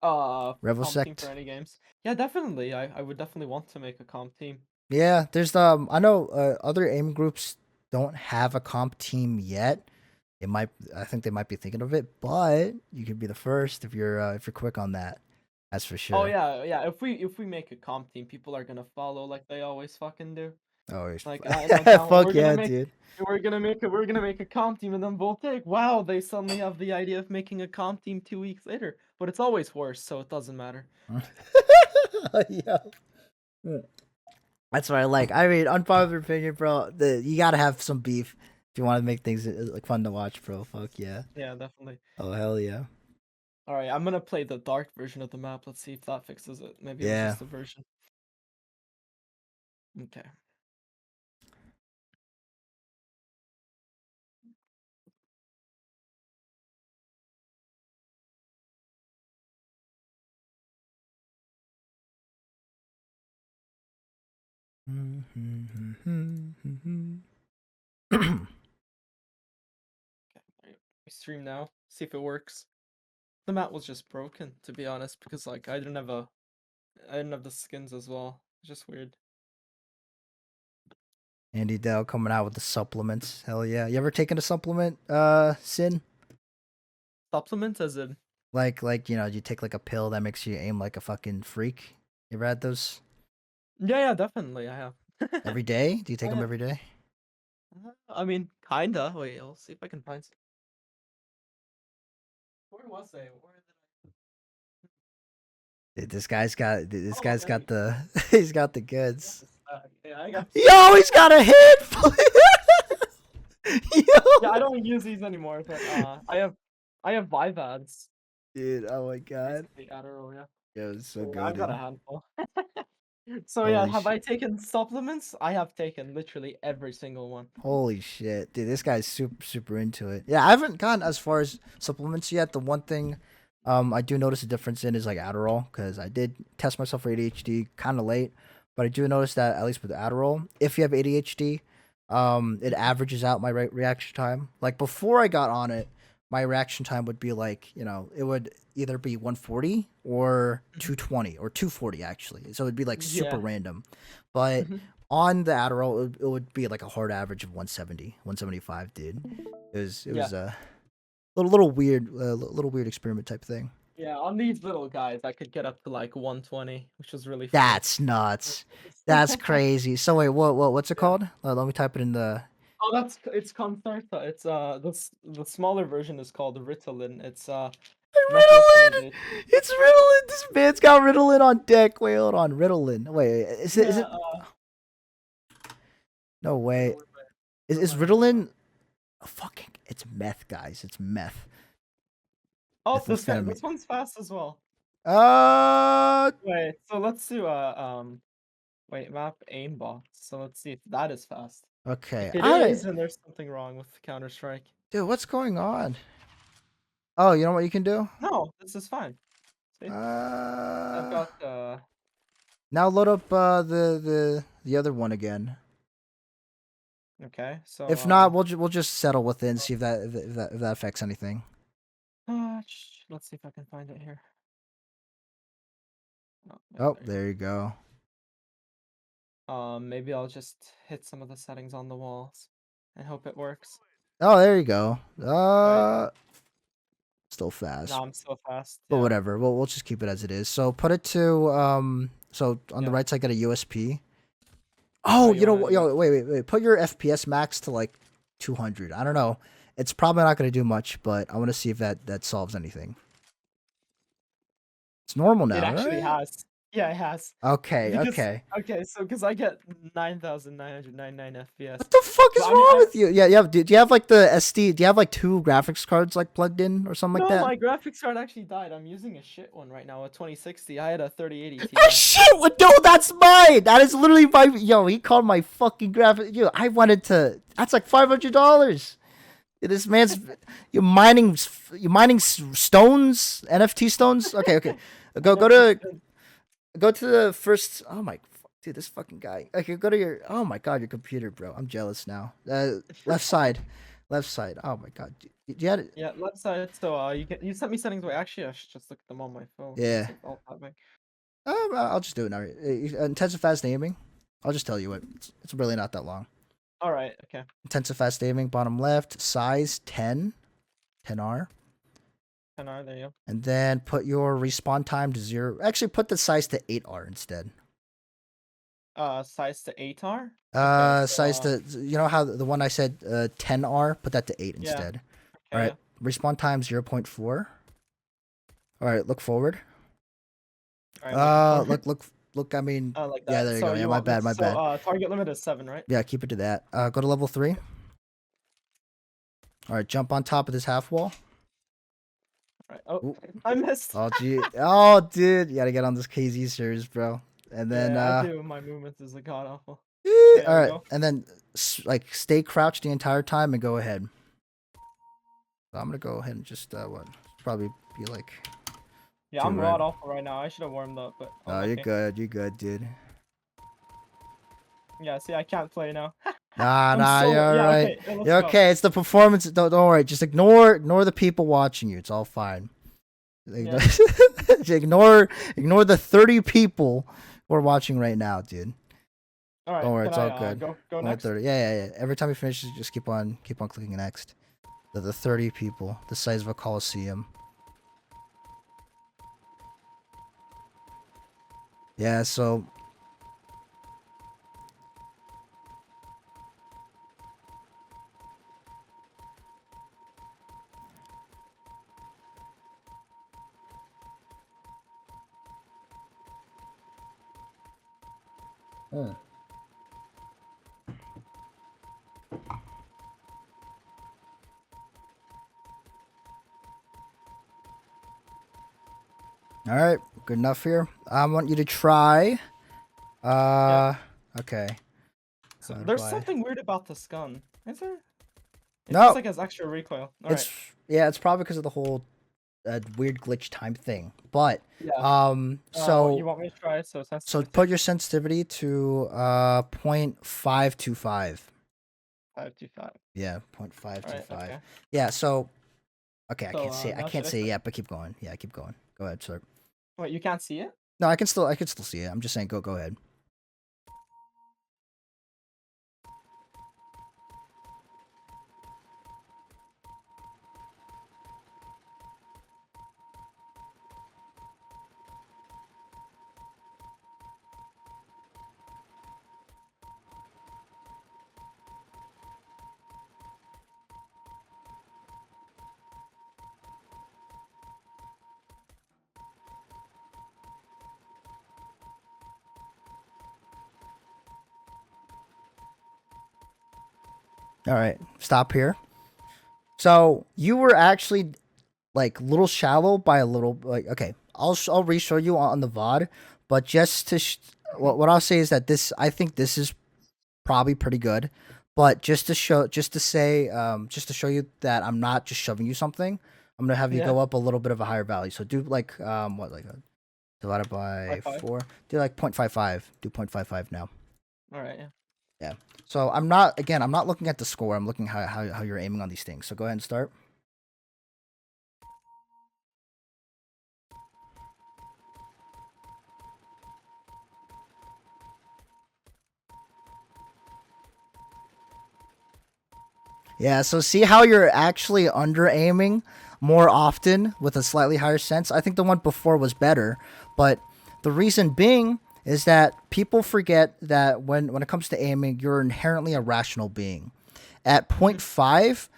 [SPEAKER 1] Comp team for
[SPEAKER 2] Revolsect?
[SPEAKER 1] any games? Yeah, definitely. I would definitely want to make a comp team.
[SPEAKER 2] Yeah, there's I know other aim groups don't have a comp team yet. I think they might be thinking of it, but you could be the first if you're quick on that. That's for
[SPEAKER 1] Oh
[SPEAKER 2] sure.
[SPEAKER 1] yeah, yeah. If we make a comp team, people are gonna follow like they always fucking do.
[SPEAKER 2] Oh,
[SPEAKER 1] Like I know down
[SPEAKER 2] fuck yeah, dude.
[SPEAKER 1] we're gonna make a comp team and then we'll take wow, they suddenly have the idea of making a comp team 2 weeks later. But it's always worse, so it doesn't matter.
[SPEAKER 2] Yeah. That's what I like. I mean, unpopular opinion, bro. You gotta have some beef if you want to make things like fun to watch, bro. Fuck yeah.
[SPEAKER 1] Yeah, definitely.
[SPEAKER 2] Oh hell yeah.
[SPEAKER 1] Alright, I'm gonna play the dark version of the map. Let's see if that fixes it. Maybe it was
[SPEAKER 2] Yeah.
[SPEAKER 1] just a version. Okay. Okay. We stream now. See if it works. The map was just broken, to be honest, because like I didn't have the skins as well. It's just weird.
[SPEAKER 2] Andy Dell coming out with the supplements. Hell yeah. You ever taken a supplement, Sin?
[SPEAKER 1] Supplements as in
[SPEAKER 2] Like, you take like a pill that makes you aim like a fucking freak. You ever had those
[SPEAKER 1] yeah, definitely I have.
[SPEAKER 2] every day? Do you take
[SPEAKER 1] I
[SPEAKER 2] them
[SPEAKER 1] have.
[SPEAKER 2] every day?
[SPEAKER 1] I mean, kinda. Wait, I'll see if I can find some. Where was I? Where did
[SPEAKER 2] Dude, this
[SPEAKER 1] I? Oh,
[SPEAKER 2] guy's
[SPEAKER 1] there we
[SPEAKER 2] got
[SPEAKER 1] go.
[SPEAKER 2] the he's got the
[SPEAKER 1] I got
[SPEAKER 2] goods.
[SPEAKER 1] the stack. Yeah, I got.
[SPEAKER 2] Yo, he's got a hit.
[SPEAKER 1] Yeah, I
[SPEAKER 2] Yo,
[SPEAKER 1] don't use these anymore, but I have Vivads.
[SPEAKER 2] dude. Oh my god.
[SPEAKER 1] Basically Adderall, yeah.
[SPEAKER 2] Yo, it's so
[SPEAKER 1] So
[SPEAKER 2] good,
[SPEAKER 1] I've got a
[SPEAKER 2] dude.
[SPEAKER 1] handful. So yeah,
[SPEAKER 2] Holy
[SPEAKER 1] have I
[SPEAKER 2] shit.
[SPEAKER 1] taken supplements? I have taken literally every single one.
[SPEAKER 2] Holy shit, dude! This guy's super into it. Yeah, I haven't gone as far as supplements yet. The one thing, I do notice a difference in is like Adderall because I did test myself for ADHD kind of late, but I do notice that at least with Adderall, if you have ADHD, it
[SPEAKER 1] Mhm.
[SPEAKER 2] averages out my reaction time. Like before I got on it, my reaction time would be like it would either be 140 or
[SPEAKER 1] Mhm.
[SPEAKER 2] 220 or 240 actually. So it'd be like super
[SPEAKER 1] Yeah.
[SPEAKER 2] random, but
[SPEAKER 1] Mhm.
[SPEAKER 2] on the Adderall, it would be like a hard average of 170, 175, dude. It
[SPEAKER 1] Yeah.
[SPEAKER 2] was a little weird, little weird experiment type thing.
[SPEAKER 1] Yeah, on these little guys, I could get up to like 120, which was really funny.
[SPEAKER 2] That's nuts. That's crazy. So wait, what's it
[SPEAKER 1] Yeah.
[SPEAKER 2] called? Let me type it in the.
[SPEAKER 1] Oh, it's Concerta. It's the smaller version is called Ritalin. It's
[SPEAKER 2] Ritalin.
[SPEAKER 1] methylphenidate.
[SPEAKER 2] It's Ritalin. This man's got Ritalin on deck. Wait, hold on, Ritalin. Wait, is it? Is
[SPEAKER 1] Yeah.
[SPEAKER 2] it? No way.
[SPEAKER 1] Where
[SPEAKER 2] Is
[SPEAKER 1] am I right now?
[SPEAKER 2] Ritalin? Oh, fucking, it's meth, guys. It's meth.
[SPEAKER 1] Oh,
[SPEAKER 2] Methamphetamine.
[SPEAKER 1] this one's fast as well.
[SPEAKER 2] Uh,
[SPEAKER 1] Wait, so let's do wait, map aimbot. So let's see if that is fast.
[SPEAKER 2] okay.
[SPEAKER 1] If it
[SPEAKER 2] I
[SPEAKER 1] is, then there's something wrong with Counter-Strike.
[SPEAKER 2] Dude, what's going on? Oh, you know what you can do?
[SPEAKER 1] No, this is fine. See, I've
[SPEAKER 2] Uh,
[SPEAKER 1] got
[SPEAKER 2] Now load up the other one again.
[SPEAKER 1] okay. So
[SPEAKER 2] If not, we'll just settle with it and see if that affects anything.
[SPEAKER 1] let's see if I can find it here. Oh, wait,
[SPEAKER 2] Oh,
[SPEAKER 1] there you
[SPEAKER 2] there you go.
[SPEAKER 1] go. Maybe I'll just hit some of the settings on the walls and hope it works.
[SPEAKER 2] Oh, there you go.
[SPEAKER 1] Wait,
[SPEAKER 2] Still
[SPEAKER 1] no,
[SPEAKER 2] fast,
[SPEAKER 1] I'm so fast.
[SPEAKER 2] but
[SPEAKER 1] Yeah,
[SPEAKER 2] whatever. We'll just keep it as it is. So put it to So on the
[SPEAKER 1] yeah.
[SPEAKER 2] right side, get a USP.
[SPEAKER 1] Oh,
[SPEAKER 2] Oh,
[SPEAKER 1] you
[SPEAKER 2] you know
[SPEAKER 1] want
[SPEAKER 2] what?
[SPEAKER 1] to do
[SPEAKER 2] Yo, wait. Put your FPS max to like 200. I don't know. It's probably not gonna do much, but I want to see if that solves anything. It's normal
[SPEAKER 1] it
[SPEAKER 2] now,
[SPEAKER 1] actually
[SPEAKER 2] right?
[SPEAKER 1] has. Yeah, it has.
[SPEAKER 2] Okay,
[SPEAKER 1] Because
[SPEAKER 2] okay.
[SPEAKER 1] okay, so because I get 9,999 FPS.
[SPEAKER 2] What the fuck is
[SPEAKER 1] But I mean,
[SPEAKER 2] wrong with you? Yeah, do you have like the SD? Do you have like two graphics cards like plugged in or something like
[SPEAKER 1] no,
[SPEAKER 2] that?
[SPEAKER 1] my graphics card actually died. I'm using a shit one right now, a 2060. I had a 3080
[SPEAKER 2] Ah,
[SPEAKER 1] Ti.
[SPEAKER 2] shit! No, that's mine. That is literally my. Yo, he called my fucking graphic. Yo, I wanted to. That's like $500. This man's. You mining stones, NFT stones. Okay. Go
[SPEAKER 1] NFT
[SPEAKER 2] to
[SPEAKER 1] spin.
[SPEAKER 2] go to the first. Oh my. Dude, this fucking guy. Okay, go to your. Oh my god, your computer, bro. I'm jealous now. Left side, left side. Oh my god. You had it.
[SPEAKER 1] Yeah, left side. So you sent me settings. Wait, actually, I should just look at them on my phone
[SPEAKER 2] Yeah.
[SPEAKER 1] instead of alt tabbing.
[SPEAKER 2] I'll just do it now. Intensive fast aiming. I'll just tell you what. It's really not that long.
[SPEAKER 1] All right. Okay.
[SPEAKER 2] Intensive fast aiming, bottom left, size 10, 10R.
[SPEAKER 1] 10R. There you go.
[SPEAKER 2] And then put your respawn time to 0. Actually, put the size to 8R instead.
[SPEAKER 1] Size to 8R. Okay,
[SPEAKER 2] Size to, you know how the one I said 10R, put that to 8
[SPEAKER 1] yeah.
[SPEAKER 2] instead.
[SPEAKER 1] Okay,
[SPEAKER 2] All right, respawn time 0.4. All right, look forward.
[SPEAKER 1] All right,
[SPEAKER 2] Look. I mean,
[SPEAKER 1] like that.
[SPEAKER 2] yeah, there you go. Yeah, my bad.
[SPEAKER 1] Target limit is 7, right?
[SPEAKER 2] Yeah, keep it to that. Go to level 3. All right, jump on top of this half wall.
[SPEAKER 1] All right. Oh,
[SPEAKER 2] Ooh.
[SPEAKER 1] I missed.
[SPEAKER 2] Oh, gee. Oh, dude, you gotta get on this KZ series, bro. And then,
[SPEAKER 1] yeah, I do. My movement is a god awful.
[SPEAKER 2] All right, and then like stay crouched the entire time and go ahead. So I'm gonna go ahead and just probably be like.
[SPEAKER 1] Yeah, I'm god awful right now. I should have warmed up, but.
[SPEAKER 2] Oh, you're good. You're good, dude.
[SPEAKER 1] Yeah, see, I can't play now.
[SPEAKER 2] Nah, you're alright.
[SPEAKER 1] Okay,
[SPEAKER 2] you're okay. It's the performance. Don't worry. Just ignore the people watching you. It's all fine.
[SPEAKER 1] Yeah.
[SPEAKER 2] ignore the 30 people who are watching right now, dude.
[SPEAKER 1] All right.
[SPEAKER 2] Don't worry, it's all good.
[SPEAKER 1] Go next.
[SPEAKER 2] 30. Yeah. Every time you finish, just keep on clicking next. The 30 people, the size of a coliseum. Yeah. So. All right, good enough here. I want you to try. Okay.
[SPEAKER 1] So there's something weird about this gun, is there? It
[SPEAKER 2] no.
[SPEAKER 1] feels like it has extra recoil.
[SPEAKER 2] It's probably because of the whole weird glitch time thing. But
[SPEAKER 1] yeah.
[SPEAKER 2] so
[SPEAKER 1] you want me to try? So
[SPEAKER 2] put your sensitivity to 0.525.
[SPEAKER 1] 525.
[SPEAKER 2] Yeah, 0.525.
[SPEAKER 1] Right, okay.
[SPEAKER 2] Yeah. So okay, I
[SPEAKER 1] So,
[SPEAKER 2] can't say. I can't say yet, but keep going. Yeah, keep going. Go ahead, sir.
[SPEAKER 1] Wait, you can't see it?
[SPEAKER 2] No, I can still see it. I'm just saying, go ahead. All right, stop here. So you were actually like little shallow by a little. Like okay, I'll re-show you on the VOD, but just to what I'll say is that I think this is probably pretty good, but just to show you that I'm not just shoving you something. I'm gonna have you go up a little bit of a higher value. So do like divided by 4. Do like 0.55. Do 0.55 now.
[SPEAKER 1] All right.
[SPEAKER 2] Yeah. So I'm not looking at the score. I'm looking how you're aiming on these things. So go ahead and start. Yeah, so see how you're actually under aiming more often with a slightly higher sense? I think the one before was better, but the reason being is that people forget that when it comes to aiming, you're inherently a rational being. At 0.5,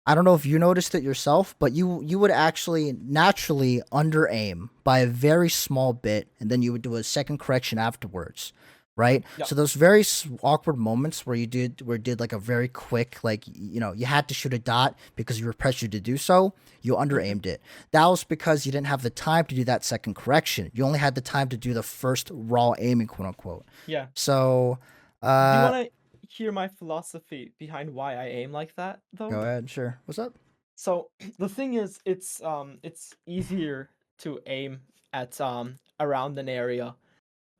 [SPEAKER 2] I don't know if you noticed it yourself, but you would actually naturally under aim by a very small bit, and then you would do a second correction afterwards, right?
[SPEAKER 1] Yep.
[SPEAKER 2] So those very awkward moments where you did like a very quick, like you had to shoot a dot because you were pressured to do so, you under aimed it. That was because you didn't have the time to do that second correction. You only had the time to do the first raw aiming, quote unquote.
[SPEAKER 1] Yeah.
[SPEAKER 2] So,
[SPEAKER 1] do you want to hear my philosophy behind why I aim like that, though?
[SPEAKER 2] Go ahead, sure. What's up?
[SPEAKER 1] So the thing is, it's easier to aim at around an area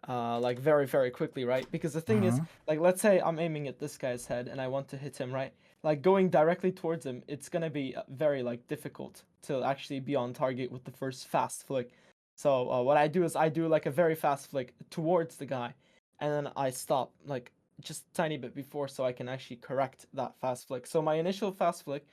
[SPEAKER 1] like very, very quickly, right? Because the thing is,
[SPEAKER 2] Uh-huh.
[SPEAKER 1] like, let's say I'm aiming at this guy's head and I want to hit him, right? Like going directly towards him, it's gonna be very like difficult to actually be on target with the first fast flick. So what I do is I do like a very fast flick towards the guy, and then I stop like just a tiny bit before so I can actually correct that fast flick. So my initial fast flick,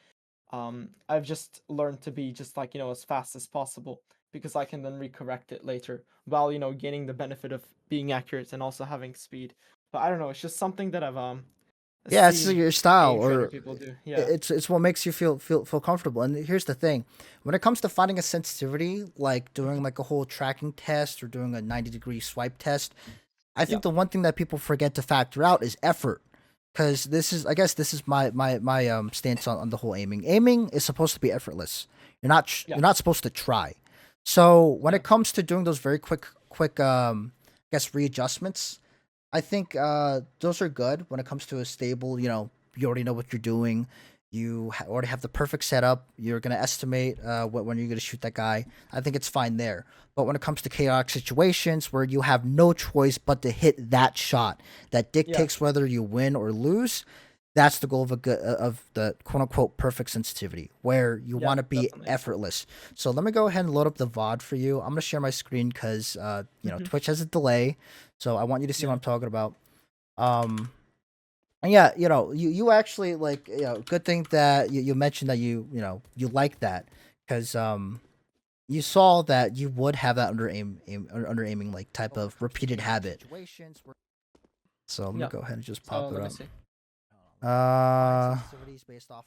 [SPEAKER 1] I've just learned to be just like, as fast as possible because I can then recorrect it later while, gaining the benefit of being accurate and also having speed. But I don't know, it's just something that I've
[SPEAKER 2] Yeah, it's
[SPEAKER 1] seen
[SPEAKER 2] your style,
[SPEAKER 1] game trainer
[SPEAKER 2] or
[SPEAKER 1] people do. Yeah.
[SPEAKER 2] it's what makes you feel comfortable. And here's the thing: when it comes to finding a sensitivity, like doing
[SPEAKER 1] Mhm.
[SPEAKER 2] like a whole tracking test or doing a 90-degree swipe test, I
[SPEAKER 1] Yeah.
[SPEAKER 2] think the one thing that people forget to factor out is effort. Because I guess this is my stance on the whole aiming. Aiming is supposed to be effortless.
[SPEAKER 1] Yeah.
[SPEAKER 2] You're not supposed to try. So when
[SPEAKER 1] Yeah.
[SPEAKER 2] it comes to doing those very quick I guess readjustments, I think those are good when it comes to a stable. You already know what you're doing. You already have the perfect setup. You're gonna estimate when you're gonna shoot that guy. I think it's fine there. But when it comes to chaotic situations where you have no choice but to hit that shot that
[SPEAKER 1] Yeah.
[SPEAKER 2] dictates whether you win or lose, that's the goal of the quote unquote perfect sensitivity, where you
[SPEAKER 1] Yeah.
[SPEAKER 2] want to be
[SPEAKER 1] Definitely.
[SPEAKER 2] effortless. So let me go ahead and load up the VOD for you. I'm gonna share my screen because Twitch has a delay, so I want you to see what
[SPEAKER 1] Yeah.
[SPEAKER 2] I'm talking about. Um, and yeah, you actually like, good thing that you mentioned that you like that, because you saw that you would have that under aiming like type of repeated habit. So let me
[SPEAKER 1] Yeah.
[SPEAKER 2] go ahead and just
[SPEAKER 1] So
[SPEAKER 2] pop it
[SPEAKER 1] let me
[SPEAKER 2] up.
[SPEAKER 1] see.
[SPEAKER 2] Uh, I'm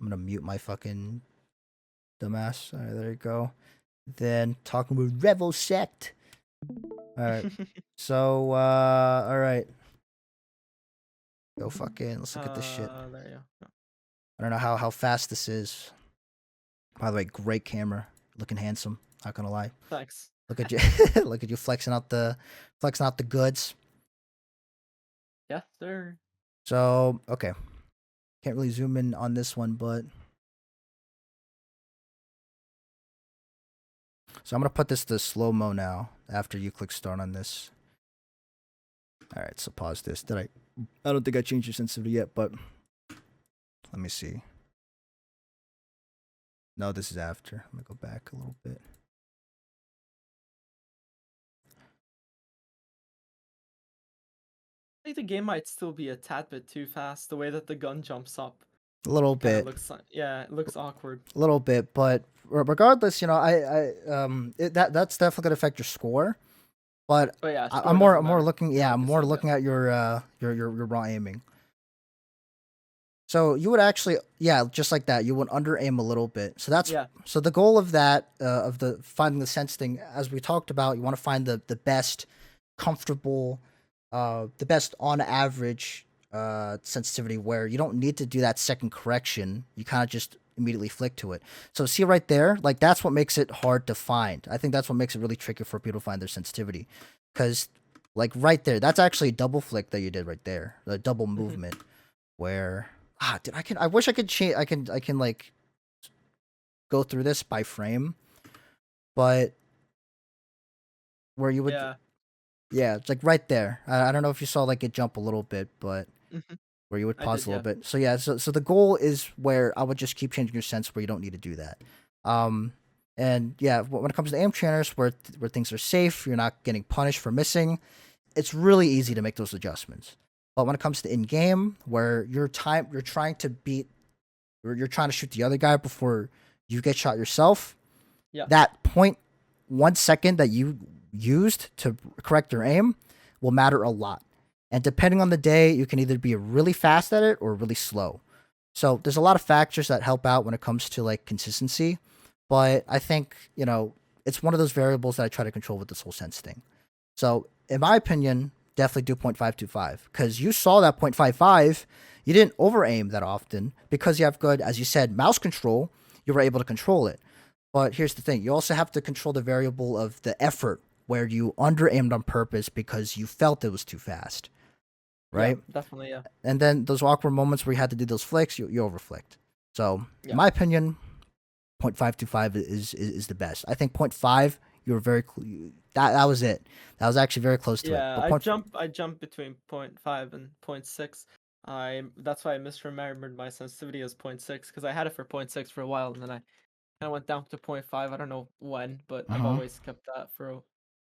[SPEAKER 2] gonna mute my fucking dumbass. All right, there you go. Then talking with Revel Sect. All right. So all right. Go fucking. Let's look at this shit.
[SPEAKER 1] There you go.
[SPEAKER 2] I don't know how fast this is. By the way, great camera, looking handsome. Not gonna lie.
[SPEAKER 1] Thanks.
[SPEAKER 2] Look at you, look at you flexing out the goods.
[SPEAKER 1] Yes, sir.
[SPEAKER 2] So okay, can't really zoom in on this one, but so I'm gonna put this to slow mo now. After you click start on this. All right, so pause this. Did I? I don't think I changed your sensitivity yet, but let me see. No, this is after. I'm gonna go back a little bit.
[SPEAKER 1] I think the game might still be a tad bit too fast. The way that the gun jumps up
[SPEAKER 2] A little
[SPEAKER 1] kind of
[SPEAKER 2] bit.
[SPEAKER 1] looks, yeah, it looks awkward.
[SPEAKER 2] A little bit, but regardless, that's definitely gonna affect your score. But
[SPEAKER 1] But yeah,
[SPEAKER 2] I'm
[SPEAKER 1] score doesn't
[SPEAKER 2] more
[SPEAKER 1] matter.
[SPEAKER 2] looking,
[SPEAKER 1] Yeah,
[SPEAKER 2] yeah,
[SPEAKER 1] like
[SPEAKER 2] I'm
[SPEAKER 1] you
[SPEAKER 2] more
[SPEAKER 1] said, yeah.
[SPEAKER 2] looking at your raw aiming. So you would actually, yeah, just like that, you would under aim a little bit.
[SPEAKER 1] Yeah.
[SPEAKER 2] So the goal of that, of the finding the sense thing, as we talked about, you want to find the best comfortable, the best on average sensitivity where you don't need to do that second correction. You kind of just immediately flick to it. So see right there, like that's what makes it hard to find. I think that's what makes it really tricky for people to find their sensitivity, because like right there, that's actually a double flick that you did right there, the double
[SPEAKER 1] Hmm.
[SPEAKER 2] movement where dude, I wish I could change. I can like go through this by frame, but where you would,
[SPEAKER 1] Yeah.
[SPEAKER 2] yeah, it's like right there. I don't know if you saw like it jump a little bit, but
[SPEAKER 1] Hmm.
[SPEAKER 2] where you would
[SPEAKER 1] I
[SPEAKER 2] pause
[SPEAKER 1] did,
[SPEAKER 2] a little
[SPEAKER 1] yeah.
[SPEAKER 2] bit. So yeah, so the goal is where I would just keep changing your sense where you don't need to do that. Um, and yeah, when it comes to aim trainers where things are safe, you're not getting punished for missing. It's really easy to make those adjustments. But when it comes to in game, where you're trying to beat, or you're trying to shoot the other guy before you get shot yourself,
[SPEAKER 1] Yeah.
[SPEAKER 2] that 0.1 second that you used to correct your aim will matter a lot. And depending on the day, you can either be really fast at it or really slow. So there's a lot of factors that help out when it comes to like consistency. But I think, it's one of those variables that I try to control with this whole sense thing. So in my opinion, definitely do 0.525, because you saw that 0.55. You didn't over aim that often because you have good, as you said, mouse control. You were able to control it. But here's the thing: you also have to control the variable of the effort, where you under aimed on purpose because you felt it was too fast,
[SPEAKER 1] Yeah,
[SPEAKER 2] right?
[SPEAKER 1] definitely, yeah.
[SPEAKER 2] And then those awkward moments where you had to do those flicks, you overflicked. So in
[SPEAKER 1] Yeah.
[SPEAKER 2] my opinion, 0.525 is the best. I think 0.5 You were very that was it. That was actually very close to it.
[SPEAKER 1] Yeah,
[SPEAKER 2] But
[SPEAKER 1] I jump between 0.5 and 0.6. That's why I misremembered my sensitivity as 0.6 because I had it for 0.6 for a while and then I kind of went down to 0.5. I don't know when, but I've
[SPEAKER 2] uh-huh.
[SPEAKER 1] always kept that for.
[SPEAKER 2] Oh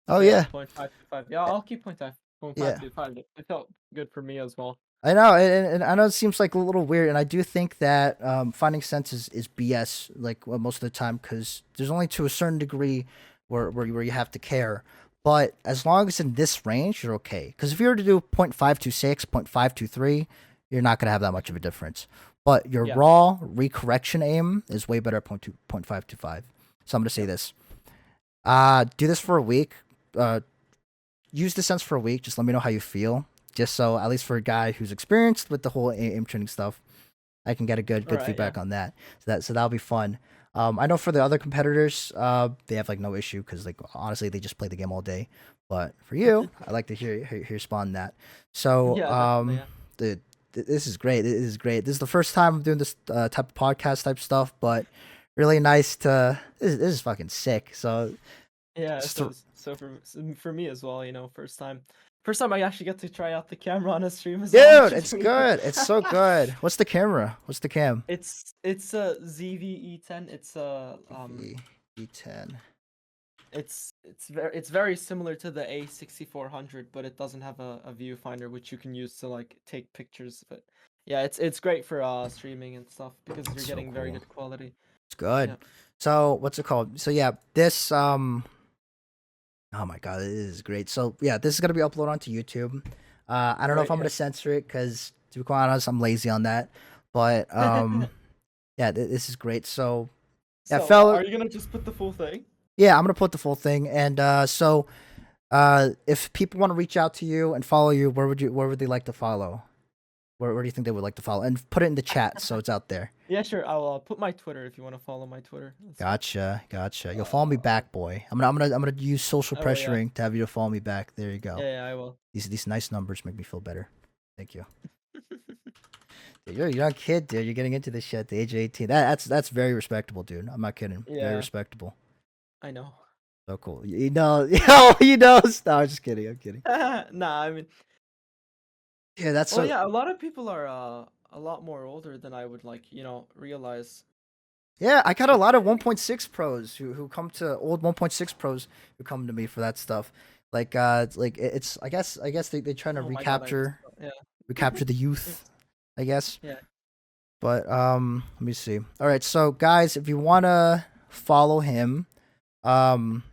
[SPEAKER 1] So yeah,
[SPEAKER 2] yeah.
[SPEAKER 1] 0.525. Yeah, I'll keep 0.5
[SPEAKER 2] Yeah.
[SPEAKER 1] to 5. It felt good for me as well.
[SPEAKER 2] I know, and I know it seems like a little weird, and I do think that finding sense is BS, like most of the time, because there's only to a certain degree where you have to care. But as long as in this range, you're okay. Because if you were to do 0.526, 0.523, you're not going to have that much of a difference. But your
[SPEAKER 1] Yeah.
[SPEAKER 2] raw recorrection aim is way better at 0.525. So I'm going to say
[SPEAKER 1] Yep.
[SPEAKER 2] this. Do this for a week. Use the sense for a week. Just let me know how you feel. Just so, at least for a guy who's experienced with the whole aim training stuff, I can get a
[SPEAKER 1] All
[SPEAKER 2] good
[SPEAKER 1] right. Yeah.
[SPEAKER 2] feedback on that. So that'll be fun. I know for the other competitors, they have like no issue because like honestly they just play the game all day. But for you, I like to hear your spawn on that. So
[SPEAKER 1] Yeah, definitely. Yeah.
[SPEAKER 2] the this is great. This is great. This is the first time I'm doing this type of podcast type stuff, but really nice to. This is fucking sick. So
[SPEAKER 1] Yeah.
[SPEAKER 2] just
[SPEAKER 1] So for me as well, first time I actually get to try out the camera on a stream as well,
[SPEAKER 2] dude,
[SPEAKER 1] which is
[SPEAKER 2] it's
[SPEAKER 1] weird.
[SPEAKER 2] good. It's so good. What's the camera? What's the cam?
[SPEAKER 1] It's a ZV-E10.
[SPEAKER 2] E10.
[SPEAKER 1] It's very similar to the A6400, but it doesn't have a viewfinder which you can use to like take pictures. But yeah, it's great for streaming and stuff because you're
[SPEAKER 2] It's so
[SPEAKER 1] getting very
[SPEAKER 2] cool.
[SPEAKER 1] good quality.
[SPEAKER 2] It's good.
[SPEAKER 1] Yeah.
[SPEAKER 2] So what's it called? So yeah, this oh my god, it is great. So yeah, this is gonna be uploaded onto YouTube. I don't know if
[SPEAKER 1] Right.
[SPEAKER 2] I'm
[SPEAKER 1] Yeah.
[SPEAKER 2] gonna censor it because to be quite honest, I'm lazy on that. But yeah, this is great. So yeah,
[SPEAKER 1] So
[SPEAKER 2] fellas,
[SPEAKER 1] are you gonna just put the full thing?
[SPEAKER 2] yeah, I'm gonna put the full thing. And so if people want to reach out to you and follow you, where would they like to follow? Where do you think they would like to follow? And put it in the chat so it's out there.
[SPEAKER 1] Yeah, sure. I'll put my Twitter if you want to follow my Twitter.
[SPEAKER 2] Gotcha. You'll follow me
[SPEAKER 1] Uh,
[SPEAKER 2] back, boy. I'm gonna use social
[SPEAKER 1] I will. Yeah.
[SPEAKER 2] pressuring to have you to follow me back. There you go.
[SPEAKER 1] Yeah. I will.
[SPEAKER 2] These nice numbers make me feel better. Thank you. Dude, you're a young kid, dude. You're getting into this shit at the age of 18. That's very respectable, dude. I'm not kidding. Very
[SPEAKER 1] Yeah.
[SPEAKER 2] respectable.
[SPEAKER 1] I know.
[SPEAKER 2] So cool. You know, yo, you know. No, I'm just kidding. I'm kidding.
[SPEAKER 1] Nah. I mean.
[SPEAKER 2] Yeah, that's
[SPEAKER 1] Well,
[SPEAKER 2] so.
[SPEAKER 1] yeah. A lot of people are a lot more older than I would realize.
[SPEAKER 2] Yeah, I got a
[SPEAKER 1] It's
[SPEAKER 2] lot of 1.6 pros who come to old 1.6 pros who come to me for that stuff. It's I guess they trying to
[SPEAKER 1] oh my god. I missed
[SPEAKER 2] recapture the
[SPEAKER 1] yeah.
[SPEAKER 2] youth, I guess.
[SPEAKER 1] Yeah.
[SPEAKER 2] But let me see. All right, so guys, if you wanna follow him, um,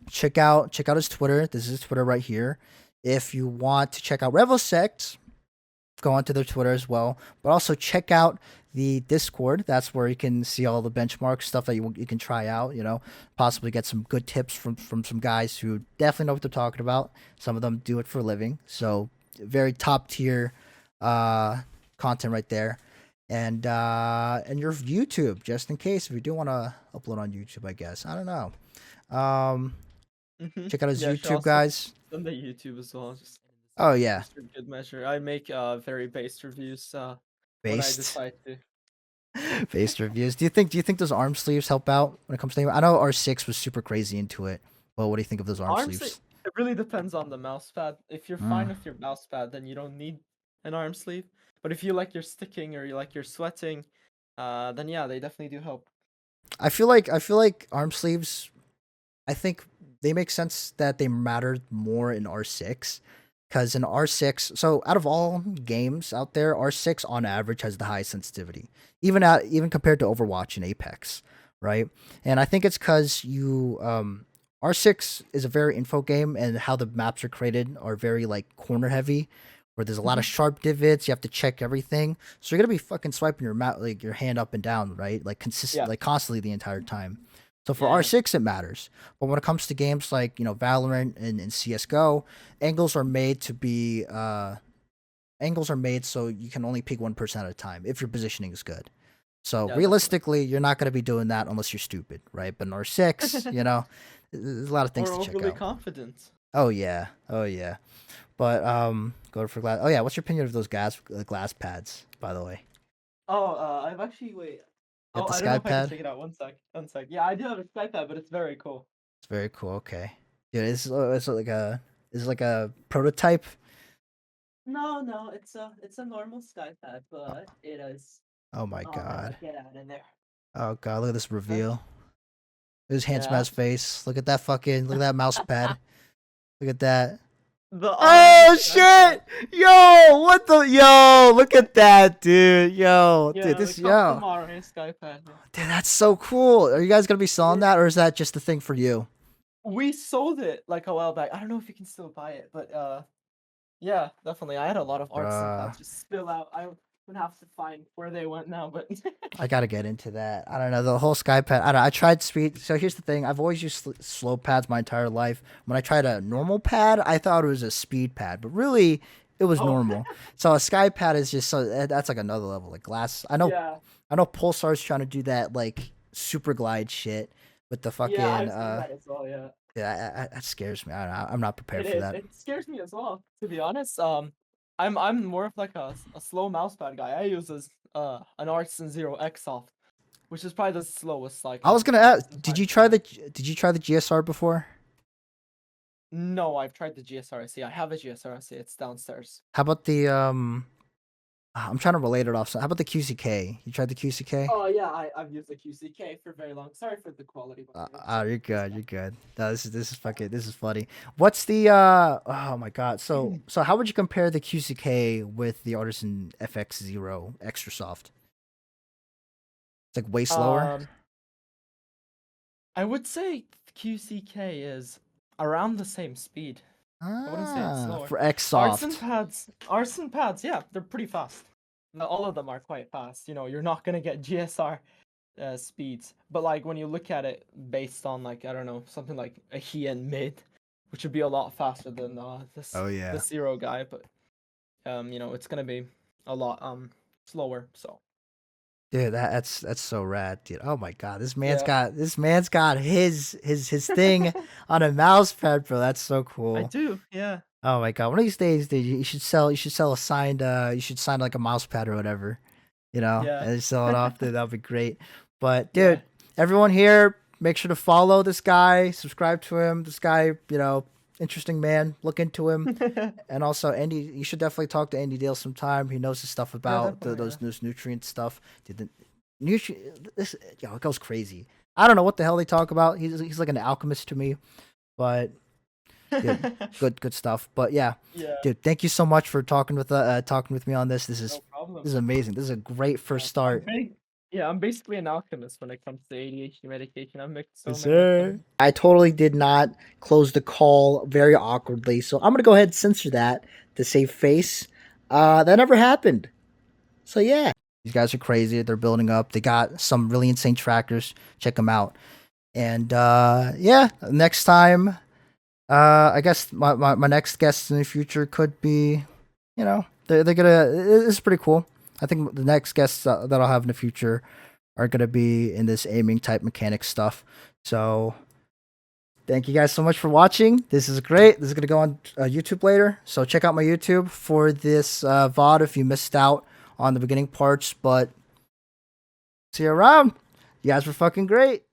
[SPEAKER 2] check out his Twitter. This is his Twitter right here. If you want to check out RevoSect, go onto their Twitter as well. But also check out the Discord. That's where you can see all the benchmark stuff that you can try out. You know, possibly get some good tips from some guys who definitely know what they're talking about. Some of them do it for a living, so very top tier content right there. And your YouTube, just in case if you do want to upload on YouTube, I guess. I don't know. Um, check out his
[SPEAKER 1] Yeah. Sure. I'll
[SPEAKER 2] YouTube, guys.
[SPEAKER 1] send the YouTube as well.
[SPEAKER 2] Oh yeah,
[SPEAKER 1] Just for good measure. I make very based reviews when I
[SPEAKER 2] based.
[SPEAKER 1] decide to.
[SPEAKER 2] Based reviews. Do you think those arm sleeves help out when it comes to aim? I know R6 was super crazy into it, but what do you think of those arm
[SPEAKER 1] Arm sleeve.
[SPEAKER 2] sleeves?
[SPEAKER 1] It really depends on the mouse pad. If you're
[SPEAKER 2] Mm.
[SPEAKER 1] fine with your mouse pad, then you don't need an arm sleeve. But if you like you're sticking or you like you're sweating, then yeah, they definitely do help.
[SPEAKER 2] I feel like arm sleeves. I think they make sense that they matter more in R6 because in R6, so out of all games out there, R6 on average has the highest sensitivity, even compared to Overwatch and Apex, right? And I think it's because R6 is a very info game, and how the maps are created are very like corner heavy, where there's a lot of
[SPEAKER 1] Mhm.
[SPEAKER 2] sharp divots. You have to check everything, so you're gonna be fucking swiping like your hand up and down, right? Like
[SPEAKER 1] Yeah.
[SPEAKER 2] constantly the entire time. So for
[SPEAKER 1] Yeah.
[SPEAKER 2] R6 it matters. But when it comes to games like, Valorant and CS:GO, angles are made to be angles are made so you can only pick one person at a time if your positioning is good. So
[SPEAKER 1] Yeah, definitely.
[SPEAKER 2] realistically, you're not going to be doing that unless you're stupid, right? But in R6, there's a lot of things
[SPEAKER 1] Or
[SPEAKER 2] to check
[SPEAKER 1] overly
[SPEAKER 2] out.
[SPEAKER 1] confident.
[SPEAKER 2] Oh yeah. Oh yeah. But go for glass. Oh yeah, what's your opinion of those glass pads, by the way?
[SPEAKER 1] Oh, I've actually wait.
[SPEAKER 2] You have
[SPEAKER 1] Oh,
[SPEAKER 2] the
[SPEAKER 1] I don't know
[SPEAKER 2] sky
[SPEAKER 1] if I can
[SPEAKER 2] pad?
[SPEAKER 1] take it out. One sec. Yeah, I do have a sky pad, but it's very cool.
[SPEAKER 2] It's very cool. Okay. Dude, it's like a prototype.
[SPEAKER 1] No, it's a normal sky pad, but it is.
[SPEAKER 2] Oh my
[SPEAKER 1] Oh no,
[SPEAKER 2] god.
[SPEAKER 1] get out of there.
[SPEAKER 2] Oh god, look at this
[SPEAKER 1] That's,
[SPEAKER 2] reveal. His handsome
[SPEAKER 1] yeah.
[SPEAKER 2] ass face. Look at that fucking look at that mouse pad. Look at that.
[SPEAKER 1] The RA
[SPEAKER 2] Oh
[SPEAKER 1] sky
[SPEAKER 2] shit!
[SPEAKER 1] pad.
[SPEAKER 2] Yo, what the yo, look at that, dude. Yo, dude,
[SPEAKER 1] Yeah, the
[SPEAKER 2] this
[SPEAKER 1] custom
[SPEAKER 2] yo.
[SPEAKER 1] RA sky pad. Yeah.
[SPEAKER 2] Dude, that's so cool. Are you guys gonna be selling
[SPEAKER 1] It,
[SPEAKER 2] that or is that just a thing for you?
[SPEAKER 1] we sold it like a while back. I don't know if you can still buy it, but yeah, definitely. I had a lot of artisan
[SPEAKER 2] Bruh.
[SPEAKER 1] pads just spill out. I would have to find where they went now, but
[SPEAKER 2] I gotta get into that. I don't know the whole sky pad. I don't. I tried speed. So here's the thing. I've always used slow pads my entire life. When I tried a normal pad, I thought it was a speed pad, but really it was
[SPEAKER 1] oh
[SPEAKER 2] normal. So a sky pad is just so that's like another level. Like glass.
[SPEAKER 1] yeah,
[SPEAKER 2] I know Pulsar's trying to do that like super glide shit with the
[SPEAKER 1] yeah,
[SPEAKER 2] fucking
[SPEAKER 1] I've seen that as well. Yeah.
[SPEAKER 2] yeah. That scares me. I don't know. I'm not
[SPEAKER 1] It
[SPEAKER 2] prepared for
[SPEAKER 1] is.
[SPEAKER 2] that.
[SPEAKER 1] It scares me as well, to be honest. I'm more of like a slow mousepad guy. I use this an Artisan Zero X Soft, which is probably the slowest like
[SPEAKER 2] I was gonna ask.
[SPEAKER 1] Artisan
[SPEAKER 2] Did
[SPEAKER 1] pad
[SPEAKER 2] you
[SPEAKER 1] to
[SPEAKER 2] try
[SPEAKER 1] have.
[SPEAKER 2] Did you try the GSR before?
[SPEAKER 1] No, I've tried the GSRC. I have a GSRC. It's downstairs.
[SPEAKER 2] How about the I'm trying to relate it off. So how about the QCK? You tried the QCK?
[SPEAKER 1] Oh yeah, I've used the QCK for very long. Sorry for the quality, by the way.
[SPEAKER 2] Oh, you're
[SPEAKER 1] It's
[SPEAKER 2] good. You're good. No, this is fucking this is funny. What's the oh my god. So how would you compare the QCK with the Artisan FX0 Extra Soft? It's like way slower.
[SPEAKER 1] um, I would say QCK is around the same speed. I wouldn't say it's
[SPEAKER 2] Ah,
[SPEAKER 1] slower.
[SPEAKER 2] for X Soft.
[SPEAKER 1] Artisan pads, yeah, they're pretty fast. All of them are quite fast. You know, you're not gonna get GSR speeds, but like when you look at it based on like I don't know something like a Hien mid, which would be a lot faster than
[SPEAKER 2] Oh
[SPEAKER 1] the
[SPEAKER 2] yeah.
[SPEAKER 1] Zero guy, but you know it's gonna be a lot slower. So
[SPEAKER 2] Dude, that's so rad, dude. Oh my god,
[SPEAKER 1] yeah,
[SPEAKER 2] this man's got his thing on a mouse pad, bro. That's so
[SPEAKER 1] I
[SPEAKER 2] cool.
[SPEAKER 1] do. Yeah,
[SPEAKER 2] Oh my god, one of these days, dude, you should sell a signed you should sign like a mouse pad or whatever,
[SPEAKER 1] yeah,
[SPEAKER 2] and sell it off. Dude, that'd be great. But
[SPEAKER 1] yeah.
[SPEAKER 2] dude, everyone here, make sure to follow this guy, subscribe to him. This guy, interesting man. Look into him,
[SPEAKER 1] Yeah,
[SPEAKER 2] and also Andy. You should definitely talk to Andy Dale sometime. He knows his stuff about
[SPEAKER 1] definitely. Yeah.
[SPEAKER 2] those nutrient stuff. Dude, the nutrient this it goes crazy. I don't know what the hell they talk about. He's like an alchemist to me, but dude, good stuff. But yeah,
[SPEAKER 1] Yeah,
[SPEAKER 2] dude, thank you so much for talking with me on this.
[SPEAKER 1] no
[SPEAKER 2] This
[SPEAKER 1] problem.
[SPEAKER 2] is amazing. This is a great first
[SPEAKER 1] I'm
[SPEAKER 2] start.
[SPEAKER 1] big. Yeah, I'm basically an alchemist when it comes to ADHD medication. I've mixed so
[SPEAKER 2] Yes,
[SPEAKER 1] many of
[SPEAKER 2] sir.
[SPEAKER 1] them.
[SPEAKER 2] I totally did not close the call very awkwardly, so I'm gonna go ahead and censor that to save face. That never happened. So yeah, these guys are crazy. They're building up. They got some really insane trackers. Check them out. And yeah, next time, I guess my next guests in the future could be, they're gonna. It's pretty cool. I think the next guests that I'll have in the future are gonna be in this aiming type mechanic stuff. So thank you guys so much for watching. This is great. This is gonna go on YouTube later. So check out my YouTube for this VOD if you missed out on the beginning parts. But see you around. You guys were fucking great.